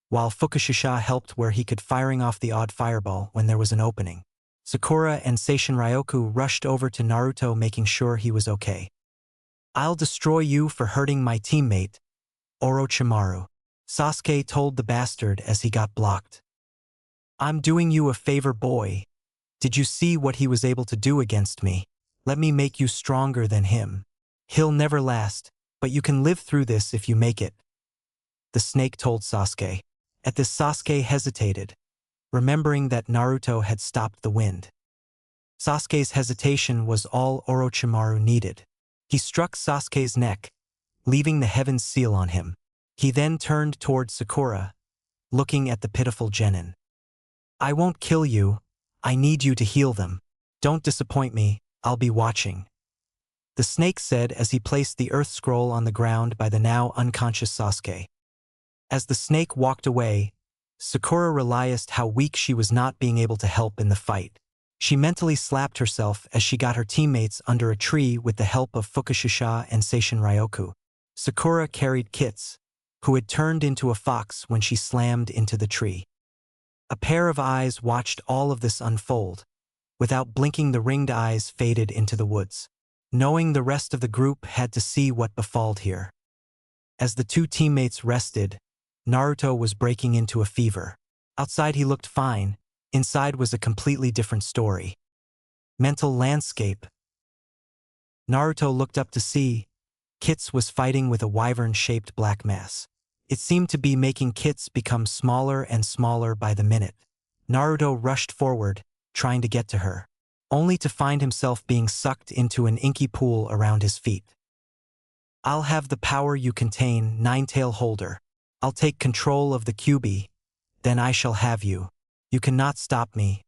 while Fukushima helped where he could, firing off the odd fireball when there was an opening. Sakura and Seishin Ryoku rushed over to Naruto making sure he was okay. "I'll destroy you for hurting my teammate, Orochimaru," Sasuke told the bastard as he got blocked. "I'm doing you a favor, boy. Did you see what he was able to do against me? Let me make you stronger than him. He'll never last, but you can live through this if you make it," the snake told Sasuke. At this, Sasuke hesitated, remembering that Naruto had stopped the wind. Sasuke's hesitation was all Orochimaru needed. He struck Sasuke's neck, leaving the heaven's seal on him. He then turned toward Sakura, looking at the pitiful genin. "I won't kill you. I need you to heal them. Don't disappoint me. I'll be watching," the snake said as he placed the earth scroll on the ground by the now unconscious Sasuke. As the snake walked away, Sakura realized how weak she was not being able to help in the fight. She mentally slapped herself as she got her teammates under a tree with the help of Fukushima and Seishin Ryoku. Sakura carried Kits, who had turned into a fox when she slammed into the tree. A pair of eyes watched all of this unfold. Without blinking, the ringed eyes faded into the woods, knowing the rest of the group had to see what befalled here. As the two teammates rested, Naruto was breaking into a fever. Outside he looked fine, inside was a completely different story. Mental landscape. Naruto looked up to see Kits was fighting with a wyvern-shaped black mass. It seemed to be making Kits become smaller and smaller by the minute. Naruto rushed forward, trying to get to her, only to find himself being sucked into an inky pool around his feet. "I'll have the power you contain, Nine-Tail Holder. I'll take control of the Kyuubi, then I shall have you. You cannot stop me,"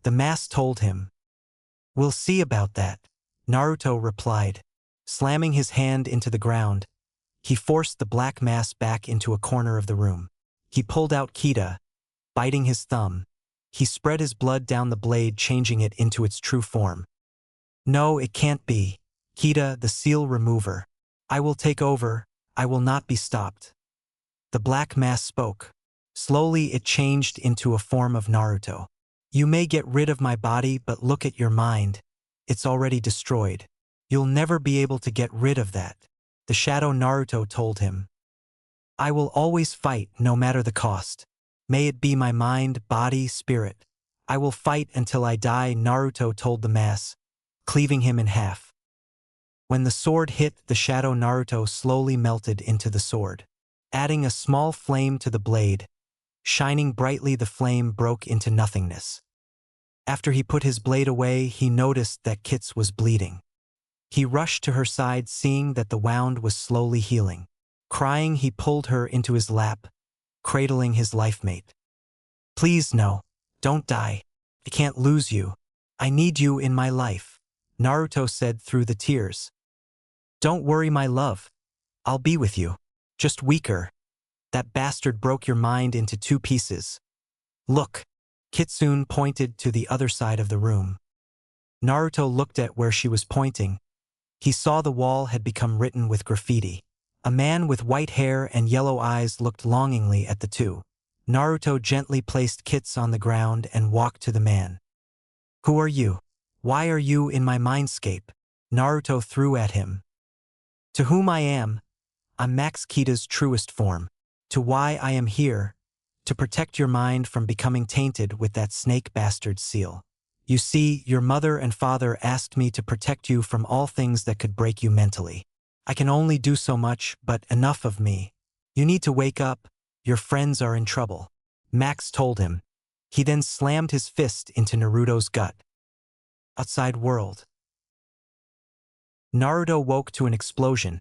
the mass told him. "We'll see about that," Naruto replied. Slamming his hand into the ground, he forced the black mass back into a corner of the room. He pulled out Kita, biting his thumb. He spread his blood down the blade, changing it into its true form. "No, it can't be. Kita, the seal remover. I will take over. I will not be stopped." The black mass spoke. Slowly it changed into a form of Naruto. You may get rid of my body, but look at your mind. It's already destroyed. You'll never be able to get rid of that. The shadow Naruto told him. I will always fight, no matter the cost. May it be my mind, body, spirit. I will fight until I die, Naruto told the mass, cleaving him in half. When the sword hit, the shadow Naruto slowly melted into the sword. Adding a small flame to the blade, shining brightly, the flame broke into nothingness. After he put his blade away, he noticed that Kits was bleeding. He rushed to her side, seeing that the wound was slowly healing. Crying, he pulled her into his lap, cradling his life-mate. Please, no. Don't die. I can't lose you. I need you in my life, Naruto said through the tears. Don't worry, my love. I'll be with you. Just weaker. That bastard broke your mind into 2 pieces. Look. Kitsune pointed to the other side of the room. Naruto looked at where she was pointing. He saw the wall had become written with graffiti. A man with white hair and yellow eyes looked longingly at the two. Naruto gently placed Kits on the ground and walked to the man. Who are you? Why are you in my mindscape? Naruto threw at him. To whom I am, I'm Max Kita's truest form. To why I am here, to protect your mind from becoming tainted with that snake bastard seal. You see, your mother and father asked me to protect you from all things that could break you mentally. I can only do so much, but enough of me. You need to wake up. Your friends are in trouble. Max told him. He then slammed his fist into Naruto's gut. Outside world. Naruto woke to an explosion.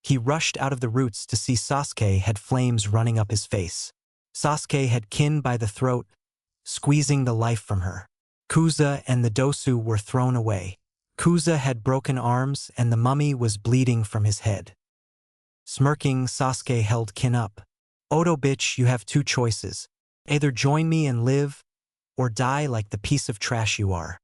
He rushed out of the roots to see Sasuke had flames running up his face. Sasuke had Kin by the throat, squeezing the life from her. Kuza and the Dosu were thrown away. Kuza had broken arms and the mummy was bleeding from his head. Smirking, Sasuke held Kin up. Odo bitch, you have 2 choices. Either join me and live, or die like the piece of trash you are.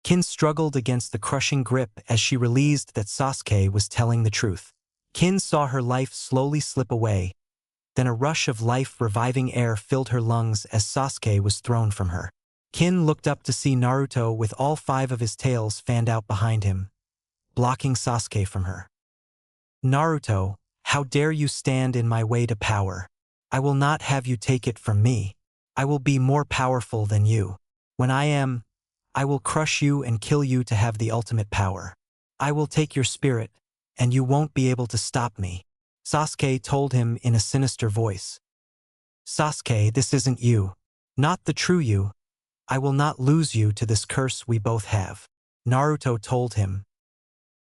Kin struggled against the crushing grip as she realized that Sasuke was telling the truth. Kin saw her life slowly slip away. Then a rush of life-reviving air filled her lungs as Sasuke was thrown from her. Kin looked up to see Naruto with all 5 of his tails fanned out behind him, blocking Sasuke from her. Naruto, how dare you stand in my way to power? I will not have you take it from me. I will be more powerful than you. When I will crush you and kill you to have the ultimate power. I will take your spirit, and you won't be able to stop me, Sasuke told him in a sinister voice. Sasuke, this isn't you. Not the true you. I will not lose you to this curse we both have, Naruto told him.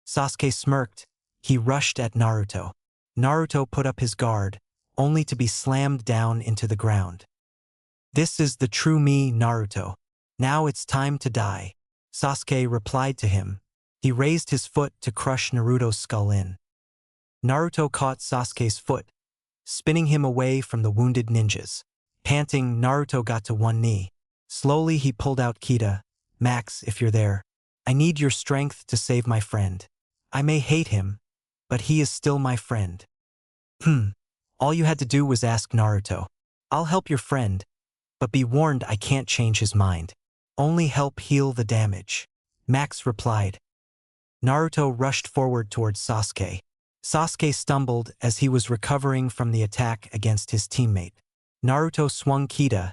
Sasuke smirked. He rushed at Naruto. Naruto put up his guard, only to be slammed down into the ground. This is the true me, Naruto. Now it's time to die, Sasuke replied to him. He raised his foot to crush Naruto's skull in. Naruto caught Sasuke's foot, spinning him away from the wounded ninjas. Panting, Naruto got to one knee. Slowly he pulled out Kita. Max, if you're there, I need your strength to save my friend. I may hate him, but he is still my friend. All you had to do was ask Naruto. I'll help your friend, but be warned I can't change his mind. Only help heal the damage, Max replied. Naruto rushed forward towards Sasuke. Sasuke stumbled as he was recovering from the attack against his teammate. Naruto swung Kita,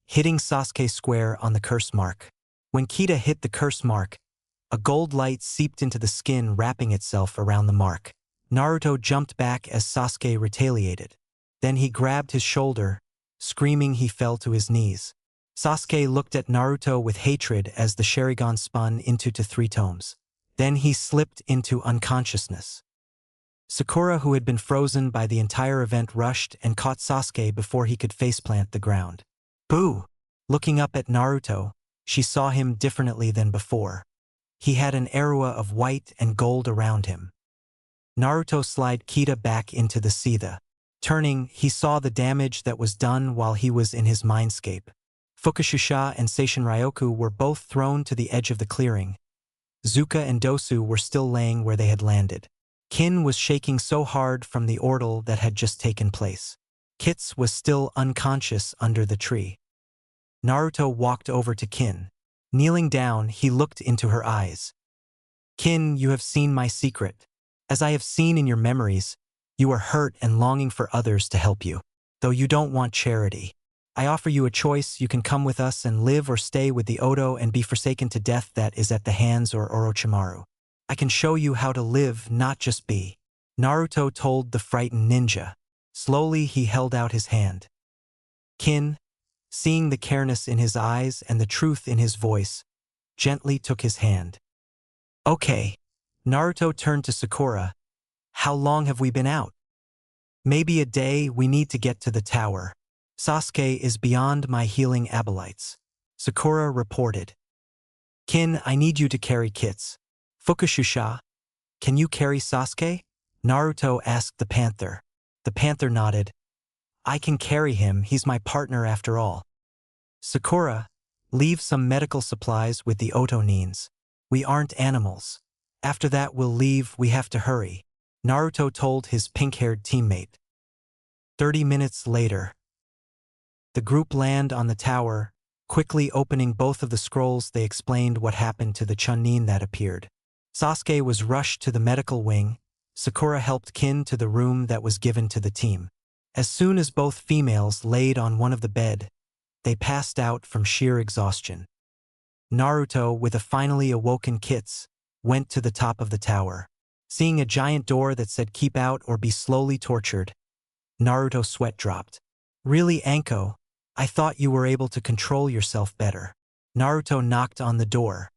hitting Sasuke square on the curse mark. When Kita hit the curse mark, a gold light seeped into the skin, wrapping itself around the mark. Naruto jumped back as Sasuke retaliated. Then he grabbed his shoulder. Screaming, he fell to his knees. Sasuke looked at Naruto with hatred as the Sharingan spun into 3 tomes. Then he slipped into unconsciousness. Sakura, who had been frozen by the entire event, rushed and caught Sasuke before he could faceplant the ground. Boo! Looking up at Naruto, she saw him differently than before. He had an aura of white and gold around him. Naruto slid Kita back into the Sitha. Turning, he saw the damage that was done while he was in his mindscape. Fukushusha and Seishin Ryoku were both thrown to the edge of the clearing. Zuka and Dosu were still laying where they had landed. Kin was shaking so hard from the ordeal that had just taken place. Kits was still unconscious under the tree. Naruto walked over to Kin. Kneeling down, he looked into her eyes. Kin, you have seen my secret. As I have seen in your memories, you are hurt and longing for others to help you. Though you don't want charity. I offer you a choice. You can come with us and live or stay with the Odo and be forsaken to death that is at the hands of Orochimaru. I can show you how to live, not just be. Naruto told the frightened ninja. Slowly he held out his hand. Kin, seeing the careness in his eyes and the truth in his voice, gently took his hand. Okay. Naruto turned to Sakura. How long have we been out? Maybe a day. We need to get to the tower. Sasuke is beyond my healing abilities. Sakura reported. Kin, I need you to carry Kits. Fukushusha, can you carry Sasuke? Naruto asked the panther. The panther nodded. I can carry him, he's my partner after all. Sakura, leave some medical supplies with the Otonins. We aren't animals. After that we'll leave, we have to hurry. Naruto told his pink-haired teammate. 30 minutes later. The group land on the tower. Quickly opening both of the scrolls, they explained what happened to the Chunin that appeared. Sasuke was rushed to the medical wing. Sakura helped Kin to the room that was given to the team. As soon as both females laid on one of the bed, they passed out from sheer exhaustion. Naruto, with a finally awoken Kits, went to the top of the tower. Seeing a giant door that said keep out or be slowly tortured, Naruto's sweat dropped. Really, Anko? I thought you were able to control yourself better. Naruto knocked on the door.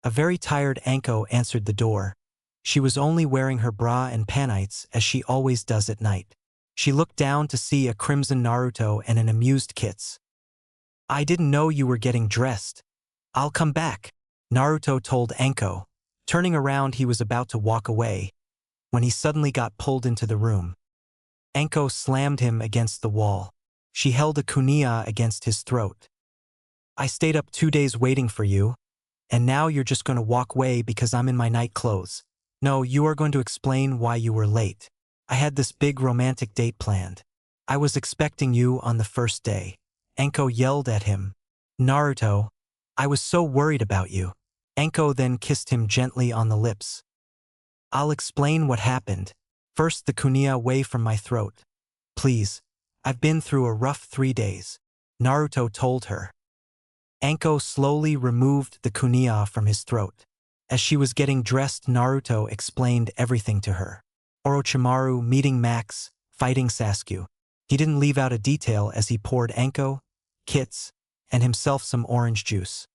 A very tired Anko answered the door. She was only wearing her bra and panites as she always does at night. She looked down to see a crimson Naruto and an amused Kits. I didn't know you were getting dressed. I'll come back, Naruto told Anko. Turning around, he was about to walk away when he suddenly got pulled into the room. Anko slammed him against the wall. She held a kunai against his throat. I stayed up 2 days waiting for you, and now you're just going to walk away because I'm in my night clothes. No, you are going to explain why you were late. I had this big romantic date planned. I was expecting you on the first day. Anko yelled at him. Naruto, I was so worried about you. Anko then kissed him gently on the lips. I'll explain what happened. First, the kunai away from my throat. Please. I've been through a rough 3 days. Naruto told her. Anko slowly removed the kunai from his throat. As she was getting dressed, Naruto explained everything to her. Orochimaru meeting Max, fighting Sasuke. He didn't leave out a detail as he poured Anko, Kits, and himself some orange juice.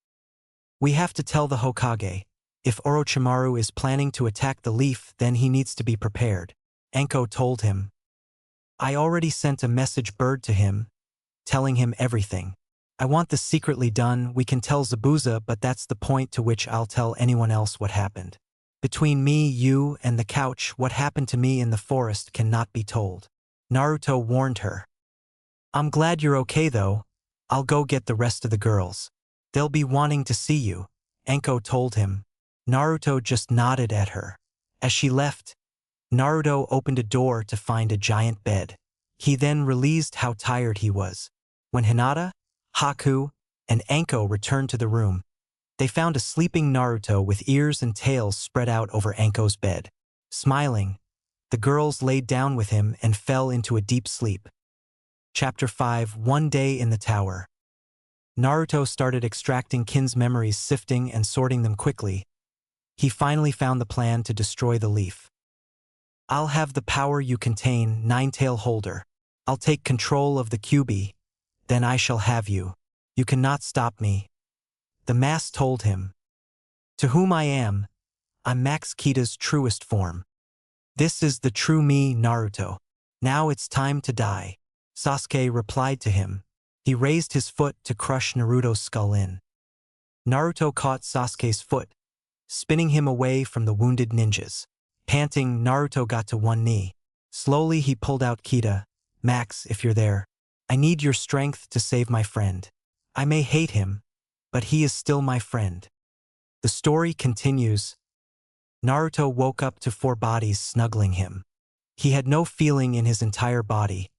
We have to tell the Hokage. If Orochimaru is planning to attack the leaf, then he needs to be prepared. Anko told him. I already sent a message bird to him, telling him everything. I want this secretly done. We can tell Zabuza, but that's the point to which I'll tell anyone else what happened. Between me, you, and the couch, what happened to me in the forest cannot be told. Naruto warned her. I'm glad you're okay though. I'll go get the rest of the girls. They'll be wanting to see you, Anko told him. Naruto just nodded at her. As she left, Naruto opened a door to find a giant bed. He then realized how tired he was. When Hinata, Haku, and Anko returned to the room, they found a sleeping Naruto with ears and tails spread out over Anko's bed. Smiling, the girls laid down with him and fell into a deep sleep. Chapter 5. One day in the tower. Naruto started extracting Kin's memories, sifting and sorting them quickly. He finally found the plan to destroy the leaf. I'll have the power you contain, Nine-Tail Holder. I'll take control of the Kyuubi. Then I shall have you. You cannot stop me. The mask told him. To whom I am, I'm Max Kita's truest form. This is the true me, Naruto. Now it's time to die. Sasuke replied to him. He raised his foot to crush Naruto's skull in. Naruto caught Sasuke's foot, spinning him away from the wounded ninjas. Panting, Naruto got to one knee. Slowly he pulled out Kita. Max, if you're there, I need your strength to save my friend. I may hate him, but he is still my friend. The story continues. Naruto woke up to 4 bodies snuggling him. He had no feeling in his entire body.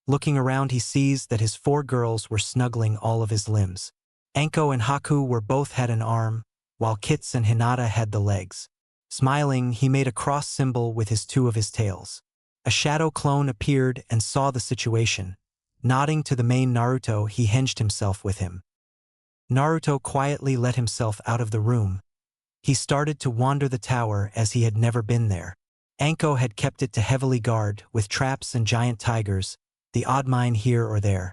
Looking around, he sees that his 4 girls were snuggling all of his limbs. Anko and Haku were both had an arm, while Kits and Hinata had the legs. Smiling, he made a cross symbol with his 2 of his tails. A shadow clone appeared and saw the situation. Nodding to the main Naruto, he hinged himself with him. Naruto quietly let himself out of the room. He started to wander the tower as he had never been there. Anko had kept it to heavily guard, with traps and giant tigers, the odd mine here or there.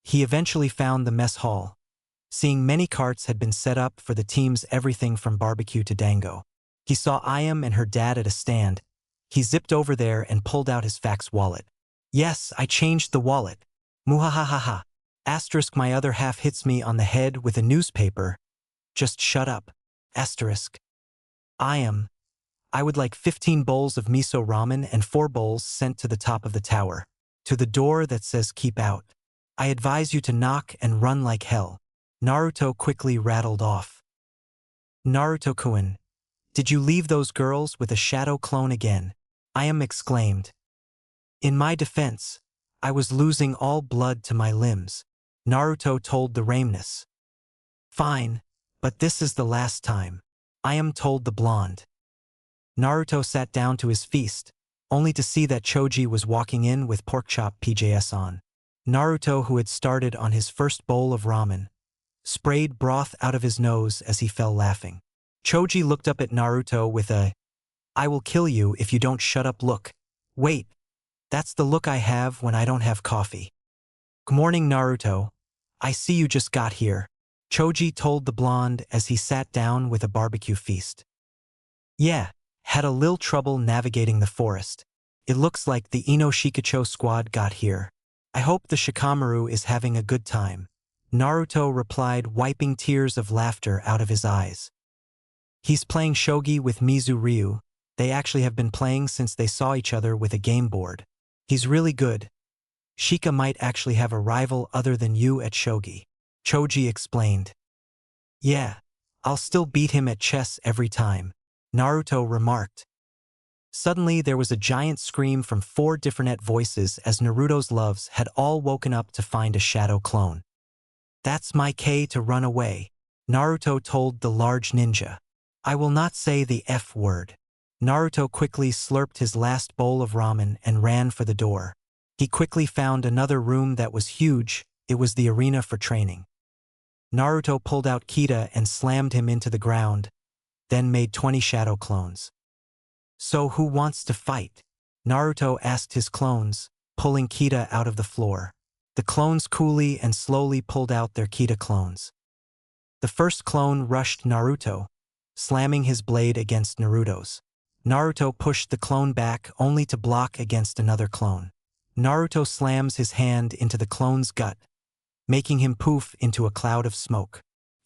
He eventually found the mess hall. Seeing many carts had been set up for the teams, everything from barbecue to dango. He saw Ayam and her dad at a stand. He zipped over there and pulled out his fax wallet. Yes, I changed the wallet. Muhahahaha. Asterisk, my other half hits me on the head with a newspaper. Just shut up. Asterisk. I would like 15 bowls of miso ramen and 4 bowls sent to the top of the tower. To the door that says keep out. I advise you to knock and run like hell. Naruto quickly rattled off. Naruto-kun, did you leave those girls with a shadow clone again? Ayam exclaimed. In my defense, I was losing all blood to my limbs. Naruto told the Rameness. Fine, but this is the last time. Ayam told the blonde. Naruto sat down to his feast, only to see that Choji was walking in with porkchop PJs on. Naruto, who had started on his first bowl of ramen, sprayed broth out of his nose as he fell laughing. Choji looked up at Naruto with a, I will kill you if you don't shut up look. Wait, that's the look I have when I don't have coffee. Good morning, Naruto. I see you just got here. Choji told the blonde as he sat down with a barbecue feast. Yeah, had a little trouble navigating the forest. It looks like the Ino Shikacho squad got here. I hope the Shikamaru is having a good time. Naruto replied, wiping tears of laughter out of his eyes. He's playing shogi with Mizu Ryu. They actually have been playing since they saw each other with a game board. He's really good. Shika might actually have a rival other than you at shogi. Choji explained. Yeah, I'll still beat him at chess every time, Naruto remarked. Suddenly there was a giant scream from 4 different voices as Naruto's loves had all woken up to find a shadow clone. That's my K to run away, Naruto told the large ninja. I will not say the F word. Naruto quickly slurped his last bowl of ramen and ran for the door. He quickly found another room that was huge. It was the arena for training. Naruto pulled out Kita and slammed him into the ground, then made 20 shadow clones. So who wants to fight? Naruto asked his clones, pulling Kita out of the floor. The clones coolly and slowly pulled out their Kita clones. The first clone rushed Naruto, slamming his blade against Naruto's. Naruto pushed the clone back only to block against another clone. Naruto slams his hand into the clone's gut, making him poof into a cloud of smoke.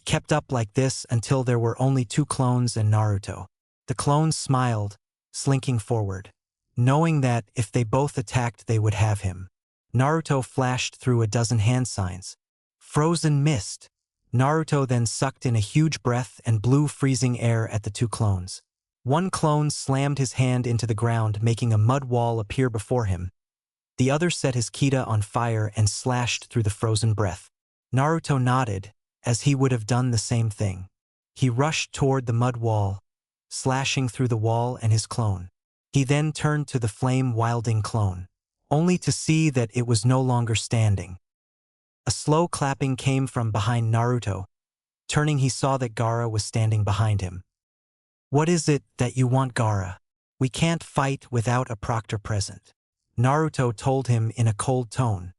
Kept up like this until there were only 2 clones and Naruto. The clones smiled, slinking forward, knowing that if they both attacked they would have him. Naruto flashed through a dozen hand signs. Frozen mist. Naruto then sucked in a huge breath and blew freezing air at the 2 clones. One clone slammed his hand into the ground, making a mud wall appear before him. The other set his Kita on fire and slashed through the frozen breath. Naruto nodded, as he would have done the same thing. He rushed toward the mud wall, slashing through the wall and his clone. He then turned to the flame-wielding clone, only to see that it was no longer standing. A slow clapping came from behind Naruto. Turning, he saw that Gaara was standing behind him. What is it that you want, Gaara? We can't fight without a proctor present, Naruto told him in a cold tone.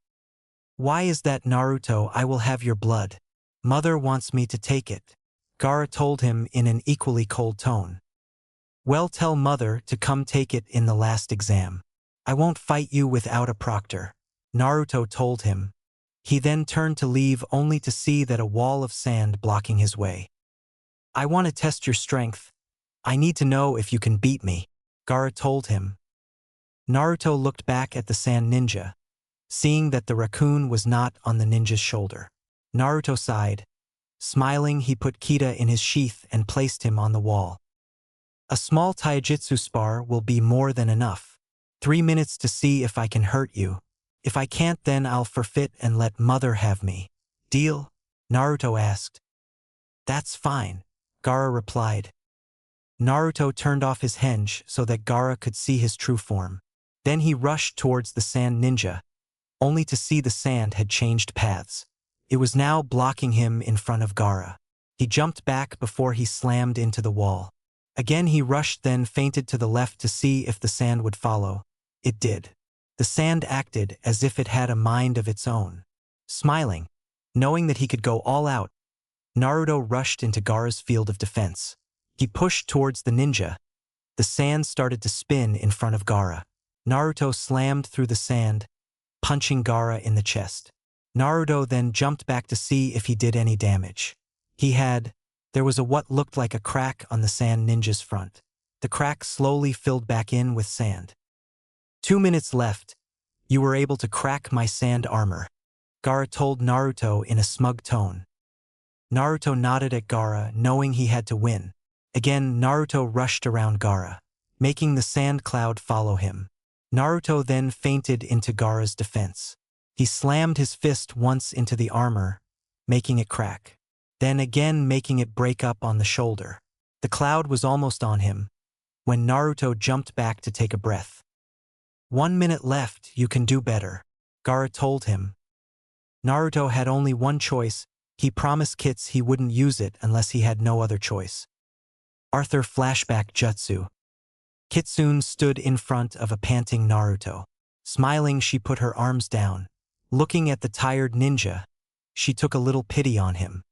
Why is that, Naruto? I will have your blood. Mother wants me to take it, Gaara told him in an equally cold tone. Well, tell Mother to come take it in the last exam. I won't fight you without a proctor, Naruto told him. He then turned to leave only to see that a wall of sand blocking his way. I want to test your strength. I need to know if you can beat me, Gaara told him. Naruto looked back at the sand ninja, seeing that the raccoon was not on the ninja's shoulder. Naruto sighed. Smiling, he put Kita in his sheath and placed him on the wall. A small taijutsu spar will be more than enough. 3 minutes to see if I can hurt you, If I can't, then I'll forfeit and let Mother have me. Deal? Naruto asked. That's fine, Gaara replied. Naruto turned off his henge so that Gaara could see his true form. Then he rushed towards the sand ninja, only to see the sand had changed paths. It was now blocking him in front of Gaara. He jumped back before he slammed into the wall. Again he rushed, then feinted to the left to see if the sand would follow. It did. The sand acted as if it had a mind of its own. Smiling, knowing that he could go all out, Naruto rushed into Gaara's field of defense. He pushed towards the ninja. The sand started to spin in front of Gaara. Naruto slammed through the sand, punching Gaara in the chest. Naruto then jumped back to see if he did any damage. There was what looked like a crack on the sand ninja's front. The crack slowly filled back in with sand. 2 minutes left. You were able to crack my sand armor, Gaara told Naruto in a smug tone. Naruto nodded at Gaara, knowing he had to win. Again, Naruto rushed around Gaara, making the sand cloud follow him. Naruto then feinted into Gaara's defense. He slammed his fist once into the armor, making it crack, then again making it break up on the shoulder. The cloud was almost on him when Naruto jumped back to take a breath. 1 minute left, you can do better, Gaara told him. Naruto had only one choice. He promised Kits he wouldn't use it unless he had no other choice. Arthur flashback jutsu. Kitsune stood in front of a panting Naruto. Smiling, she put her arms down. Looking at the tired ninja, she took a little pity on him.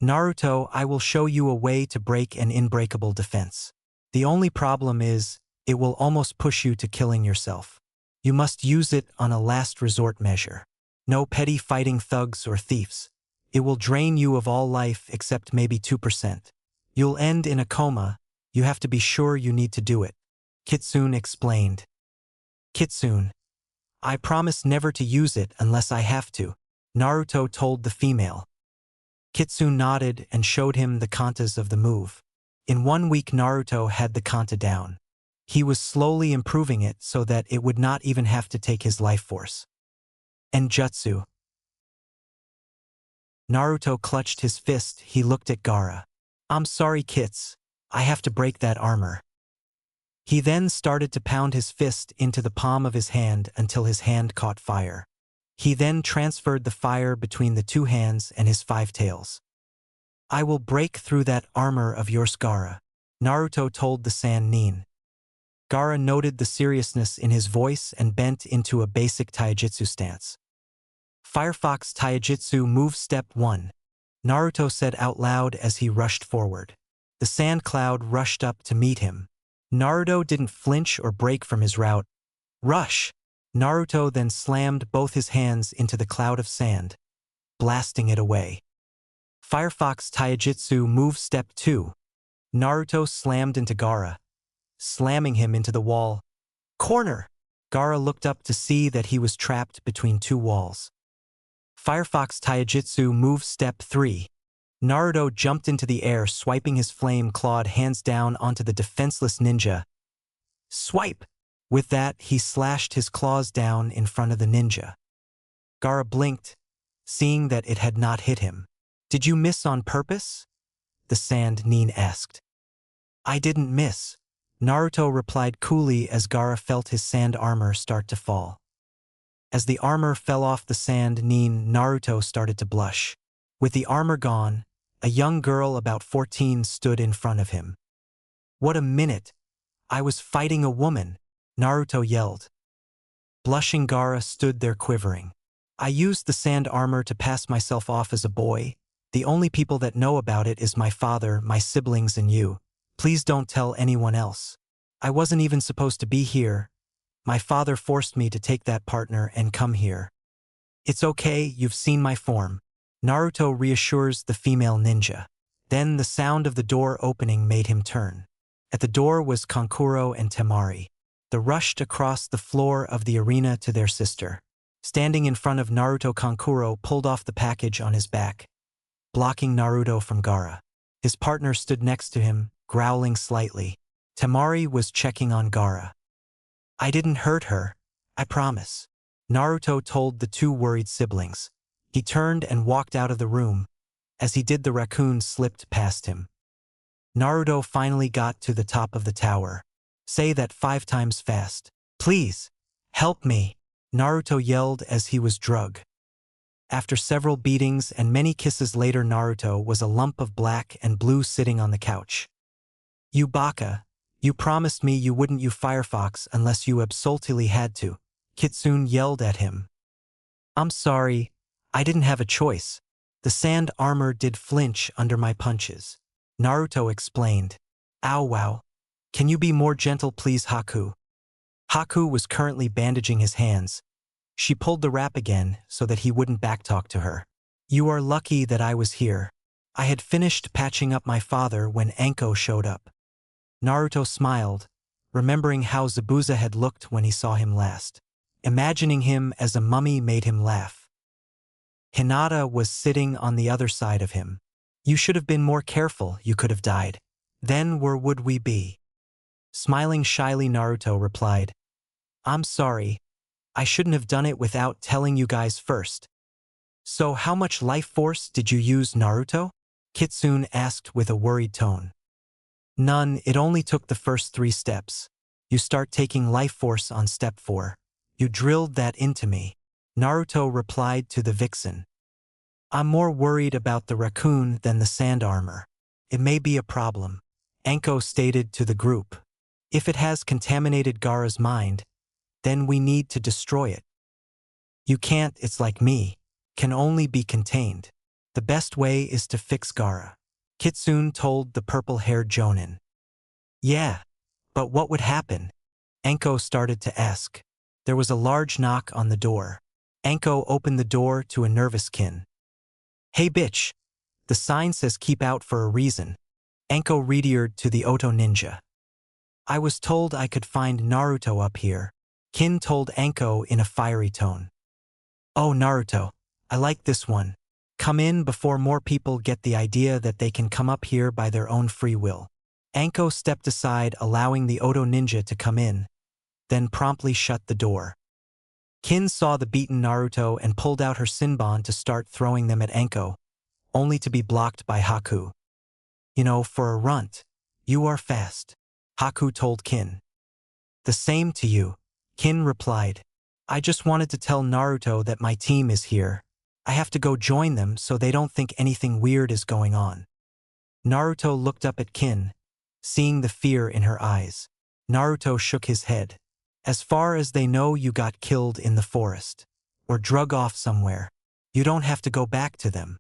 Naruto, I will show you a way to break an unbreakable defense. The only problem is, it will almost push you to killing yourself. You must use it on a last resort measure. No petty fighting thugs or thieves. It will drain you of all life except maybe 2%. You'll end in a coma. You have to be sure you need to do it, Kitsune explained. Kitsune, I promise never to use it unless I have to, Naruto told the female. Kitsune nodded and showed him the kantas of the move. In 1 week Naruto had the kanta down. He was slowly improving it so that it would not even have to take his life force. And jutsu. Naruto clutched his fist. He looked at Gaara. I'm sorry, Kits. I have to break that armor. He then started to pound his fist into the palm of his hand until his hand caught fire. He then transferred the fire between the 2 hands and his 5 tails. I will break through that armor of yours, Gaara, Naruto told the Sand Nin. Gaara noted the seriousness in his voice and bent into a basic taijutsu stance. Firefox Taijutsu Move Step 1, Naruto said out loud as he rushed forward. The sand cloud rushed up to meet him. Naruto didn't flinch or break from his route. Rush! Naruto then slammed both his hands into the cloud of sand, blasting it away. Firefox Taijutsu Move Step 2, Naruto slammed into Gaara, slamming him into the wall. Corner! Gaara looked up to see that he was trapped between 2 walls. Firefox Taijutsu Move Step 3. Naruto jumped into the air, swiping his flame-clawed hands down onto the defenseless ninja. Swipe! With that, he slashed his claws down in front of the ninja. Gaara blinked, seeing that it had not hit him. Did you miss on purpose? The Sand Nin asked. I didn't miss, Naruto replied coolly as Gaara felt his sand armor start to fall. As the armor fell off the Sand Nin, Naruto started to blush. With the armor gone, a young girl about 14 stood in front of him. What a minute! I was fighting a woman, Naruto yelled. Blushing Gaara stood there quivering. I used the sand armor to pass myself off as a boy. The only people that know about it is my father, my siblings, and you. Please don't tell anyone else. I wasn't even supposed to be here. My father forced me to take that partner and come here. It's okay, you've seen my form, Naruto reassures the female ninja. Then the sound of the door opening made him turn. At the door was Kankuro and Temari. They rushed across the floor of the arena to their sister. Standing in front of Naruto, Kankuro pulled off the package on his back, blocking Naruto from Gaara. His partner stood next to him, growling slightly. Temari was checking on Gaara. I didn't hurt her, I promise. Naruto told the two worried siblings. He turned and walked out of the room. As he did, the raccoon slipped past him. Naruto finally got to the top of the tower. Say that 5 times fast. Please, help me, Naruto yelled as he was drugged. After several beatings and many kisses later, Naruto was a lump of black and blue sitting on the couch. You baka, you promised me you wouldn't use Firefox unless you absolutely had to, Kitsune yelled at him. I'm sorry, I didn't have a choice. The sand armor did flinch under my punches. Naruto explained. Ow wow. Can you be more gentle please, Haku? Haku was currently bandaging his hands. She pulled the wrap again so that he wouldn't backtalk to her. You are lucky that I was here. I had finished patching up my father when Anko showed up. Naruto smiled, remembering how Zabuza had looked when he saw him last. Imagining him as a mummy made him laugh. Hinata was sitting on the other side of him. You should have been more careful, you could have died. Then where would we be? Smiling shyly, Naruto replied. I'm sorry. I shouldn't have done it without telling you guys first. So how much life force did you use, Naruto? Kitsune asked with a worried tone. None, it only took the first 3 steps. You start taking life force on step 4. You drilled that into me. Naruto replied to the vixen. I'm more worried about the raccoon than the sand armor. It may be a problem, Anko stated to the group. If it has contaminated Gaara's mind, then we need to destroy it. You can't, it's like me, can only be contained. The best way is to fix Gaara, Kitsune told the purple-haired Jonin. Yeah, but what would happen? Anko started to ask. There was a large knock on the door. Anko opened the door to a nervous Kin. Hey bitch, the sign says keep out for a reason. Anko readiered to the Oto ninja. I was told I could find Naruto up here, Kin told Anko in a fiery tone. Oh Naruto, I like this one. Come in before more people get the idea that they can come up here by their own free will. Anko stepped aside, allowing the Oto ninja to come in, then promptly shut the door. Kin saw the beaten Naruto and pulled out her Sinbon to start throwing them at Anko, only to be blocked by Haku. You know, for a runt, you are fast, Haku told Kin. The same to you, Kin replied. I just wanted to tell Naruto that my team is here. I have to go join them so they don't think anything weird is going on. Naruto looked up at Kin, seeing the fear in her eyes. Naruto shook his head. As far as they know, you got killed in the forest, or drug off somewhere. You don't have to go back to them.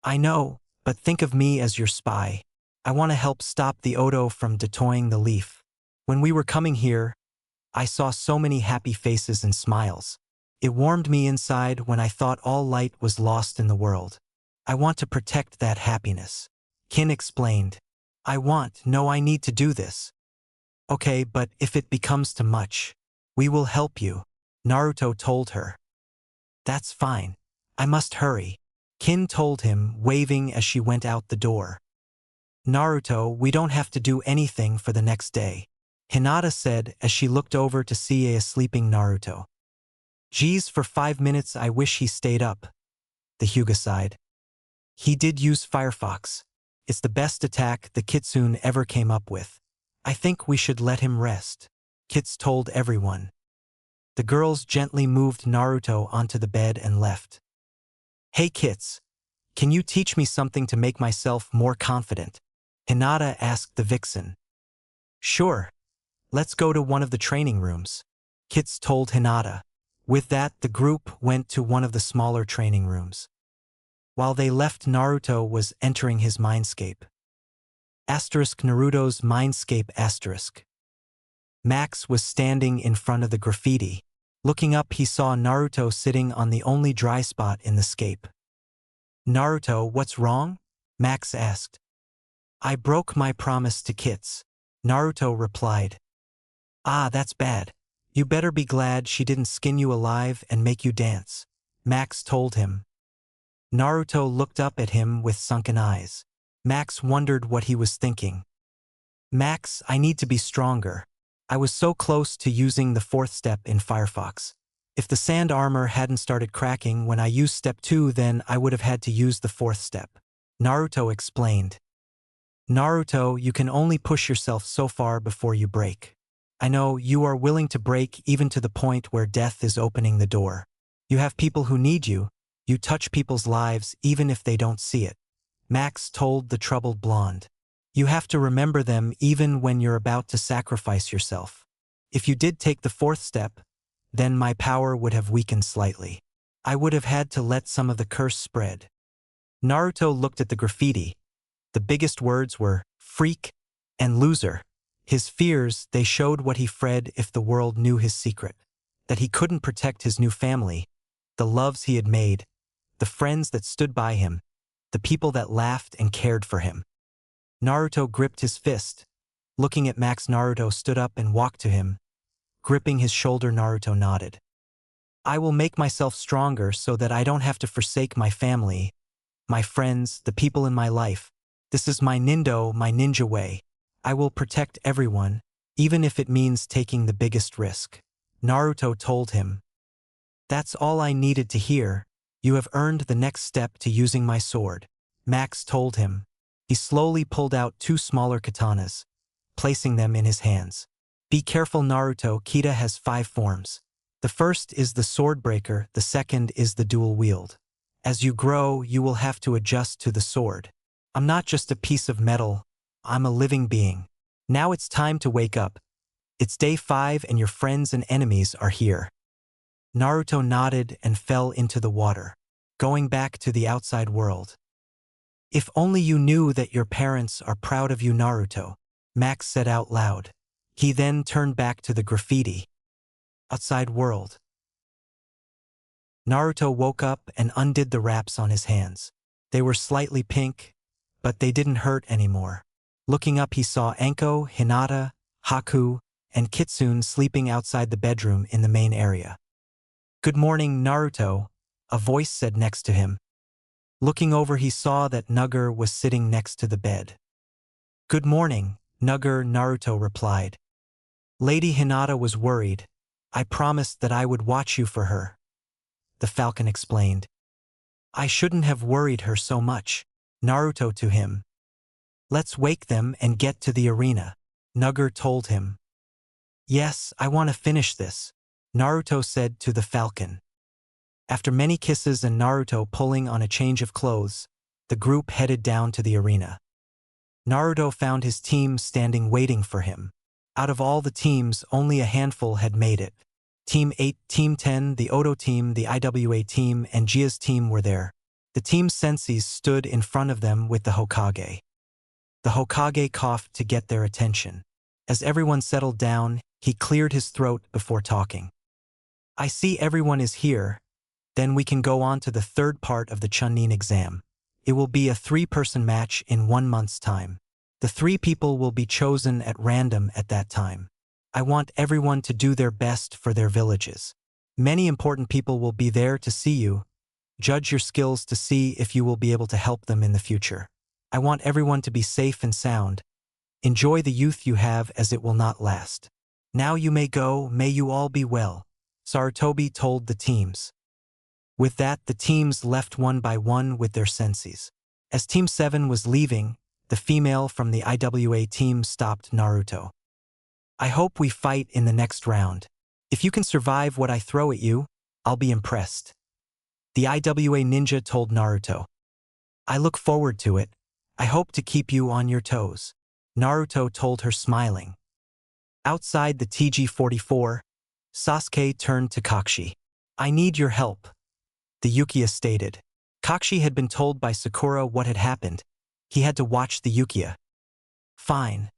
I know, but think of me as your spy. I want to help stop the Oto from destroying the leaf. When we were coming here, I saw so many happy faces and smiles. It warmed me inside when I thought all light was lost in the world. I want to protect that happiness. Kin explained. I need to do this. Okay, but if it becomes too much, we will help you, Naruto told her. That's fine. I must hurry, Kin told him, waving as she went out the door. Naruto, we don't have to do anything for the next day, Hinata said as she looked over to see a sleeping Naruto. Geez, for 5 minutes I wish he stayed up, the Hyuga sighed. He did use Firefox. It's the best attack the Kitsune ever came up with. I think we should let him rest, Kits told everyone. The girls gently moved Naruto onto the bed and left. Hey Kits, can you teach me something to make myself more confident? Hinata asked the vixen. Sure. Let's go to one of the training rooms, Kits told Hinata. With that, the group went to one of the smaller training rooms. While they left, Naruto was entering his mindscape. Naruto's mindscape. Max was standing in front of the graffiti. Looking up, he saw Naruto sitting on the only dry spot in the scape. Naruto, what's wrong? Max asked. I broke my promise to Kits, Naruto replied. Ah, that's bad. You better be glad she didn't skin you alive and make you dance, Max told him. Naruto looked up at him with sunken eyes. Max wondered what he was thinking. Max, I need to be stronger. I was so close to using the 4th step in Firefox. If the sand armor hadn't started cracking when I used step 2, then I would have had to use the 4th step. Naruto explained. Naruto, you can only push yourself so far before you break. I know you are willing to break even to the point where death is opening the door. You have people who need you. You touch people's lives even if they don't see it. Max told the troubled blonde. You have to remember them even when you're about to sacrifice yourself. If you did take the 4th step, then my power would have weakened slightly. I would have had to let some of the curse spread. Naruto looked at the graffiti. The biggest words were freak and loser. His fears, they showed what he feared if the world knew his secret. That he couldn't protect his new family, the loves he had made, the friends that stood by him, the people that laughed and cared for him. Naruto gripped his fist. Looking at Max, Naruto stood up and walked to him. Gripping his shoulder, Naruto nodded. I will make myself stronger so that I don't have to forsake my family, my friends, the people in my life. This is my ninja way. I will protect everyone, even if it means taking the biggest risk. Naruto told him. That's all I needed to hear. You have earned the next step to using my sword. Max told him. He slowly pulled out 2 smaller katanas, placing them in his hands. Be careful, Naruto. Kita has 5 forms. The first is the sword breaker, the second is the dual wield. As you grow, you will have to adjust to the sword. I'm not just a piece of metal, I'm a living being. Now it's time to wake up. It's day 5 and your friends and enemies are here. Naruto nodded and fell into the water, going back to the outside world. If only you knew that your parents are proud of you, Naruto, Max said out loud. He then turned back to the graffiti. Outside world. Naruto woke up and undid the wraps on his hands. They were slightly pink, but they didn't hurt anymore. Looking up, he saw Anko, Hinata, Haku, and Kitsune sleeping outside the bedroom in the main area. Good morning, Naruto, a voice said next to him. Looking over, he saw that Nugger was sitting next to the bed. Good morning, Nugger, Naruto replied. Lady Hinata was worried. I promised that I would watch you for her. The falcon explained. I shouldn't have worried her so much. Naruto to him. Let's wake them and get to the arena. Nugger told him. Yes, I want to finish this, Naruto said to the falcon. After many kisses and Naruto pulling on a change of clothes, the group headed down to the arena. Naruto found his team standing waiting for him. Out of all the teams, only a handful had made it. Team 8, Team 10, the Odo team, the IWA team, and Jia's team were there. The team's senseis stood in front of them with the Hokage. The Hokage coughed to get their attention. As everyone settled down, he cleared his throat before talking. I see everyone is here. Then we can go on to the 3rd part of the Chunin exam. It will be a 3-person match in 1 month's time. The 3 people will be chosen at random at that time. I want everyone to do their best for their villages. Many important people will be there to see you. Judge your skills to see if you will be able to help them in the future. I want everyone to be safe and sound. Enjoy the youth you have, as it will not last. Now you may go, may you all be well, Sarutobi told the teams. With that, the teams left one by one with their senseis. As Team 7 was leaving, the female from the IWA team stopped Naruto. I hope we fight in the next round. If you can survive what I throw at you, I'll be impressed. The IWA ninja told Naruto. I look forward to it. I hope to keep you on your toes. Naruto told her, smiling. Outside the TG-44, Sasuke turned to Kakashi. I need your help, the Uchiha stated. Kakashi had been told by Sakura what had happened. He had to watch the Uchiha. Fine.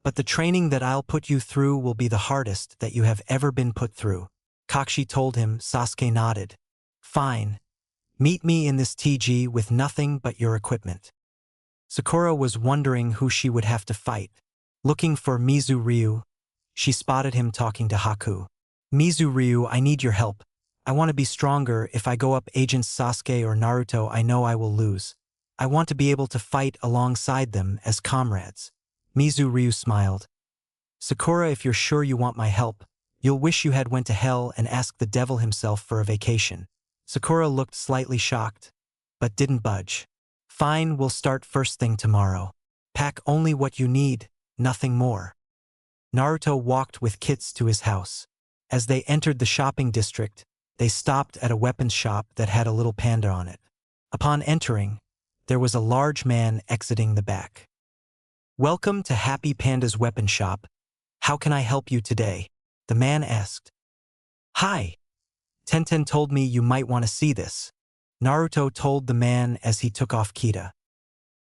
But the training that I'll put you through will be the hardest that you have ever been put through. Kakashi told him. Sasuke nodded. Fine. Meet me in this TG with nothing but your equipment. Sakura was wondering who she would have to fight. Looking for Mizu Ryu, she spotted him talking to Haku. Mizu Ryu, I need your help. I want to be stronger. If I go up against Sasuke or Naruto, I know I will lose. I want to be able to fight alongside them as comrades. Mizu Ryu smiled. Sakura, if you're sure you want my help, You'll wish you had went to hell and asked the devil himself for a vacation. Sakura looked slightly shocked, but didn't budge. Fine, we'll start first thing tomorrow. Pack only what you need, nothing more. Naruto walked with Kits to his house. As they entered the shopping district, they stopped at a weapons shop that had a little panda on it. Upon entering, there was a large man exiting the back. Welcome to Happy Panda's weapon shop. How can I help you today? The man asked. Hi. Tenten told me you might want to see this. Naruto told the man as he took off Kita.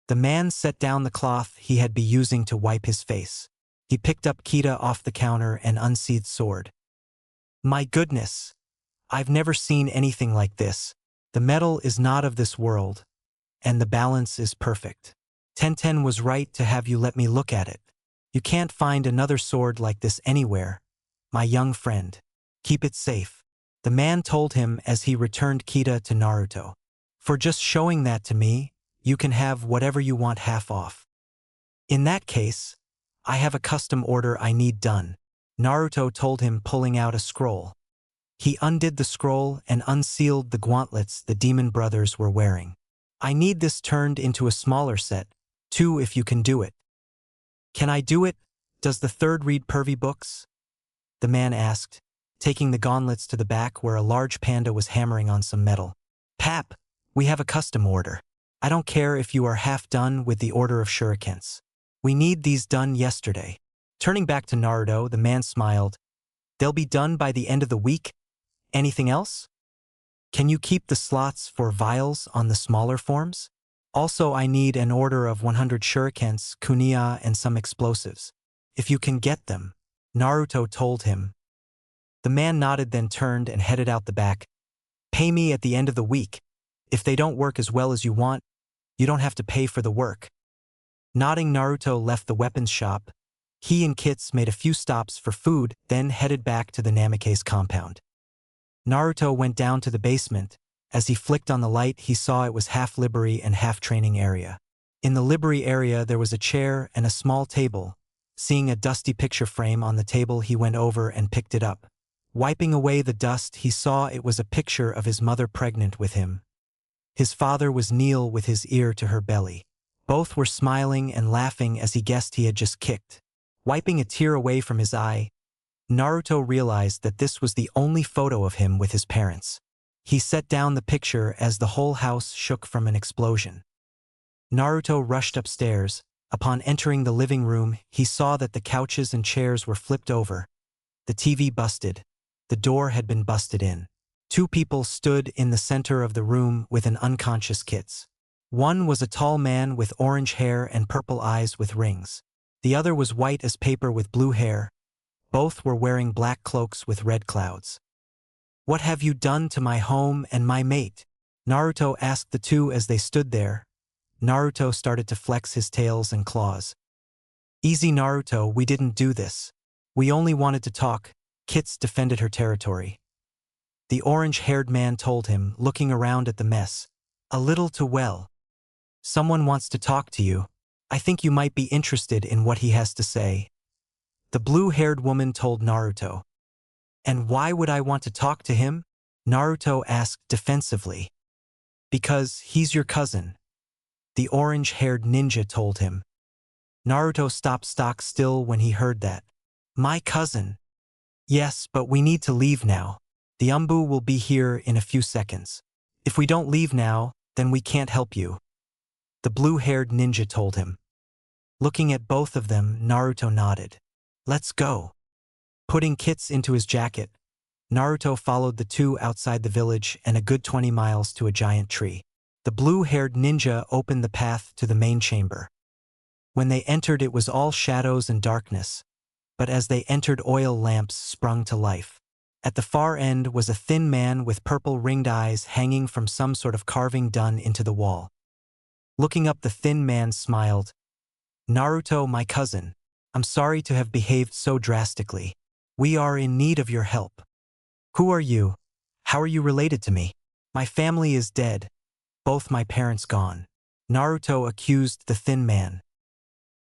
The man set down the cloth he had been using to wipe his face. He picked up Kita off the counter and unsheathed sword. My goodness! I've never seen anything like this. The metal is not of this world, and the balance is perfect. Tenten was right to have you let me look at it. You can't find another sword like this anywhere. My young friend. Keep it safe. The man told him as he returned Kita to Naruto. For just showing that to me, you can have whatever you want half off. In that case, I have a custom order I need done. Naruto told him, pulling out a scroll. He undid the scroll and unsealed the gauntlets the demon brothers were wearing. I need this turned into a smaller set, too, if you can do it. Can I do it? Does the third read pervy books? The man asked, taking the gauntlets to the back where a large panda was hammering on some metal. Pap, we have a custom order. I don't care if you are half done with the order of shurikens. We need these done yesterday. Turning back to Naruto, the man smiled. They'll be done by the end of the week? Anything else? Can you keep the slots for vials on the smaller forms? Also, I need an order of 100 shurikens, kunai, and some explosives. If you can get them, Naruto told him. The man nodded, then turned and headed out the back. Pay me at the end of the week. If they don't work as well as you want, you don't have to pay for the work. Nodding, Naruto left the weapons shop. He and Kits made a few stops for food, then headed back to the Namikaze compound. Naruto went down to the basement. As he flicked on the light, he saw it was half library and half training area. In the library area, there was a chair and a small table. Seeing a dusty picture frame on the table, he went over and picked it up. Wiping away the dust, he saw it was a picture of his mother pregnant with him. His father was kneel with his ear to her belly. Both were smiling and laughing as he guessed he had just kicked. Wiping a tear away from his eye, Naruto realized that this was the only photo of him with his parents. He set down the picture as the whole house shook from an explosion. Naruto rushed upstairs. Upon entering the living room, he saw that the couches and chairs were flipped over. The TV busted. The door had been busted in. Two people stood in the center of the room with an unconscious Kits. One was a tall man with orange hair and purple eyes with rings. The other was white as paper with blue hair. Both were wearing black cloaks with red clouds. What have you done to my home and my mate? Naruto asked the two as they stood there. Naruto started to flex his tails and claws. Easy, Naruto, we didn't do this. We only wanted to talk. Kits defended her territory. The orange-haired man told him, looking around at the mess. A little too well. Someone wants to talk to you. I think you might be interested in what he has to say. The blue-haired woman told Naruto. And why would I want to talk to him? Naruto asked defensively. Because he's your cousin. The orange-haired ninja told him. Naruto stopped stock still when he heard that. My cousin. Yes, but we need to leave now. The Umbu will be here in a few seconds. If we don't leave now, then we can't help you. The blue-haired ninja told him. Looking at both of them, Naruto nodded. Let's go. Putting Kits into his jacket, Naruto followed the two outside the village and a good 20 miles to a giant tree. The blue-haired ninja opened the path to the main chamber. When they entered, it was all shadows and darkness, but as they entered, oil lamps sprung to life. At the far end was a thin man with purple ringed eyes hanging from some sort of carving done into the wall. Looking up, the thin man smiled. Naruto, my cousin, I'm sorry to have behaved so drastically. We are in need of your help. Who are you? How are you related to me? My family is dead. Both my parents gone. Naruto accused the thin man.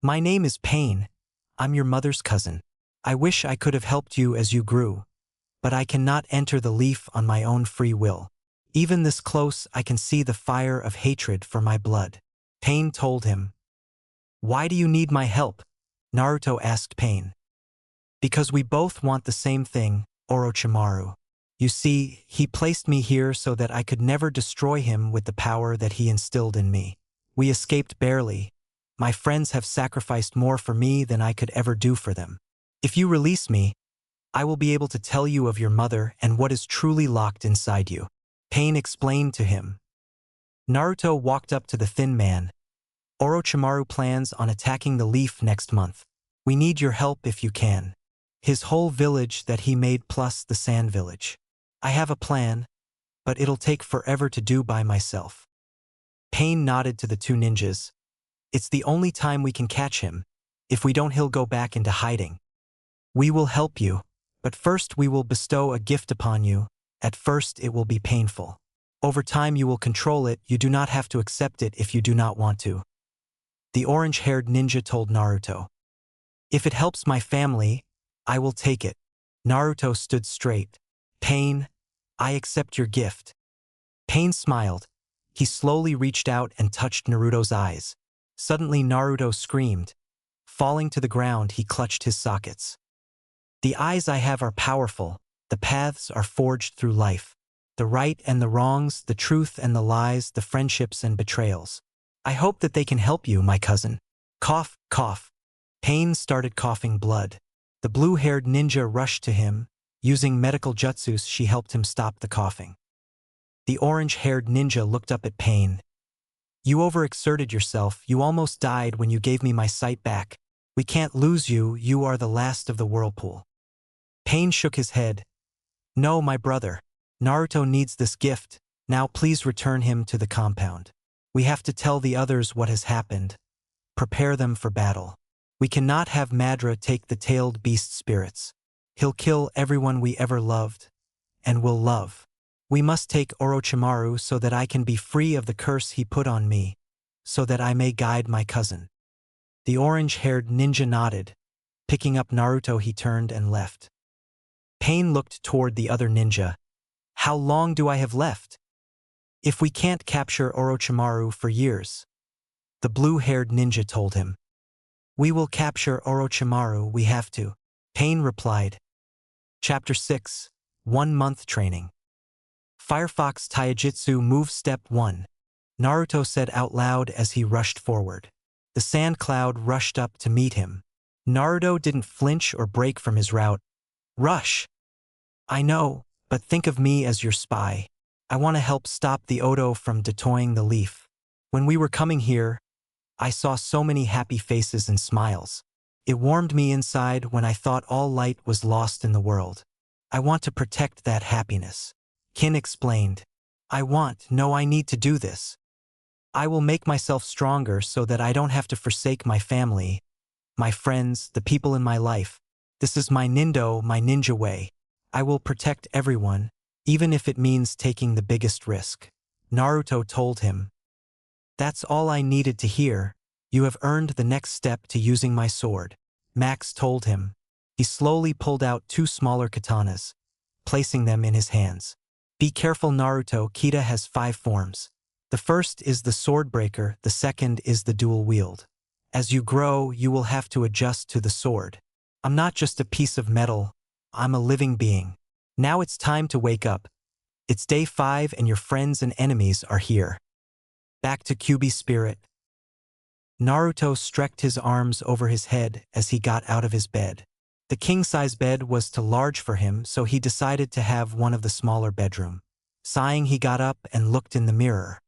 My name is Pain. I'm your mother's cousin. I wish I could have helped you as you grew, but I cannot enter the leaf on my own free will. Even this close, I can see the fire of hatred for my blood. Pain told him. Why do you need my help? Naruto asked Pain. Because we both want the same thing, Orochimaru. You see, he placed me here so that I could never destroy him with the power that he instilled in me. We escaped barely. My friends have sacrificed more for me than I could ever do for them. If you release me, I will be able to tell you of your mother and what is truly locked inside you. Pain explained to him. Naruto walked up to the thin man. Orochimaru plans on attacking the leaf next month. We need your help if you can. His whole village that he made plus the sand village. I have a plan, but it'll take forever to do by myself. Pain nodded to the two ninjas. It's the only time we can catch him. If we don't, he'll go back into hiding. We will help you, but first we will bestow a gift upon you. At first it will be painful. Over time you will control it. You do not have to accept it if you do not want to. The orange-haired ninja told Naruto. If it helps my family, I will take it. Naruto stood straight. Pain, I accept your gift. Pain smiled. He slowly reached out and touched Naruto's eyes. Suddenly Naruto screamed. Falling to the ground, he clutched his sockets. The eyes I have are powerful. The paths are forged through life. The right and the wrongs, the truth and the lies, the friendships and betrayals. I hope that they can help you, my cousin. Cough, cough. Pain started coughing blood. The blue-haired ninja rushed to him. Using medical jutsus, she helped him stop the coughing. The orange-haired ninja looked up at Pain. You overexerted yourself. You almost died when you gave me my sight back. We can't lose you. You are the last of the whirlpool. Pain shook his head. No, my brother. Naruto needs this gift. Now please return him to the compound. We have to tell the others what has happened. Prepare them for battle. We cannot have Madara take the tailed beast spirits. He'll kill everyone we ever loved and will love. We must take Orochimaru so that I can be free of the curse he put on me, so that I may guide my cousin. The orange-haired ninja nodded. Picking up Naruto, he turned and left. Pain looked toward the other ninja. How long do I have left? If we can't capture Orochimaru for years. The blue-haired ninja told him. We will capture Orochimaru, we have to. Pain replied. Chapter 6. 1 month training. Firefox Taijutsu Move Step 1. Naruto said out loud as he rushed forward. The sand cloud rushed up to meet him. Naruto didn't flinch or break from his route. Rush! I know, but think of me as your spy. I want to help stop the Odo from destroying the leaf. When we were coming here, I saw so many happy faces and smiles. It warmed me inside when I thought all light was lost in the world. I want to protect that happiness. Kin explained. I need to do this. I will make myself stronger so that I don't have to forsake my family, my friends, the people in my life. This is my ninja way. I will protect everyone, even if it means taking the biggest risk. Naruto told him. That's all I needed to hear. You have earned the next step to using my sword. Max told him. He slowly pulled out 2 smaller katanas, placing them in his hands. Be careful, Naruto. Kita has 5 forms. The first is the sword breaker, the second is the dual wield. As you grow, you will have to adjust to the sword. I'm not just a piece of metal, I'm a living being. Now it's time to wake up. It's day 5 and your friends and enemies are here. Back to Kyuubi spirit. Naruto stretched his arms over his head as he got out of his bed. The king-size bed was too large for him, so he decided to have one of the smaller bedroom. Sighing, he got up and looked in the mirror.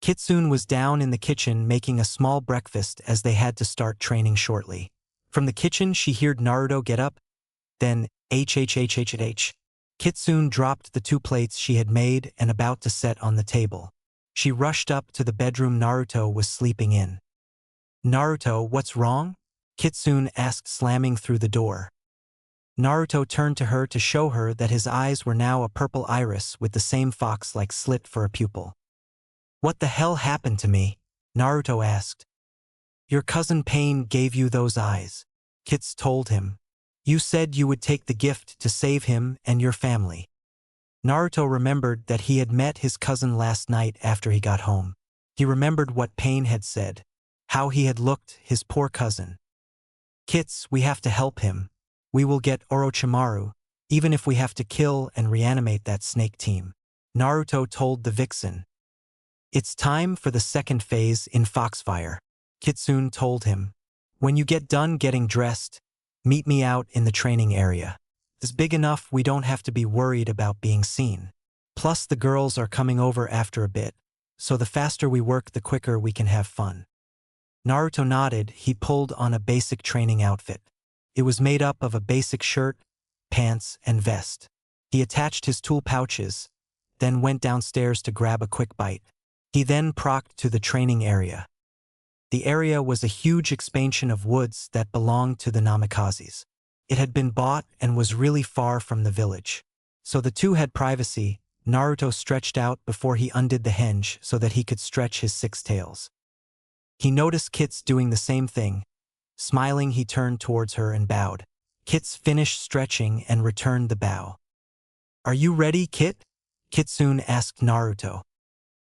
Kitsune was down in the kitchen making a small breakfast as they had to start training shortly. From the kitchen, she heard Naruto get up. Then, H. Kitsune dropped the 2 plates she had made and about to set on the table. She rushed up to the bedroom Naruto was sleeping in. Naruto, what's wrong? Kitsune asked, slamming through the door. Naruto turned to her to show her that his eyes were now a purple iris with the same fox-like slit for a pupil. What the hell happened to me? Naruto asked. Your cousin Pain gave you those eyes. Kits told him. You said you would take the gift to save him and your family. Naruto remembered that he had met his cousin last night after he got home. He remembered what Pain had said, how he had looked, his poor cousin. Kits, we have to help him. We will get Orochimaru, even if we have to kill and reanimate that snake team. Naruto told the vixen. It's time for the second phase in Foxfire. Kitsune told him. When you get done getting dressed, meet me out in the training area. It's big enough we don't have to be worried about being seen. Plus the girls are coming over after a bit, so the faster we work the quicker we can have fun. Naruto nodded. He pulled on a basic training outfit. It was made up of a basic shirt, pants, and vest. He attached his tool pouches, then went downstairs to grab a quick bite. He then procked to the training area. The area was a huge expansion of woods that belonged to the Namikazes. It had been bought and was really far from the village. So the two had privacy. Naruto stretched out before he undid the hinge so that he could stretch his 6 tails. He noticed Kits doing the same thing. Smiling, he turned towards her and bowed. Kits finished stretching and returned the bow. Are you ready, Kit? Kitsune asked Naruto.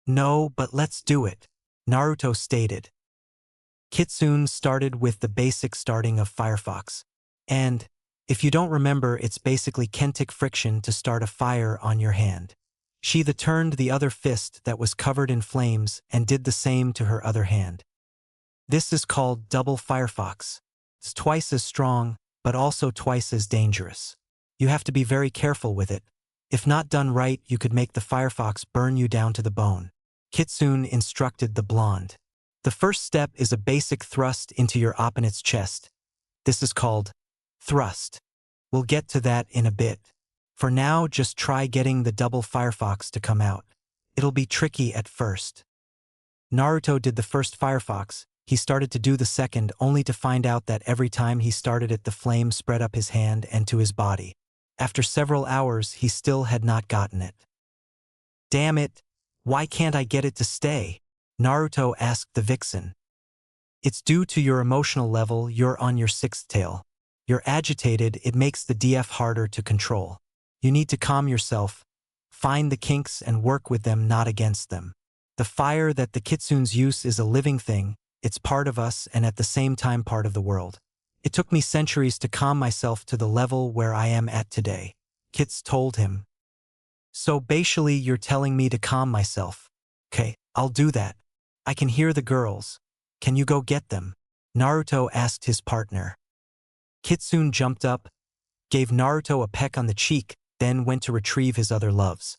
No, but let's do it, Naruto stated. Kitsune started with the basic starting of Firefox. And, if you don't remember, it's basically kinetic friction to start a fire on your hand. She turned the other fist that was covered in flames and did the same to her other hand. This is called double Firefox. It's twice as strong, but also twice as dangerous. You have to be very careful with it. If not done right, you could make the Firefox burn you down to the bone. Kitsune instructed the blonde. The first step is a basic thrust into your opponent's chest. This is called thrust. We'll get to that in a bit. For now, just try getting the double Firefox to come out. It'll be tricky at first. Naruto did the first Firefox. He started to do the second, only to find out that every time he started it, the flame spread up his hand and to his body. After several hours, he still had not gotten it. Damn it! Why can't I get it to stay? Naruto asked the vixen. It's due to your emotional level. You're on your 6th tail. You're agitated. It makes the DF harder to control. You need to calm yourself, find the kinks and work with them, not against them. The fire that the kitsunes use is a living thing. It's part of us and at the same time part of the world. It took me centuries to calm myself to the level where I am at today, Kits told him. So basically you're telling me to calm myself. Okay, I'll do that. I can hear the girls. Can you go get them? Naruto asked his partner. Kitsune jumped up, gave Naruto a peck on the cheek, then went to retrieve his other loves.